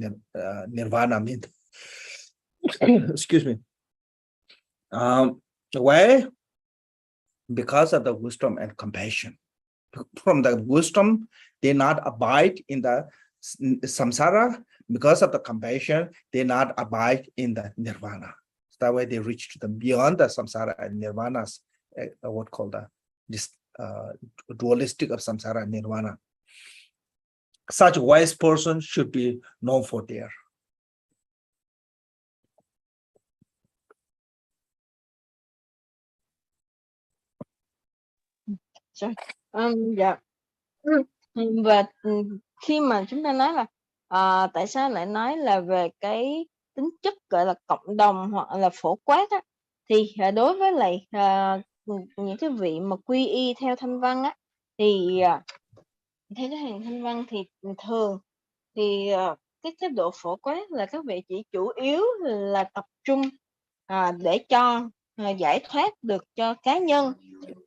nirvana. Excuse me. Why? Because of the wisdom and compassion. From the wisdom, they not abide in the samsara. Because of the compassion, they not abide in the nirvana. So that way they reach to the beyond the samsara and nirvana's what called the this dualistic of samsara and nirvana. Such a wise person should be known for there. Sorry. Dạ. Và khi mà chúng ta nói là tại sao lại nói là về cái tính chất gọi là cộng đồng hoặc là phổ quát á, thì đối với lại những cái vị mà quy y theo Thanh Văn á, thì theo cái hàng Thanh Văn thì thường thì cái độ phổ quát là các vị chỉ chủ yếu là tập trung để cho giải thoát được cho cá nhân.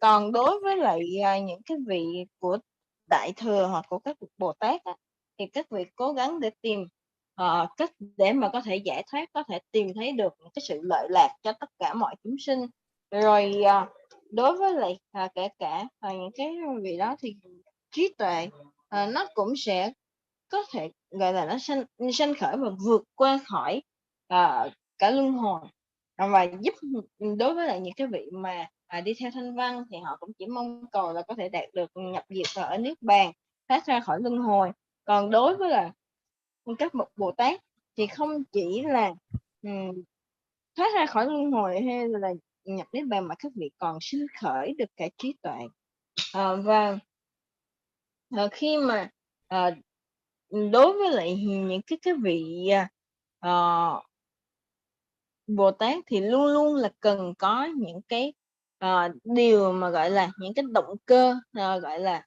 Còn đối với lại những cái vị của Đại Thừa hoặc của các Bồ Tát á, thì các vị cố gắng để tìm cách để mà có thể giải thoát, có thể tìm thấy được cái sự lợi lạc cho tất cả mọi chúng sinh. Rồi đối với lại kể cả những cái vị đó thì trí tuệ nó cũng sẽ có thể gọi là nó sanh khởi và vượt qua khỏi cả luân hồi. Và giúp đối với lại những cái vị mà đi theo Thanh Văn thì họ cũng chỉ mong cầu là có thể đạt được nhập diệt ở Niết Bàn, thoát ra khỏi luân hồi. Còn đối với là các bậc Bồ Tát thì không chỉ là thoát ra khỏi luân hồi hay là nhập Niết Bàn, mà các vị còn sinh khởi được cả trí tuệ. Và khi mà đối với lại những cái vị Bồ Tát thì luôn luôn là cần có những cái điều mà gọi là những cái động cơ gọi là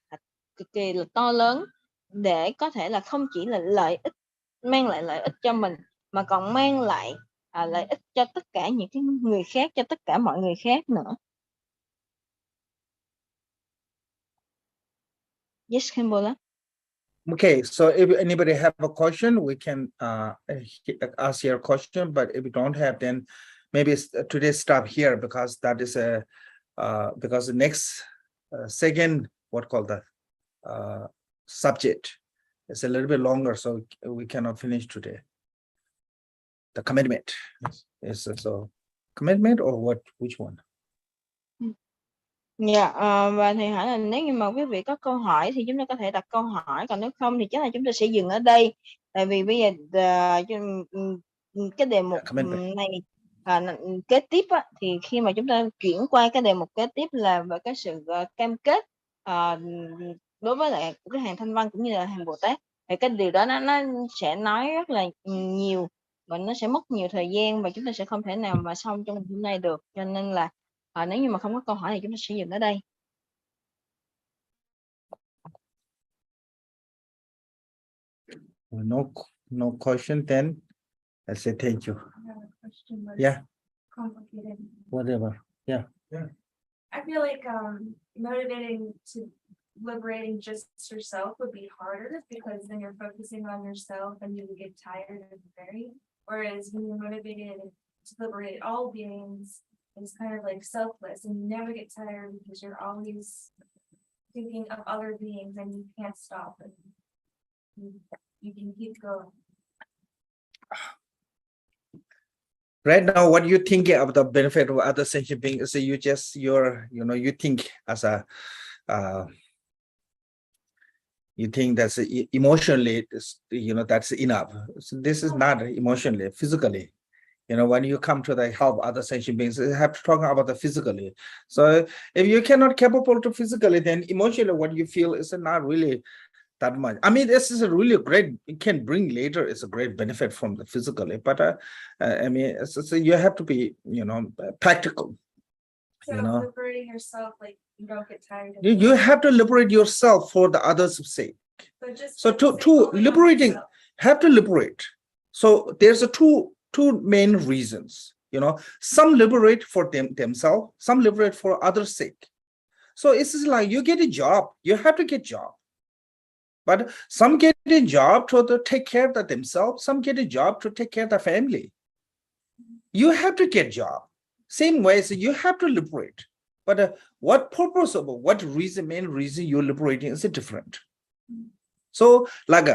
cực kỳ là to lớn, để có thể là không chỉ là lợi ích, mang lại lợi ích cho mình, mà còn mang lại lợi ích cho tất cả những cái người khác, cho tất cả mọi người khác nữa. Yes, Kimbola. Okay, so if anybody have a question, we can ask your question, but if you don't have, then maybe today stop here, because that is because the next second what called the subject is a little bit longer, so we cannot finish today. The commitment is so commitment or what? Which one? Dạ, và thì hỏi là nếu như mà quý vị có câu hỏi thì chúng ta có thể đặt câu hỏi, còn nếu không thì chắc là chúng ta sẽ dừng ở đây. Tại vì bây giờ cái đề mục comment back. này kế tiếp á, thì khi mà chúng ta chuyển qua cái đề mục kế tiếp là về cái sự cam kết đối với lại cái hàng Thanh Văn cũng như là hàng Bồ Tát, thì cái điều đó nó sẽ nói rất là nhiều và nó sẽ mất nhiều thời gian và chúng ta sẽ không thể nào mà xong trong ngày hôm nay được, cho nên là nếu như mà không có câu hỏi thì chúng ta sẽ dừng ở đây. No question, then I say thank you. I have a question. But Yeah. it's complicated. Whatever. Yeah. I feel like motivating to liberating just yourself would be harder because then you're focusing on yourself and you would get tired and very. Whereas when you're motivated to liberate all beings, it's kind of like selfless and you never get tired because you're always thinking of other beings and you can't stop and you can keep going. Right now, what you thinking of the benefit of other sentient beings? So you think as a, you think that's emotionally, that's enough. So this is not emotionally, physically. When you come to the help other sentient beings, you have to talk about the physically. So if you cannot capable to physically, then emotionally, what you feel is not really that much. I mean, this is a really great, it can bring later, it's a great benefit from the physically, but I mean, so you have to be, practical. So liberating yourself, like you don't get tired. You have to liberate yourself for the others' sake. So to liberating, have to liberate. So there's two main reasons, some liberate for themselves, some liberate for others' sake. So it's like you get a job, you have to get job. But some get a job to take care of themselves, some get a job to take care of the family. You have to get job. Same way, so you have to liberate. But what purpose of what reason, main reason you're liberating is different. So like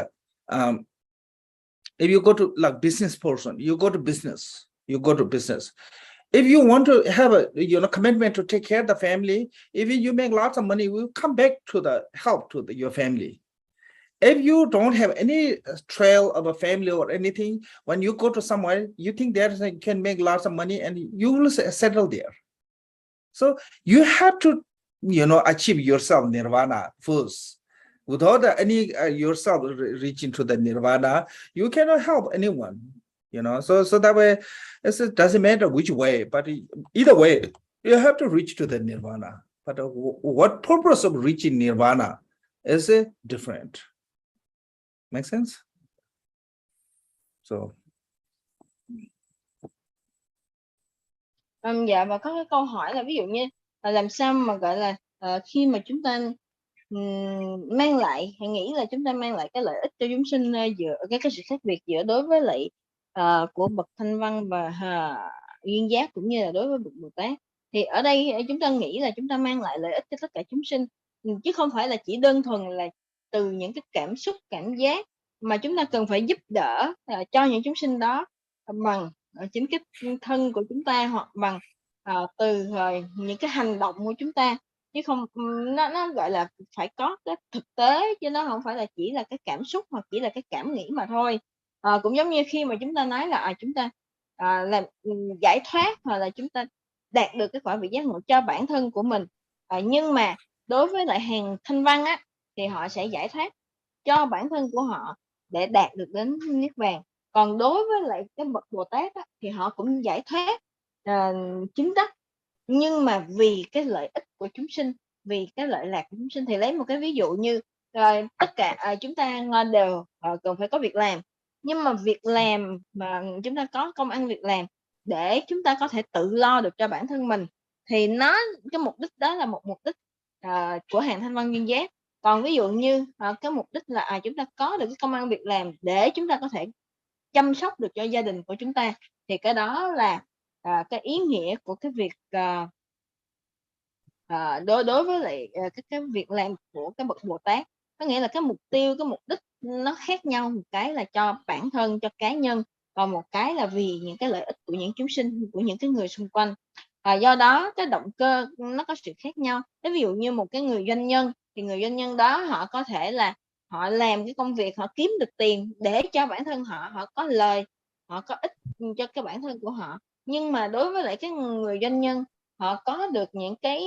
if you go to like business person, you go to business. If you want to have a commitment to take care of the family, if you make lots of money, you will come back to the help to your family. If you don't have any trail of a family or anything, when you go to somewhere, you think that can make lots of money and you will settle there. So you have to, achieve yourself nirvana first. Without any yourself reaching to the nirvana, you cannot help anyone. So that way, it doesn't matter which way, but either way, you have to reach to the nirvana. But what purpose of reaching nirvana is different. Make sense? So. Dạ, và có cái câu hỏi là ví dụ như làm sao mà gọi là khi mà chúng ta mang lại, hãy nghĩ là chúng ta mang lại cái lợi ích cho chúng sinh giữa cái sự khác biệt giữa đối với lại của bậc Thanh Văn và duyên giác cũng như là đối với bậc Bồ Tát, thì ở đây chúng ta nghĩ là chúng ta mang lại lợi ích cho tất cả chúng sinh, chứ không phải là chỉ đơn thuần là từ những cái cảm xúc cảm giác, mà chúng ta cần phải giúp đỡ cho những chúng sinh đó bằng chính cái thân của chúng ta, hoặc bằng từ những cái hành động của chúng ta, chứ không nó gọi là phải có cái thực tế, chứ nó không phải là chỉ là cái cảm xúc hoặc chỉ là cái cảm nghĩ mà thôi. Cũng giống như khi mà chúng ta nói là chúng ta làm giải thoát hoặc là chúng ta đạt được cái quả vị giác ngộ cho bản thân của mình, nhưng mà đối với lại hàng Thanh Văn á thì họ sẽ giải thoát cho bản thân của họ để đạt được đến niết bàn. Còn đối với lại cái bậc Bồ Tát á, thì họ cũng giải thoát chứng đắc, nhưng mà vì cái lợi ích của chúng sinh, vì cái lợi lạc của chúng sinh. Thì lấy một cái ví dụ như tất cả chúng ta đều cần phải có việc làm, nhưng mà việc làm mà chúng ta có công ăn việc làm để chúng ta có thể tự lo được cho bản thân mình, thì cái mục đích đó là một mục đích của hàng Thanh Văn duyên giác. Còn ví dụ như cái mục đích là chúng ta có được cái công ăn việc làm để chúng ta có thể chăm sóc được cho gia đình của chúng ta, thì cái đó là cái ý nghĩa của cái việc đối với lại cái việc làm của cái bậc Bồ Tát. Có nghĩa là cái mục tiêu, cái mục đích nó khác nhau, một cái là cho bản thân, cho cá nhân, còn một cái là vì những cái lợi ích của những chúng sinh, của những cái người xung quanh. Do đó cái động cơ nó có sự khác nhau. Ví dụ như một cái người doanh nhân thì người doanh nhân đó họ có thể là họ làm cái công việc, họ kiếm được tiền để cho bản thân họ có lời, họ có ích cho cái bản thân của họ. Nhưng mà đối với lại cái người doanh nhân, họ có được những cái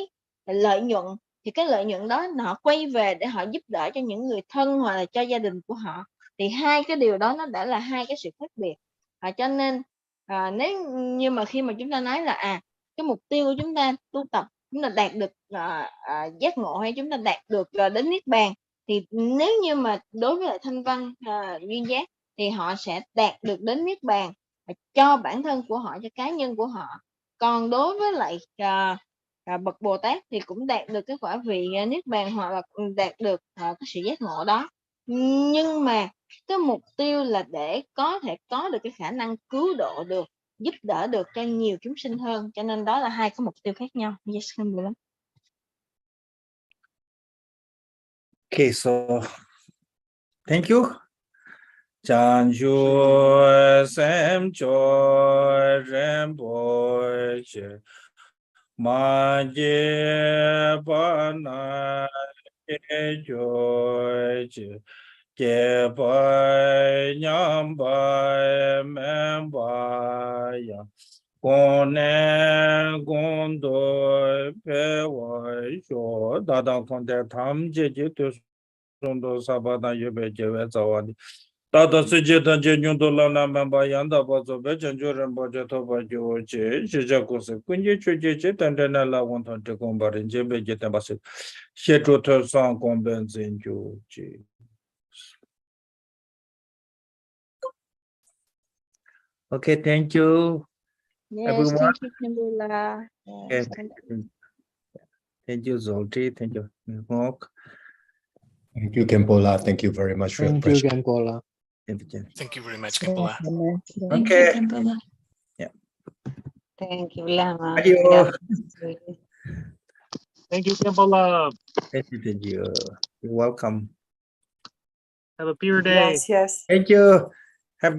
lợi nhuận, thì cái lợi nhuận đó họ quay về để họ giúp đỡ cho những người thân hoặc là cho gia đình của họ. Thì hai cái điều đó nó đã là hai cái sự khác biệt. Cho nên nếu như mà khi mà chúng ta nói là cái mục tiêu của chúng ta tu tập, chúng ta đạt được giác ngộ, hay chúng ta đạt được đến niết bàn, thì nếu như mà đối với lại Thanh Văn duyên giác thì họ sẽ đạt được đến niết bàn cho bản thân của họ, cho cá nhân của họ. Còn đối với lại bậc Bồ Tát thì cũng đạt được cái quả vị niết bàn, hoặc là đạt được cái sự giác ngộ đó. Nhưng mà cái mục tiêu là để có thể có được cái khả năng cứu độ được, giúp đỡ được cho nhiều chúng sinh hơn. Cho nên đó là hai cái mục tiêu khác nhau. Yes, cảm ơn lắm. Okay, so thank you. Chan chu sem cho rembo che ma je pa na cho che pa nyam ba mem ba ya con do pe wa sho da da con de tham je tu do sabada yebe je we zawadi Tata Suje Tanje Nyundola Namamba Yanda Bazo Bejanjuran Bajato Bajo Che, Shijakose, Kunji Chuji, Tandana La Wonton to Combat in Jimbe Jetabasit, Shetroter Song Combens in Juji. Okay, thank you. Yes, Everyone. thank you, Kambula. Okay, thank you, Zolti. Thank you, Milk. Thank you, Kempola. Thank you very much for your Thank you, precious. Gampola. Thank you very much, Kempola. Okay. Yeah. Thank you, Lama. Adios. Thank you, Gampola. Thank you. You're welcome. Have a pure day. Yes, yes. Thank you. Have good